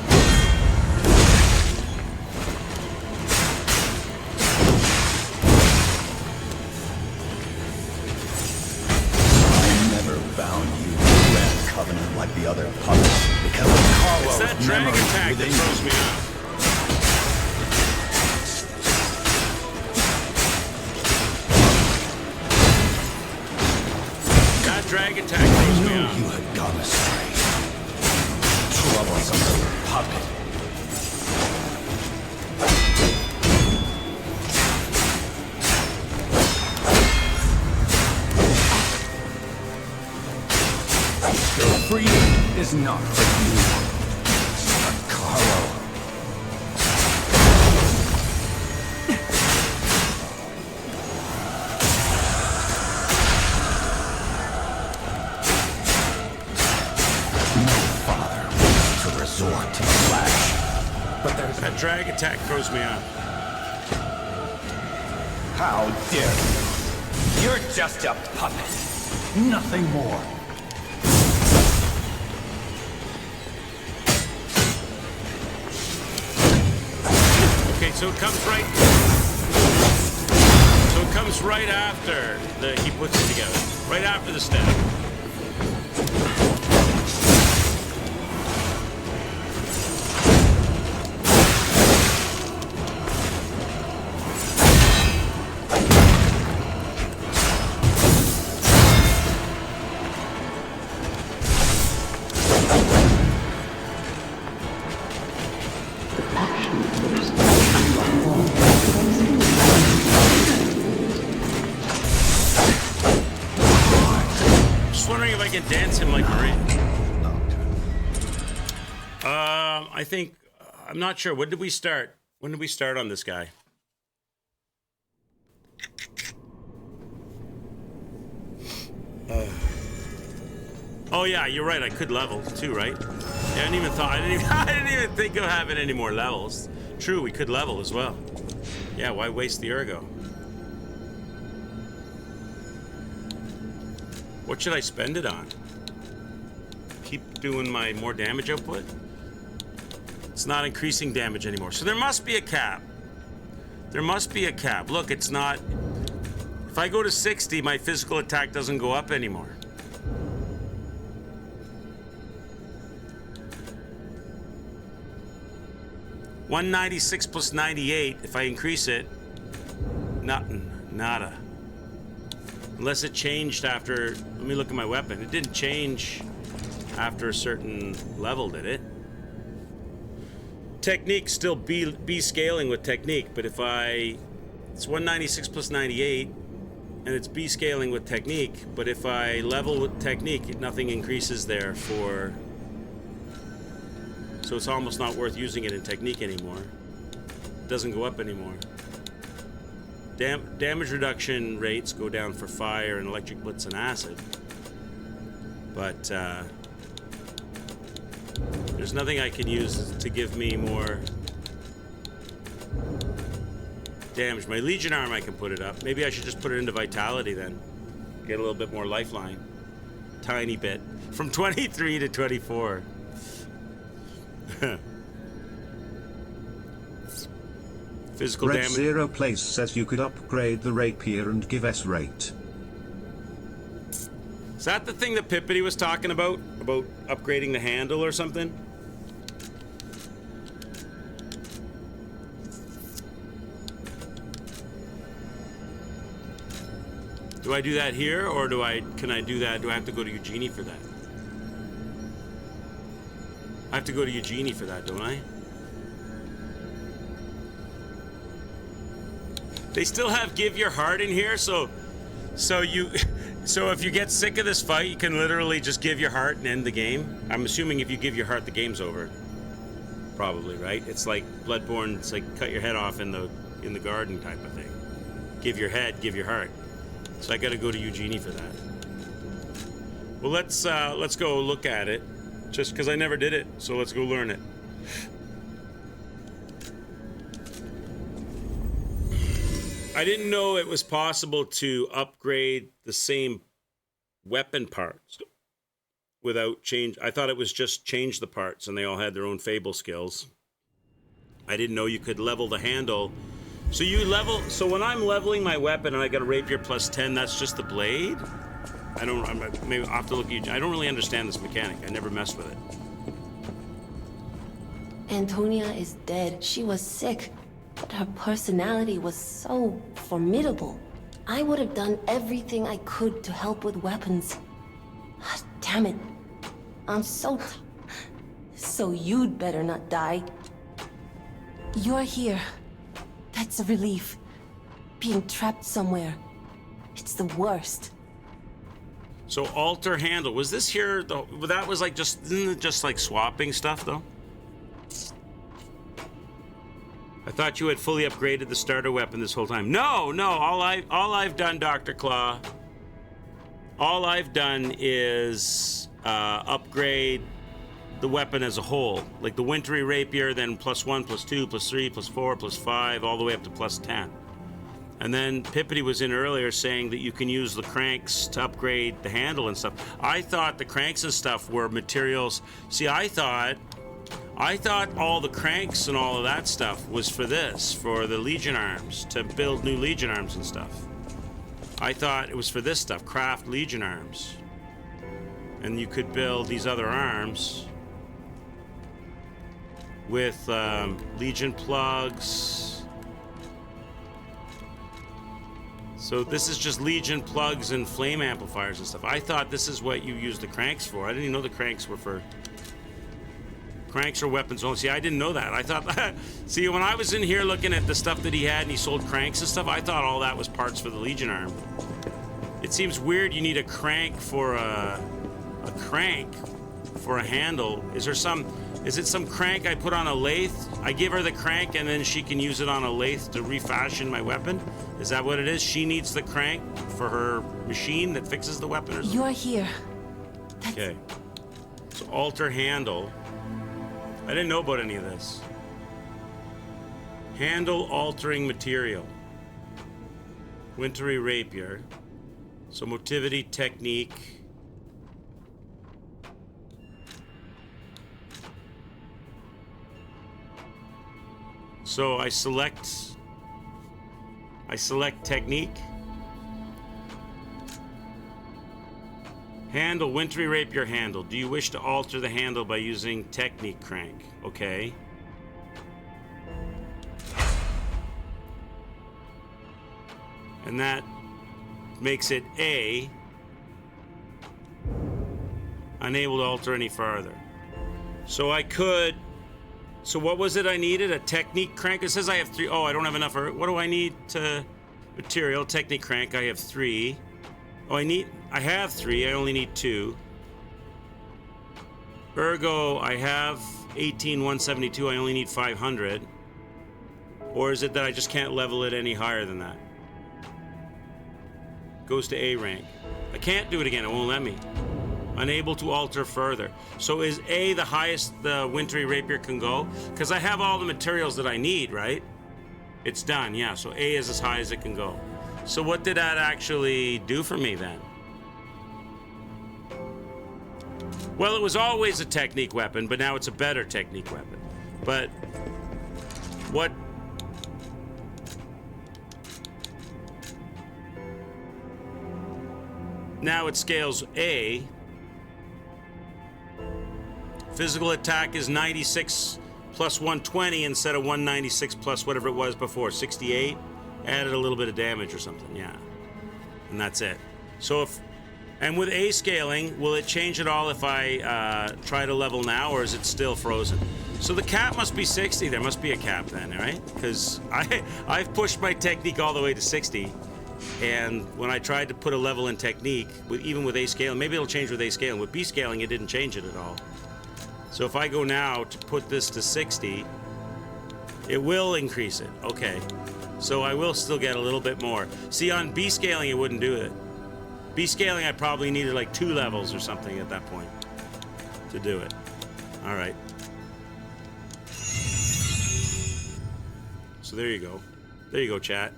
I never found you a Red Covenant like the other puppets because of Carlo's It's that drag memory attack that within throws you. me off. That drag attack throws I me knew off. you had gone astray. Troublesome little puppet. Your freedom is not for you, but Carlo. No father wants to resort to the lash, but there's That drag attack throws me off. How dare you? You're just a puppet. Nothing more. Okay, so it comes right. So it comes right after he puts it together. Right after the step. Just wondering if I can dance him like Marie. I think I'm not sure. When did we start? When did we start on this guy? Oh yeah, you're right. I could level too, right? Yeah, I didn't even think of having any more levels. True, we could level as well. Yeah, why waste the ergo? What should I spend it on? Keep doing my more damage output? It's not increasing damage anymore. So there must be a cap. There must be a cap. Look, it's not... If I go to 60, my physical attack doesn't go up anymore. $196 plus 98, if I increase it, nothing, nada. Unless it changed after, let me look at my weapon. It didn't change after a certain level, did it? Technique still be scaling with technique, but if it's 196 plus 98, and it's B scaling with technique, but if I level with technique, nothing increases there for... So it's almost not worth using it in technique anymore. It doesn't go up anymore. Damage reduction rates go down for fire and electric blitz and acid. But there's nothing I can use to give me more damage. My Legion arm, I can put it up. Maybe I should just put it into Vitality then. Get a little bit more lifeline. Tiny bit. From 23 to 24. Physical Red damage. Zero Place says you could upgrade the rapier and give S rate. Is that the thing that Pippity was talking about? About upgrading the handle or something? Do I do that here, or can I do that? Do I have to go to Eugenie for that? I have to go to Eugenie for that, don't I? They still have Give Your Heart in here, so if you get sick of this fight, you can literally just give your heart and end the game. I'm assuming if you give your heart, the game's over. Probably, right? It's like Bloodborne. It's like cut your head off in the garden type of thing. Give your head, give your heart. So I got to go to Eugenie for that. Well, let's go look at it, just because I never did it. So let's go learn it. I didn't know it was possible to upgrade the same weapon parts without change. I thought it was just change the parts and they all had their own Fable skills. I didn't know you could level the handle. So when I'm leveling my weapon and I got a rapier plus 10, that's just the blade? Maybe I'll have to look at. I don't really understand this mechanic. I never messed with it. Antonia is dead. She was sick, but her personality was so formidable. I would have done everything I could to help with weapons. Damn it. I'm so you'd better not die. You're here. That's a relief. Being trapped somewhere. It's the worst. So alter handle. Was this here though? That was like isn't it just like swapping stuff though? I thought you had fully upgraded the starter weapon this whole time. No. All I've done, Dr. Claw. All I've done is upgrade the weapon as a whole, like the wintry rapier, then +1, +2, +3, +4, +5, all the way up to +10. And then Pippity was in earlier saying that you can use the cranks to upgrade the handle and stuff. I thought the cranks and stuff were materials. See, I thought all the cranks and all of that stuff was for the Legion arms, to build new Legion arms and stuff. I thought it was for this stuff, craft Legion arms. And you could build these other arms with Legion plugs. So this is just Legion plugs and flame amplifiers and stuff. I thought this is what you use the cranks for. I didn't even know the cranks were for... Cranks or weapons only. See, I didn't know that. I thought... See, when I was in here looking at the stuff that he had and he sold cranks and stuff, I thought all that was parts for the Legion arm. It seems weird you need a crank for a handle. Is it some crank I put on a lathe? I give her the crank and then she can use it on a lathe to refashion my weapon? Is that what it is? She needs the crank for her machine that fixes the weapon or something? You're here. Okay. So alter handle. I didn't know about any of this. Handle altering material. Wintry rapier. So motivity, technique. So I select technique. Handle, wintry rapier handle. Do you wish to alter the handle by using technique crank? Okay. And that makes it A. Unable to alter any farther. So I could... So what was it I needed? A technique crank? It says I have 3. Oh, I don't have enough. What do I need to... Material, technique crank, I have 3. Oh, I have 3, I only need 2. Ergo, I have 18,172, I only need 500. Or is it that I just can't level it any higher than that? Goes to A rank. I can't do it again, it won't let me. Unable to alter further. So is A the highest the wintry rapier can go? Because I have all the materials that I need, right? It's done, yeah, so A is as high as it can go. So what did that actually do for me then? Well, it was always a technique weapon, but now it's a better technique weapon. But what... Now it scales A. Physical attack is 96 plus 120 instead of 196 plus whatever it was before, 68. Added a little bit of damage or something, yeah. and that's it. So if, and with A scaling, will it change at all if I try to level now, or is it still frozen? So the cap must be 60. There must be a cap then, right? Because I've pushed my technique all the way to 60, and when I tried to put a level in technique, even with A scaling, maybe it'll change with A scaling. With B scaling, it didn't change it at all. So if I go now to put this to 60, it will increase it. Okay. So I will still get a little bit more. See, on B scaling, it wouldn't do it. B scaling, I probably needed like 2 levels or something at that point to do it. All right. So there you go. There you go, chat.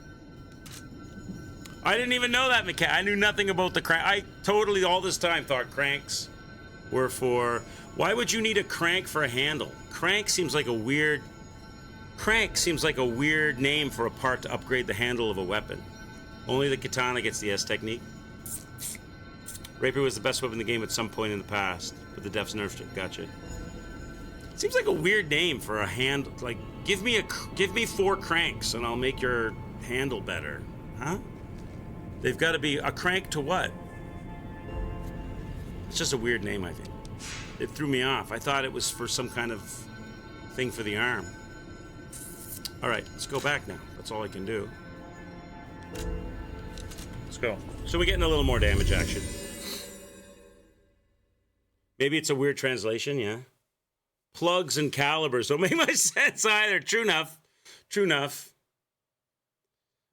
I didn't even know that mechanic. I knew nothing about the crank. I totally, all this time, thought cranks were for... Why would you need a crank for a handle? Crank seems like a weird name for a part to upgrade the handle of a weapon. Only the katana gets the S technique. Rapier was the best weapon in the game at some point in the past, but the devs nerfed it. Gotcha. Seems like a weird name for a hand. Like, give me 4 cranks and I'll make your handle better. Huh? They've got to be a crank to what? It's just a weird name, I think. It threw me off. I thought it was for some kind of thing for the arm. All right, let's go back now. That's all I can do. Let's go. So we're getting a little more damage action. Maybe it's a weird translation, yeah. Plugs and calibers don't make much sense either. True enough. True enough.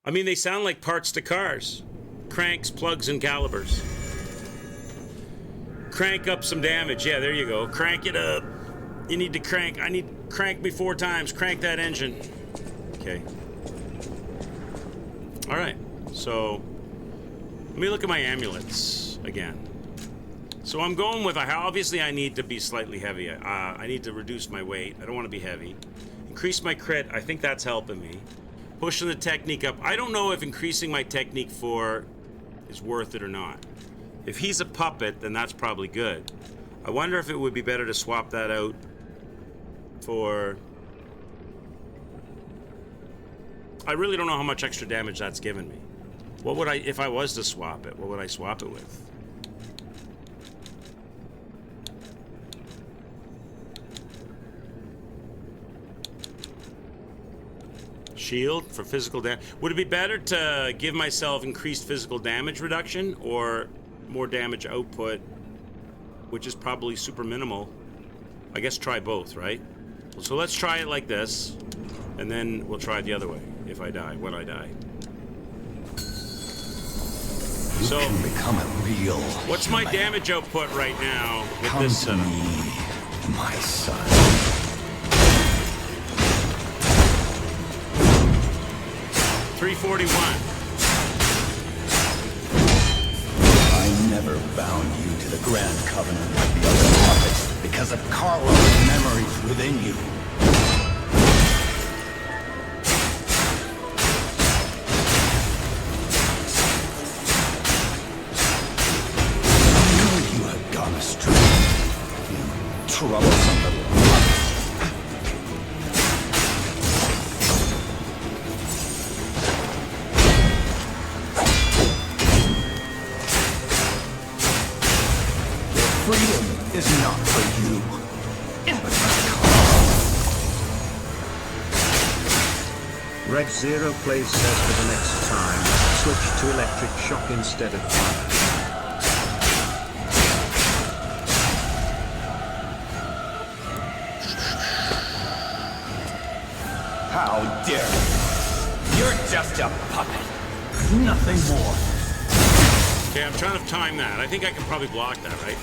I mean, they sound like parts to cars. Cranks, plugs, and calibers. Crank up some damage. Yeah, there you go. Crank it up. You need to crank. I need crank me 4 times. Crank that engine. Okay. All right. So let me look at my amulets again. So I'm going with, obviously I need to be slightly heavy. I need to reduce my weight. I don't want to be heavy. Increase my crit. I think that's helping me. Pushing the technique up. I don't know if increasing my technique 4 is worth it or not. If he's a puppet, then that's probably good. I wonder if it would be better to swap that out for... I really don't know how much extra damage that's given me. What would I, if I was to swap it, what would I swap it with? Shield for physical damage. Would it be better to give myself increased physical damage reduction or more damage output, which is probably super minimal? I guess try both, right? So let's try it like this, and then we'll try it the other way if I die, when I die. So, can become a real what's my damage output right now with Come this to setup? me, my son. 341. I never bound you to the Grand Covenant like the other puppets because of Carlo's memories within you. I knew you had gone astray. You troublesome little puppet. Freedom is not for you, but for Carl. Red Zero plays says for the next time, switch to electric shock instead of fire. How dare you? You're just a puppet. Nothing more. Okay, I'm trying to time that. I think I can probably block that, right?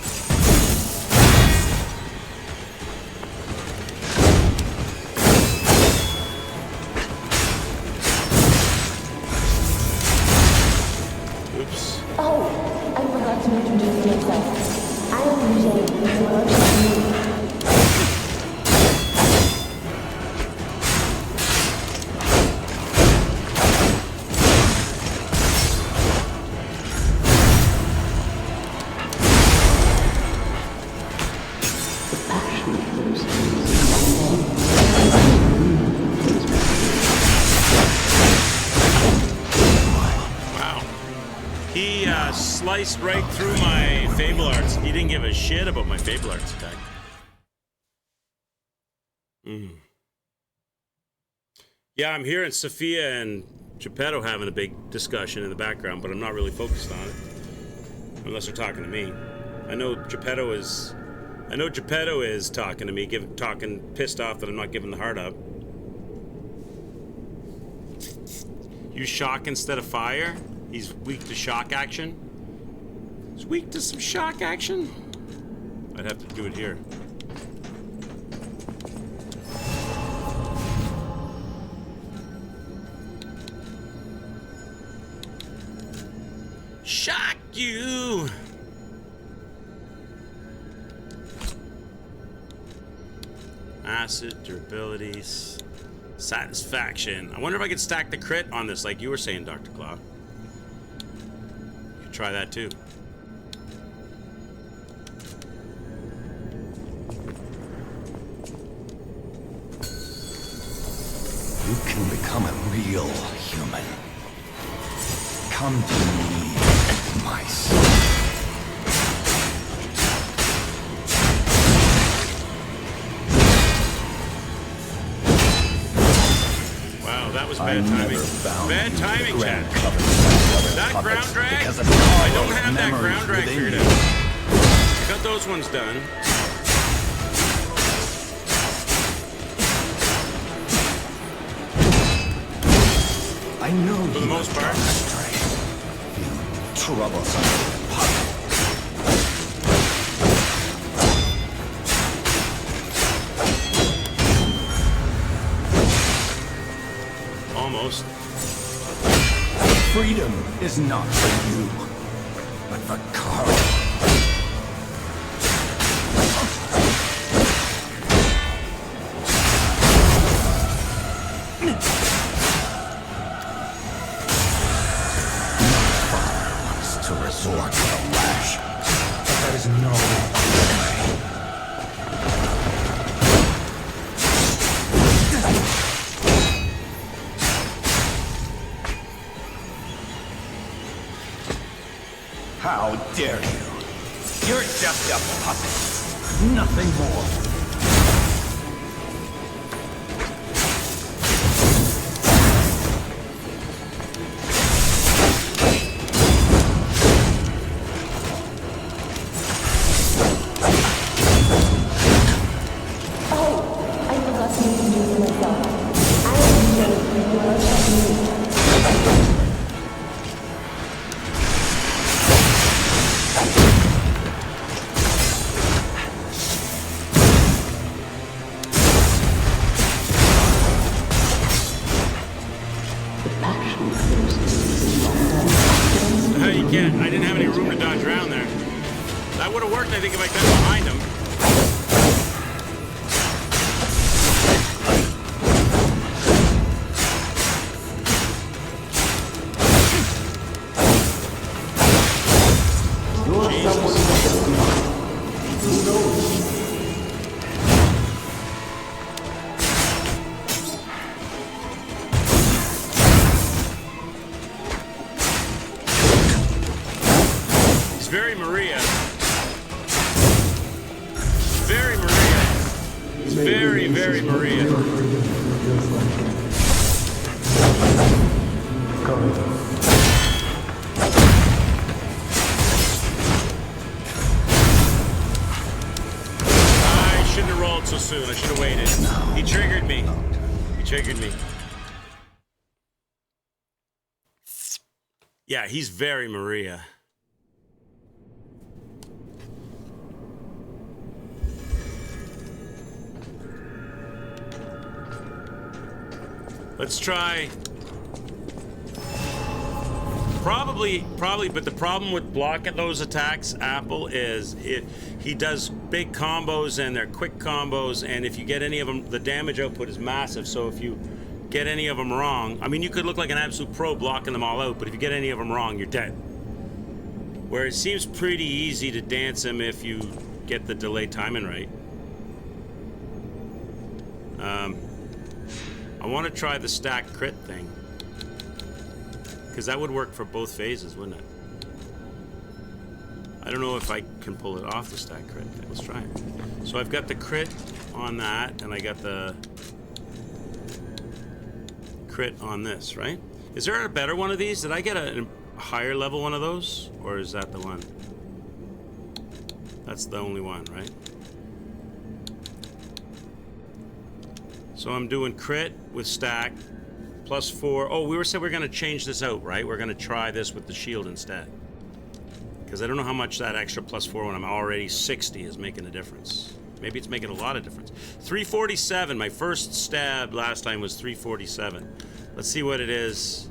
Oops. Oh, I forgot to introduce myself. I am Jane, the workshop. He sliced right through my Fable Arts. He didn't give a shit about my Fable Arts attack. Yeah, I'm hearing Sophia and Geppetto having a big discussion in the background, but I'm not really focused on it. Unless they're talking to me. I know Geppetto is talking to me, talking pissed off that I'm not giving the heart up. Use shock instead of fire. He's weak to shock action. He's weak to some shock action. I'd have to do it here. Shock you! Acid, durabilities, satisfaction. I wonder if I could stack the crit on this like you were saying, Dr. Claw. You could try that too. You can become a real human. Come to me, my son. Wow, that was bad timing. Bad timing, Chad. That ground drag? I don't have that ground drag figured out. I got those ones done. I know For the most part. You troublesome puppet. Almost. Freedom is not for you, but for Carl. To resort to the lash, but there is no way. How dare you? You're just a puppet, nothing more. I didn't have any room to dodge around there. That would have worked, I think, if I got behind him. Very Maria. Very Maria. It's very, very Maria. I shouldn't have rolled so soon. I should have waited. He triggered me. He triggered me. Yeah, he's very Maria. Let's try. Probably, but the problem with blocking those attacks, Apple, is he does big combos and they're quick combos, and if you get any of them, the damage output is massive, so if you get any of them wrong, I mean, you could look like an absolute pro blocking them all out, but if you get any of them wrong, you're dead. Where it seems pretty easy to dance him if you get the delay timing right. I want to try the stack crit thing. Because that would work for both phases, wouldn't it? I don't know if I can pull it off the stack crit. Let's try it. So I've got the crit on that, and I got the crit on this, right? Is there a better one of these? Did I get a higher level one of those? Or is that the one? That's the only one, right? So I'm doing crit with stack, +4. Oh, we said we're going to change this out, right? We're going to try this with the shield instead. Because I don't know how much that extra +4 when I'm already 60 is making a difference. Maybe it's making a lot of difference. 347. My first stab last time was 347. Let's see what it is.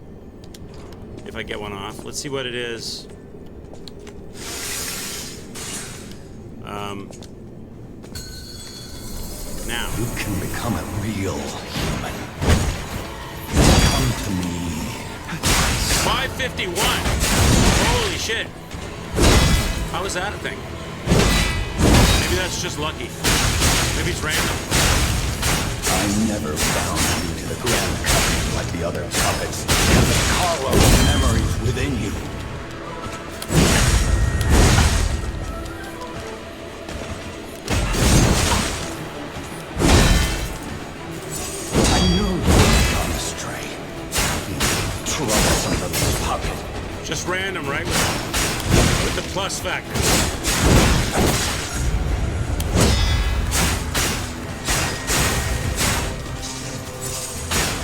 If I get one off. Let's see what it is. Now. You can become a real human. Come to me. 551. Holy shit. How is that a thing? Maybe that's just lucky. Maybe it's random. I never bound you to the Grand Covenant like the other puppets. And the Carlos memories within you. I knew you'd gone astray. You troublesome little puppet. Just random, right? With the plus factor.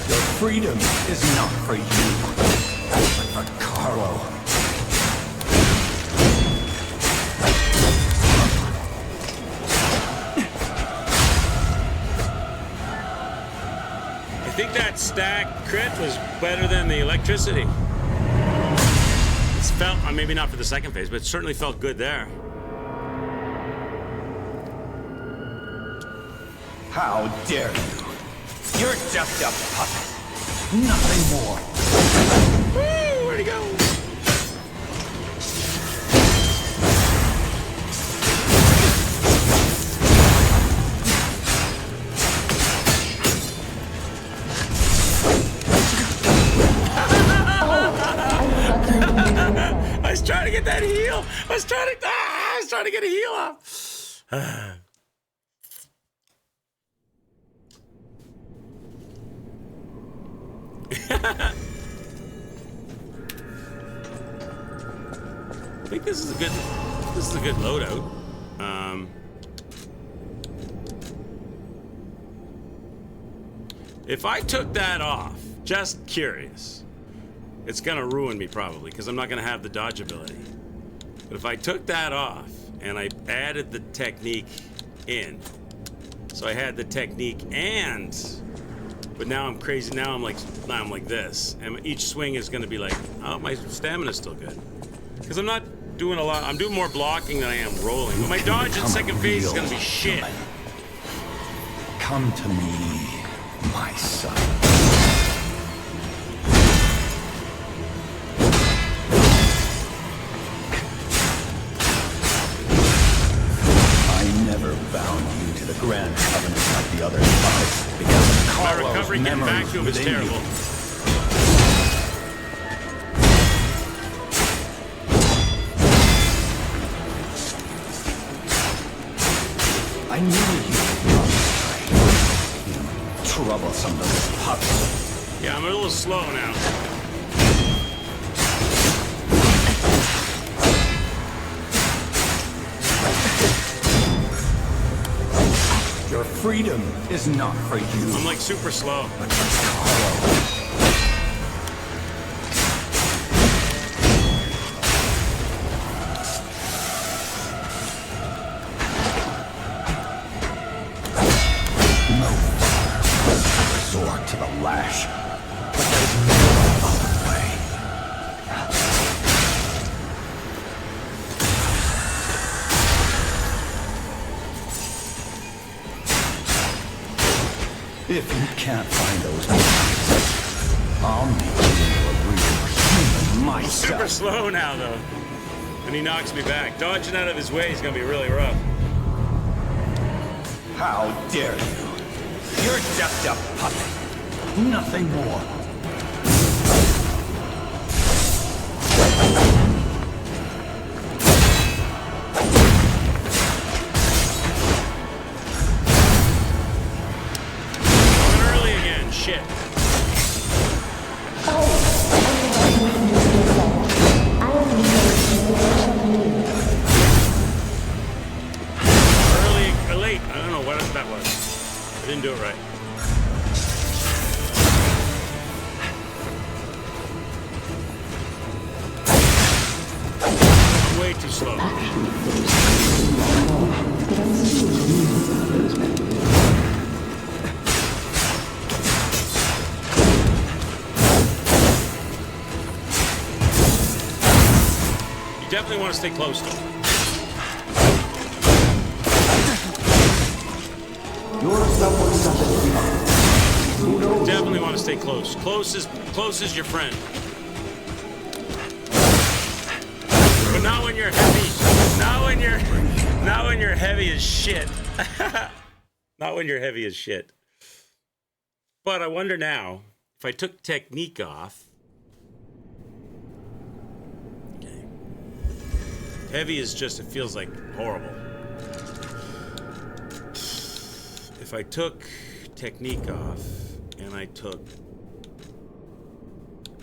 Your freedom is not for you, but for Carlo. I think that stack crit was better than the electricity. It's felt, maybe not for the second phase, but it certainly felt good there. How dare you? You're just a puppet. Nothing more. Woo, where'd he go? I was trying to get that heal. I was trying to get a heal off. I think this is a good loadout. If I took that off, just curious, it's gonna ruin me probably because I'm not gonna have the dodge ability. But if I took that off and I added the technique in, so I had the technique but now I'm crazy. Now I'm like this, and each swing is gonna be like, oh, my stamina's still good. Because I'm not doing a lot. I'm doing more blocking than I am rolling. But my dodge in second phase is gonna be shit. Come to me, my son. I never bound you to the Grand Covenant like the other puppets because of My Carlo's recovery getting memories vacuum is within terrible. you. I knew you would not stray. You troublesome little puppet. Yeah, I'm a little slow now. Your freedom is not for you. I'm like super slow. But for Carlo. Resort to the lash, but there's no other way. If you can't find those memories, I'll make you a real human myself. Super slow now though. And he knocks me back. Dodging out of his way is gonna be really rough. How dare you? You're just a puppet. Nothing more. Didn't do it right. I'm way too slow. You definitely want to stay close though. Definitely want to stay close. Close is your friend. But not when you're heavy. Not when you're heavy as shit. Not when you're heavy as shit. But I wonder now if I took technique off. Okay. Heavy is just, it feels like horrible. If I took technique off and I took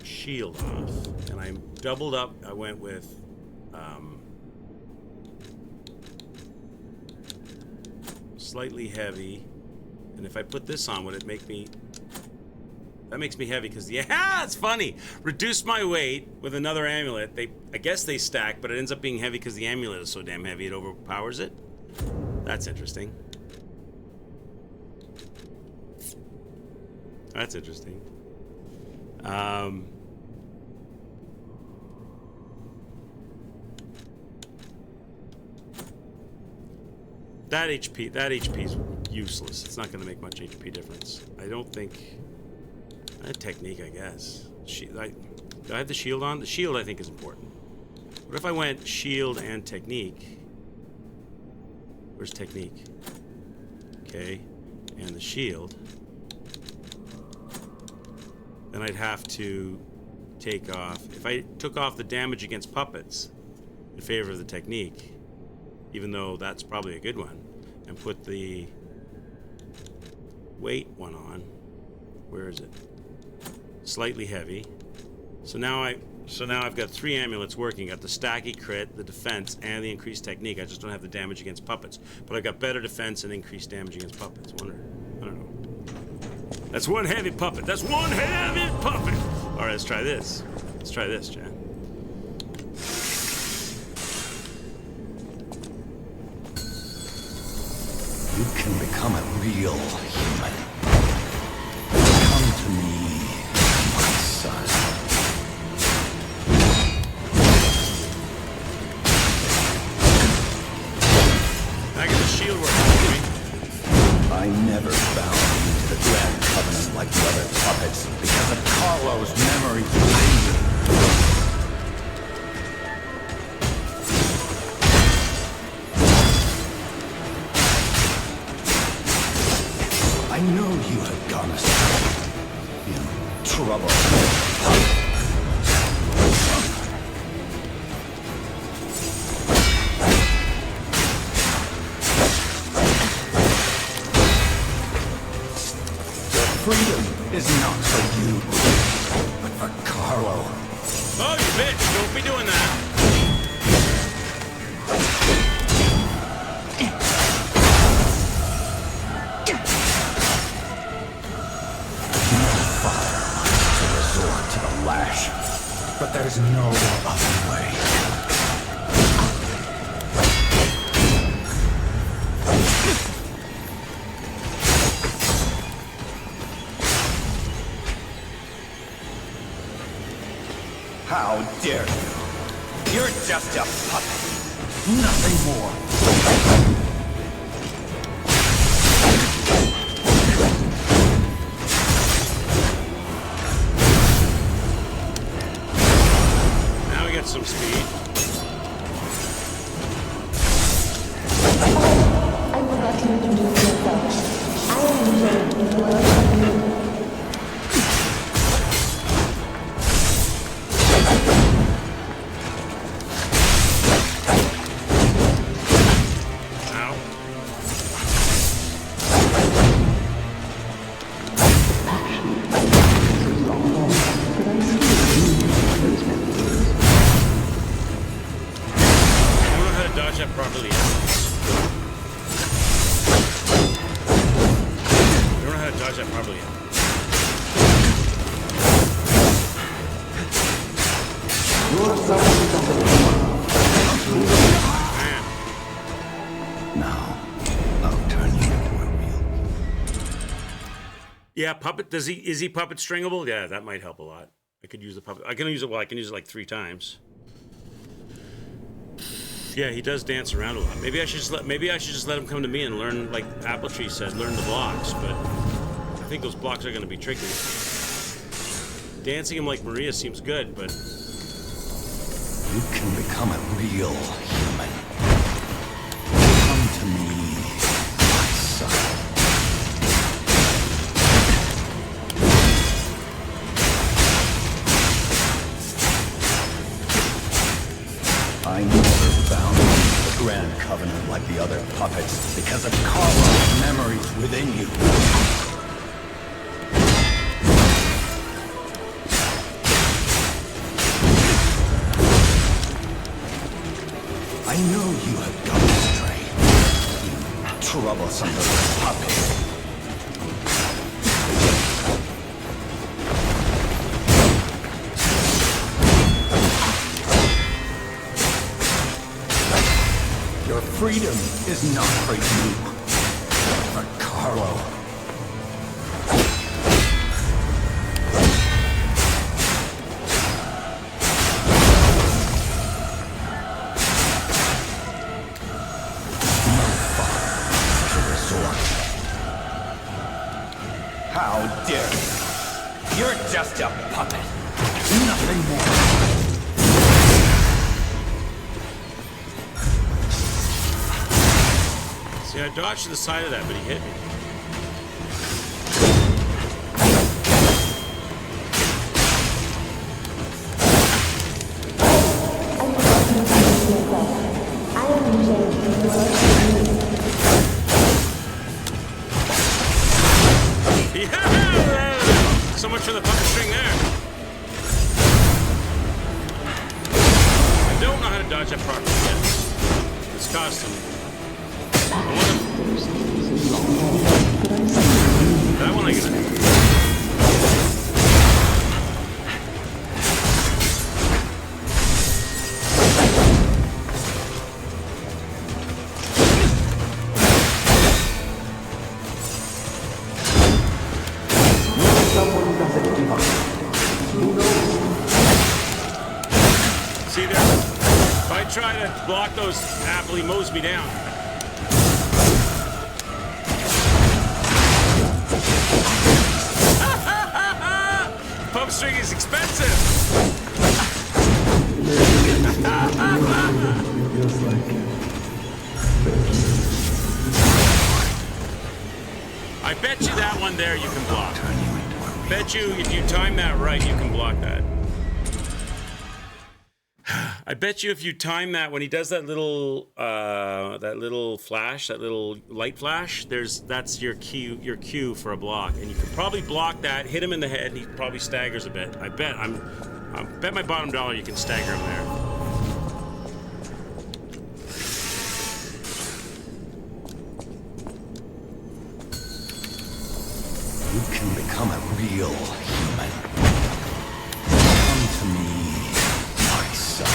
shield off and I doubled up, I went with slightly heavy, and if I put this on, would it make me, that makes me heavy because, yeah, it's funny. Reduce my weight with another amulet. I guess they stack, but it ends up being heavy because the amulet is so damn heavy it overpowers it. That's interesting. That's interesting. That HP is useless. It's not going to make much HP difference. I don't think. Technique, I guess. Do I have the shield on? The shield, I think, is important. What if I went shield and technique? Where's technique? Okay, and the shield. Then I'd have to take off. If I took off the damage against puppets in favor of the technique, even though that's probably a good one, and put the weight one on. Where is it? Slightly heavy. So now I've got 3 amulets working. Got the stacky crit, the defense, and the increased technique. I just don't have the damage against puppets. But I've got better defense and increased damage against puppets. I don't know. That's one heavy puppet. That's one heavy puppet. All right, let's try this. Let's try this, Jan. You can become a real human. Come to me, my son. I got the shield working for me. I never bound you to the Grand Covenant like the other puppets because of Carlo's memories behind you. I knew you had gone astray. In trouble. Freedom is not for you, but for Carlo. Oh, you bitch! Don't be doing that. To resort to the lash, but there's no other way. How dare you? You're just a puppet. Nothing more. Now we got some speed. I forgot to introduce myself. I am Jane. Probably. Man. Now, I'll turn you into a real. Yeah, puppet. Is he puppet stringable? Yeah, that might help a lot. I could use the puppet. I can use it. Well, I can use it like 3 times. Yeah, he does dance around a lot. Maybe I should just let him come to me and learn, like Apple Tree said, learn the blocks. But I think those blocks are going to be tricky. Dancing him like Maria seems good, but You can become a real human. Come to me, my son. I never found the Grand Covenant like the other puppets because of Carlo's memories within you. I know you have gone astray. You troublesome little puppet. Your freedom is not for you, but for Carlo. How dare you? You're just a puppet. Nothing more. see, I dodged to the side of that, but he hit me. Yeah! So much for the puppet string there. I don't know how to dodge that properly yet. It's custom. That one I get it. See there? If I try to block those, Apple, he mows me down. Pump string is expensive. I bet you that one there you can block. Bet you if you time that right, you can block that. I bet you if you time that when he does that little flash, that little light flash, that's your cue for a block, and you can probably block that, hit him in the head, and he probably staggers a bit. I bet my bottom dollar you can stagger him there. You can become a real human. Come to me, my son.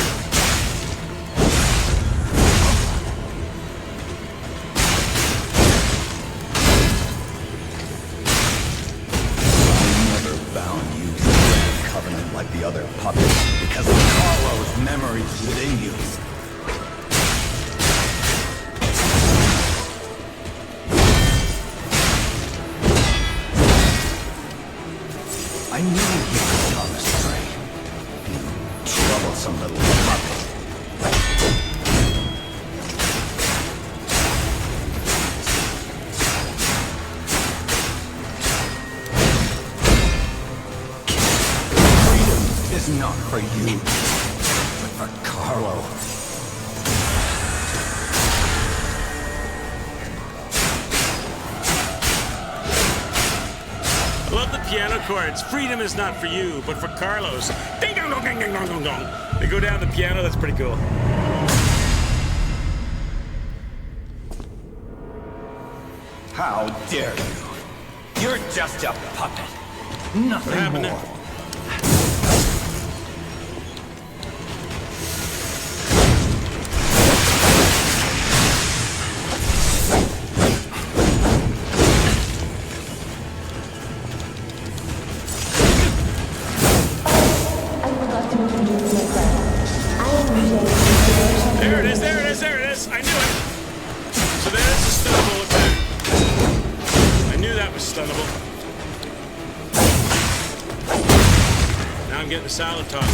I never bound you to the Grand Covenant like the other puppets because of Carlo's memories within you. I knew you had gone astray. You troublesome little puppet. Freedom is not for you, but for Carlo. I love the piano chords. Freedom is not for you, but for Carlos. Ding dong dong ding ding dong dong dong. They go down the piano. That's pretty cool. How dare you? You're just a puppet. Nothing happened more. there? I forgot to introduce myself. I am James. There it is, there it is, there it is. I knew it. So there's the stunnable attack. I knew that was stunnable. Now I'm getting the salad toss in.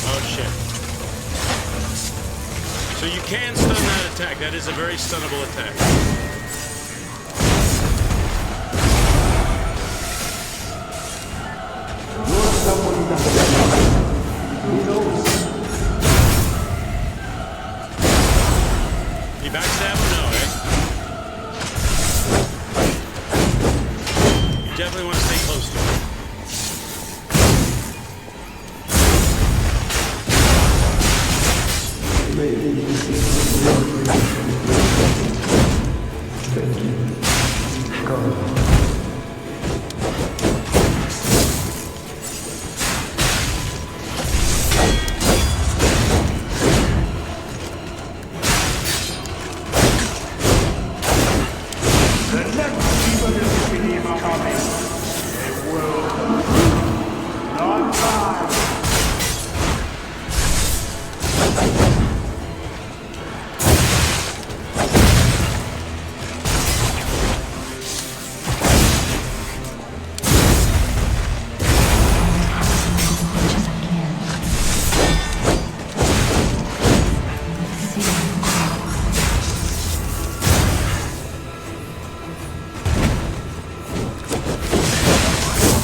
Oh shit. So you can stun that attack. That is a very stunnable attack. You backstab him? No, right? You definitely want to stay close to him.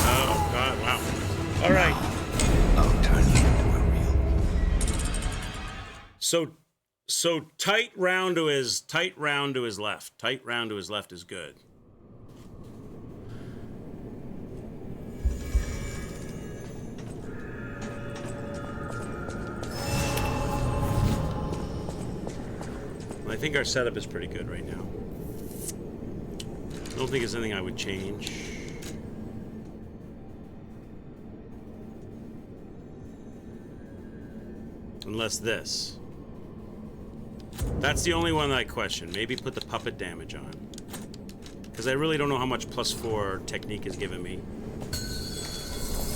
Oh, God, wow. All right. I'll turn you into a real. So tight round to his left. Tight round to his left is good. I think our setup is pretty good right now. I don't think there's anything I would change. Unless this. That's the only one that I question. Maybe put the puppet damage on. Because I really don't know how much +4 technique is giving me.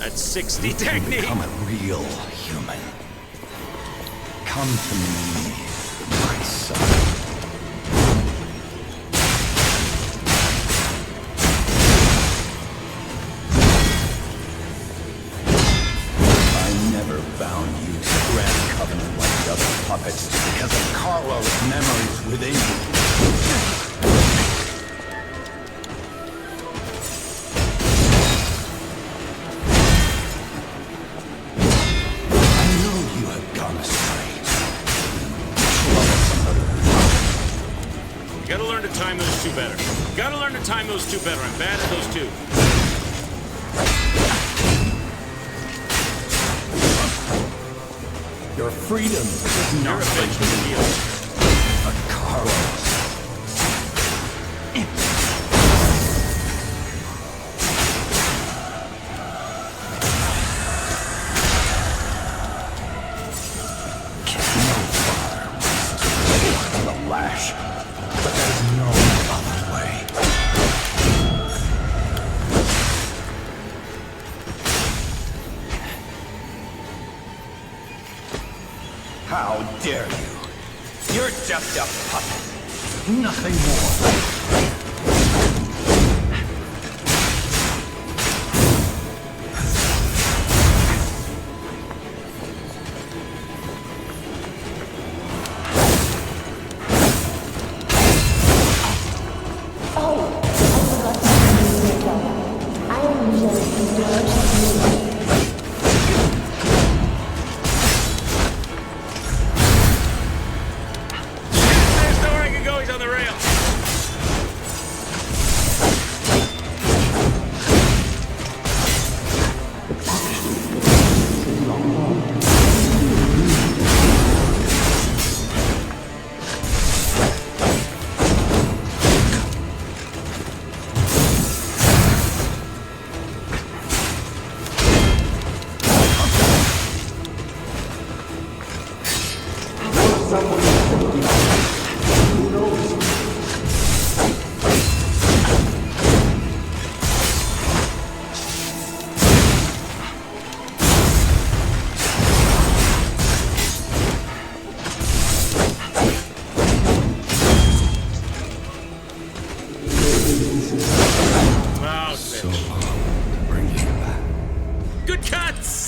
At 60 technique! Become a real human. Come to me, my son. I never bound you to the Grand Covenant like the other puppets because of Carlo's memories within you. I know you have gone astray. You gotta learn to time those two better. You gotta learn to time those two better. I'm bad at those two. Your freedom is You're not a bitch with the deal. a Carlos. The lash, but there's no other way. How dare you? You're just a puppet. Nothing more. Oh, I forgot to introduce myself. I am James. There's nowhere I can go. He's on the rail.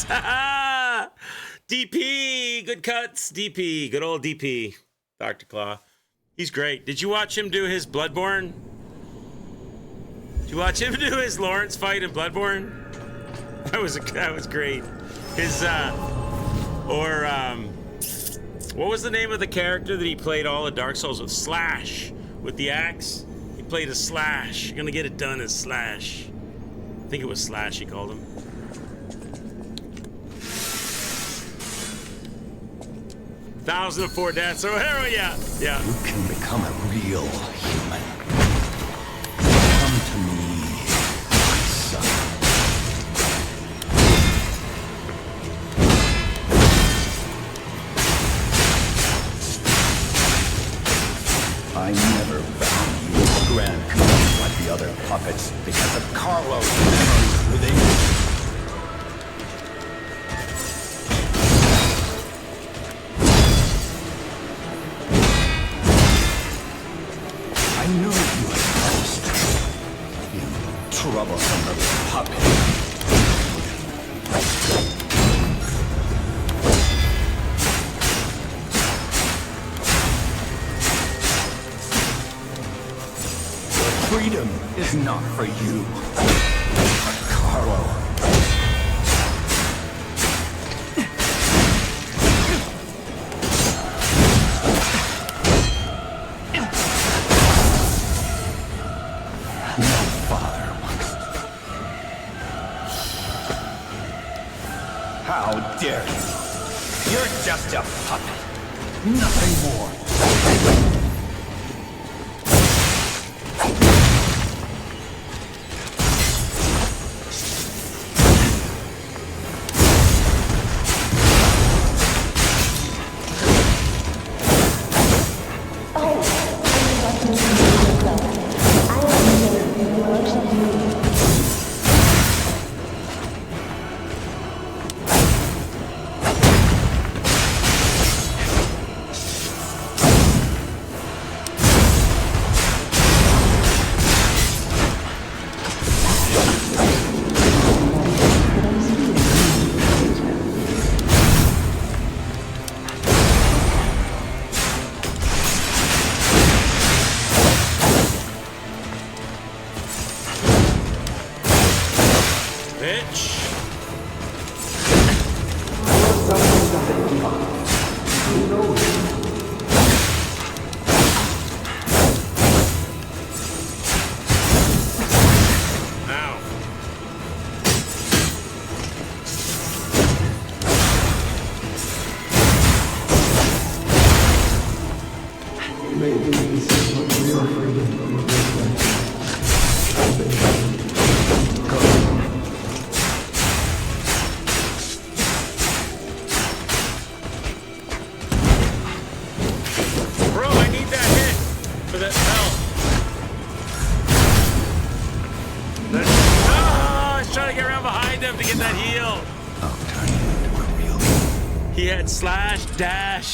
cuts. DP, good cuts. DP, good old DP. Dr. Claw. He's great. Did you watch him do his Bloodborne? Did you watch him do his Lawrence fight in Bloodborne? That was great. His what was the name of the character that he played all of Dark Souls with? Slash with the axe. He played a Slash. You're gonna get it done as Slash. I think it was Slash he called him. 1004 deaths. Oh hell yeah, yeah. You can become a real human. Come to me, my son. I never found you a grand command like the other puppets because of Carlo's memories within you. I knew you had lost. You troublesome little puppet. Freedom is not for you, Carlo. No father wants it. How dare you? You're just a puppet. Nothing more.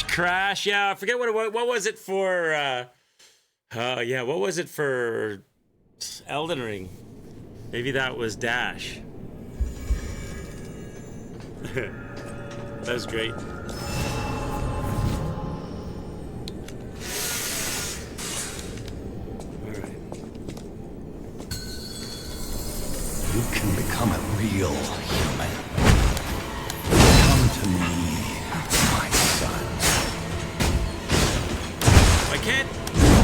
Crash, yeah, I forget what was it for, yeah, what was it for Elden Ring? Maybe that was Dash. That was great. Alright. You can become a real human. Come to me, my son.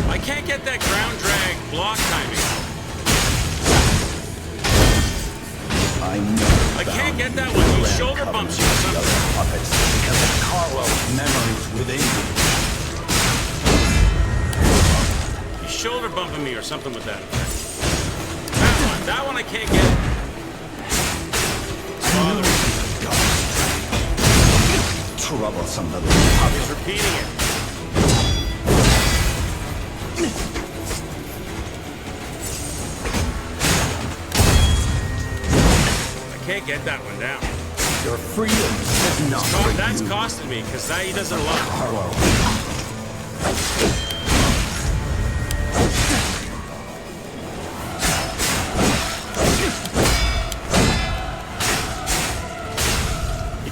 I can't get that ground drag block timing. I can't get that one. He shoulder bumps you or something. Because of Carlo's memories within you. He's shoulder bumping me or something with that. That one I can't get. Troublesome little puppet. He's repeating it. Can't get that one down. Your freedom is not for you. That's costing me because he does it a lot. Carlo.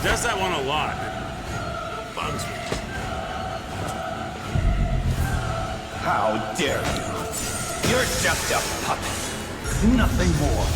does that one a lot. It bugs me. How dare you? You're just a puppet. Nothing more.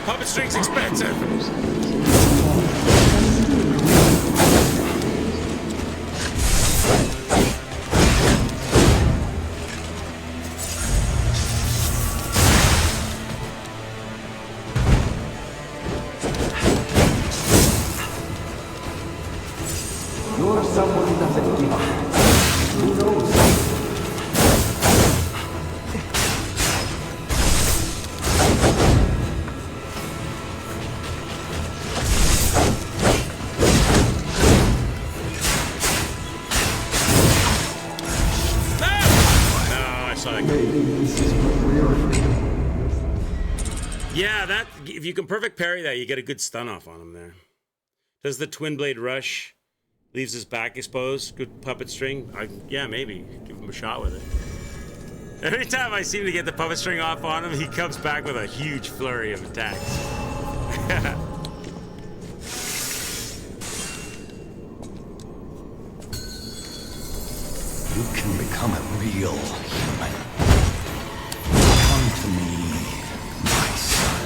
Puppet string's expensive. You're someone who doesn't give up. Who knows? Yeah, that if you can perfect parry that, you get a good stun off on him there. Does the twin blade rush? Leaves his back exposed. Good puppet string. Yeah, maybe give him a shot with it. Every time I seem to get the puppet string off on him, he comes back with a huge flurry of attacks. You can become a real human. Come to me, my son.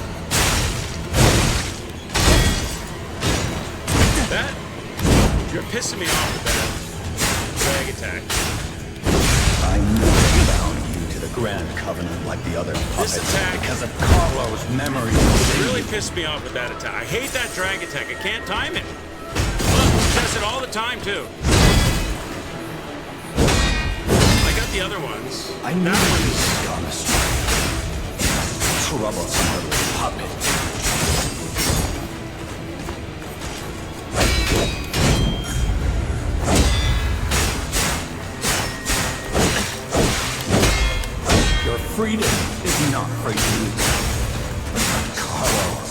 That? You're pissing me off with that drag attack. I never bound you to the Grand Covenant like the other puppets attack- because of Carlo's memories. It really pissed me off with that attack. I hate that drag attack. I can't time it. Look, it does it all the time, too. I got the other ones. I know you've gone astray. Troublesome little puppet. Your freedom is not for you, but for Carlo.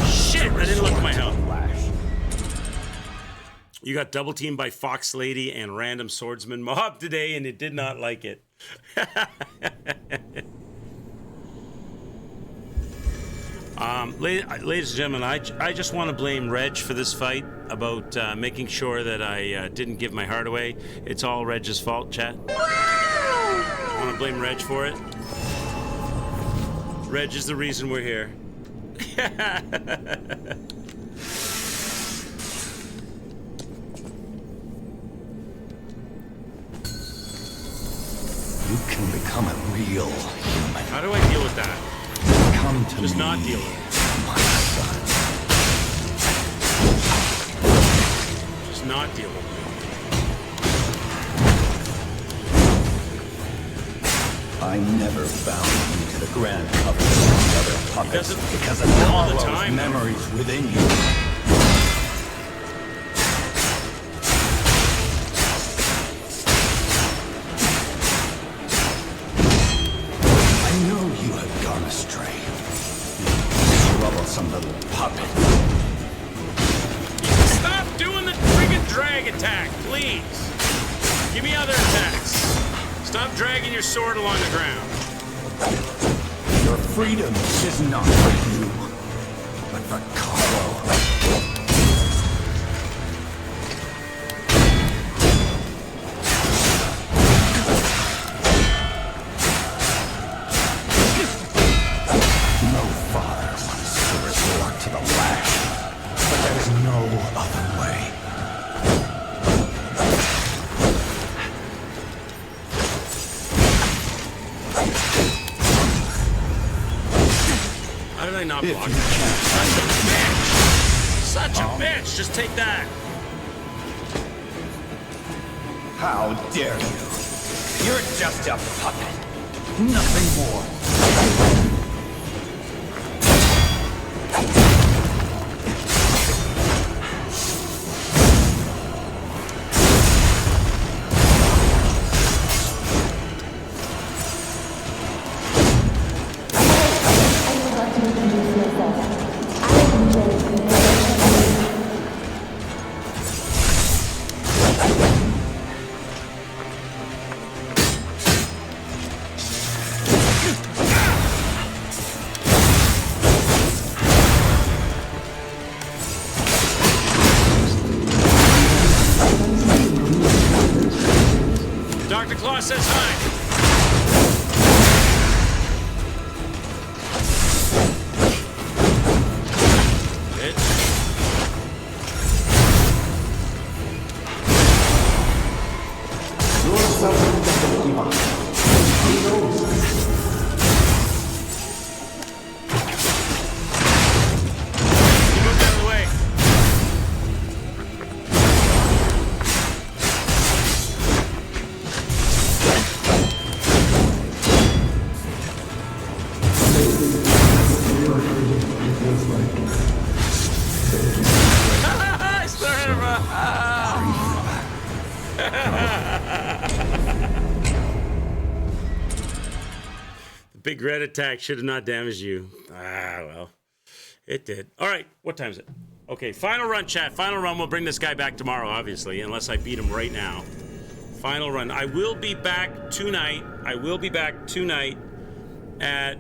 Shit, I didn't look at my health. You got double teamed by Fox Lady and random swordsman mob today, and it did not like it. Ladies and gentlemen, I just want to blame Reg for this fight about making sure that I didn't give my heart away. It's all Reg's fault, chat. I want to blame Reg for it. Reg is the reason we're here. You can become a real human. How do I deal with that? Come to Just me, not deal with it. my son. Just not deal with it. I never bound you to the Grand Covenant with the other puppets doesn't because of all the Carlo's time, though. memories within you. I know you have gone astray. You troublesome little puppet. Stop doing the friggin' drag attack, please. Give me other attacks. Stop dragging your sword along the ground. Your freedom is not for you, but for Carlo. No father wants to resort to the lash, but there is no other way. How did I not If block you that? can't find a match, Bitch, just take that. How dare you? You're just a puppet. Nothing more. Dr. Claus says hi. Big red attack should have not damaged you. Ah, well, it did. All right, what time is it? Okay, final run, chat. Final run. We'll bring this guy back tomorrow, obviously, unless I beat him right now. Final run. I will be back tonight. At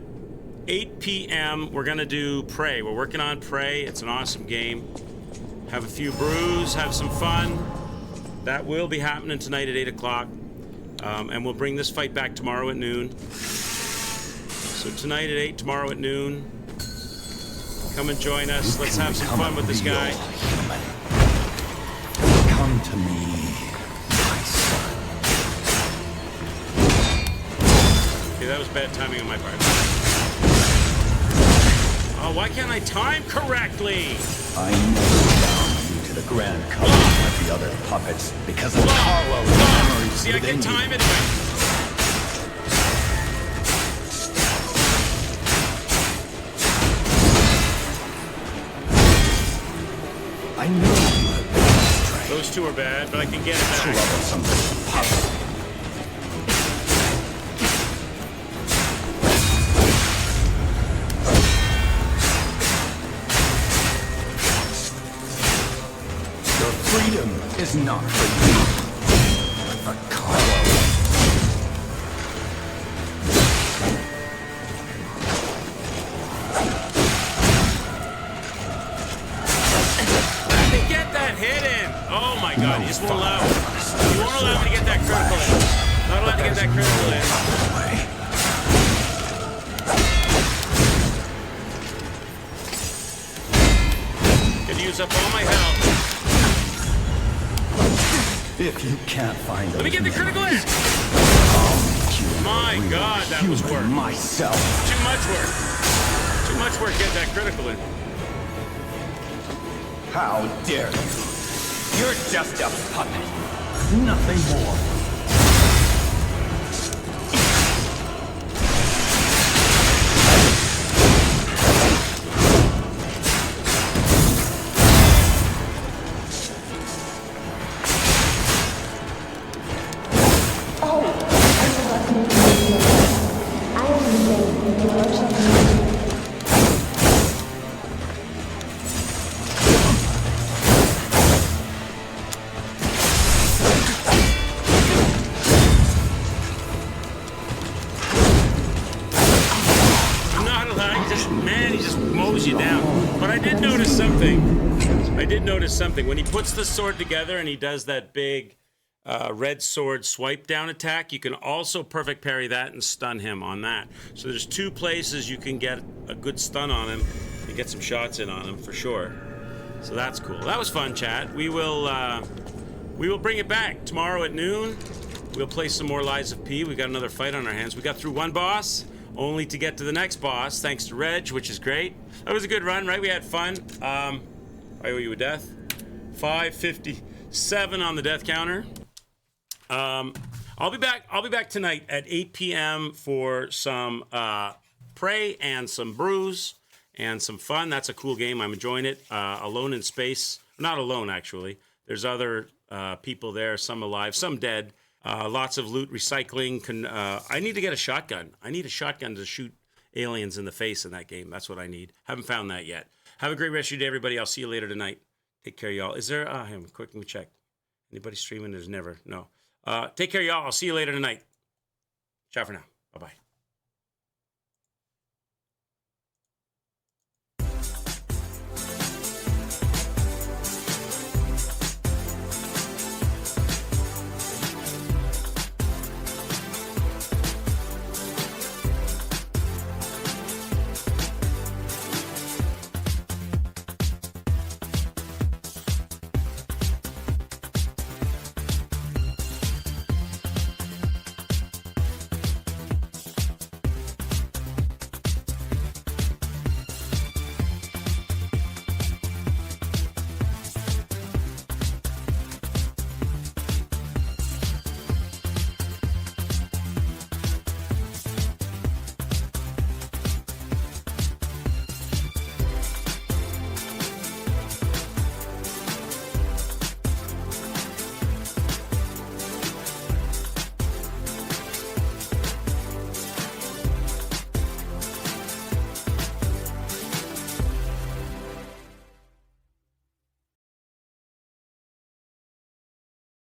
8 p.m. We're going to do Prey. We're working on Prey. It's an awesome game. Have a few brews, have some fun. That will be happening tonight at 8 o'clock. And we'll bring this fight back tomorrow at noon. So tonight at 8, tomorrow at noon. Come and join us. Let's have some fun with this guy. Human. Come to me, my son. Okay, that was bad timing on my part. Oh, why can't I time correctly? I know down you to the Grand Covenant like the other puppets because of Carlo's memories. See, I within can you. time it right. I know you have been astray. Those two are bad, but I can get it back. Troublesome puppet. Your freedom is not for you, but for Carlo. Get that hit in! Oh my god, he just won't allow it. He won't allow me to get that critical in. Not allowed to get that critical in. Could use up all my health. If you can't find Let me get the critical in! My god, that was work. Myself. Too much work. Too much work getting that critical in. How dare you? You're just a puppet. Nothing more. Something when he puts the sword together and he does that big red sword swipe down attack, you can also perfect parry that and stun him on that. So there's two places you can get a good stun on him and get some shots in on him for sure. So that's cool. That was fun, chat. We will bring it back tomorrow at noon. We'll play some more Lies of P. We've got another fight on our hands. We got through one boss only to get to the next boss thanks to Reg, which is great. That was a good run, right? We had fun. I owe you a death. 557 on the death counter. I'll be back tonight at 8 p.m. for some Prey and some Brews and some fun. That's a cool game. I'm enjoying it. Alone in Space. Not alone, actually. There's other people there, some alive, some dead. Lots of loot recycling. I need to get a shotgun. I need a shotgun to shoot aliens in the face in that game. That's what I need. Haven't found that yet. Have a great rest of your day, everybody. I'll see you later tonight. Take care, y'all. Is there... hang on, quick, let me check. Anybody streaming? There's never... No. Take care, y'all. I'll see you later tonight. Ciao for now. Bye-bye.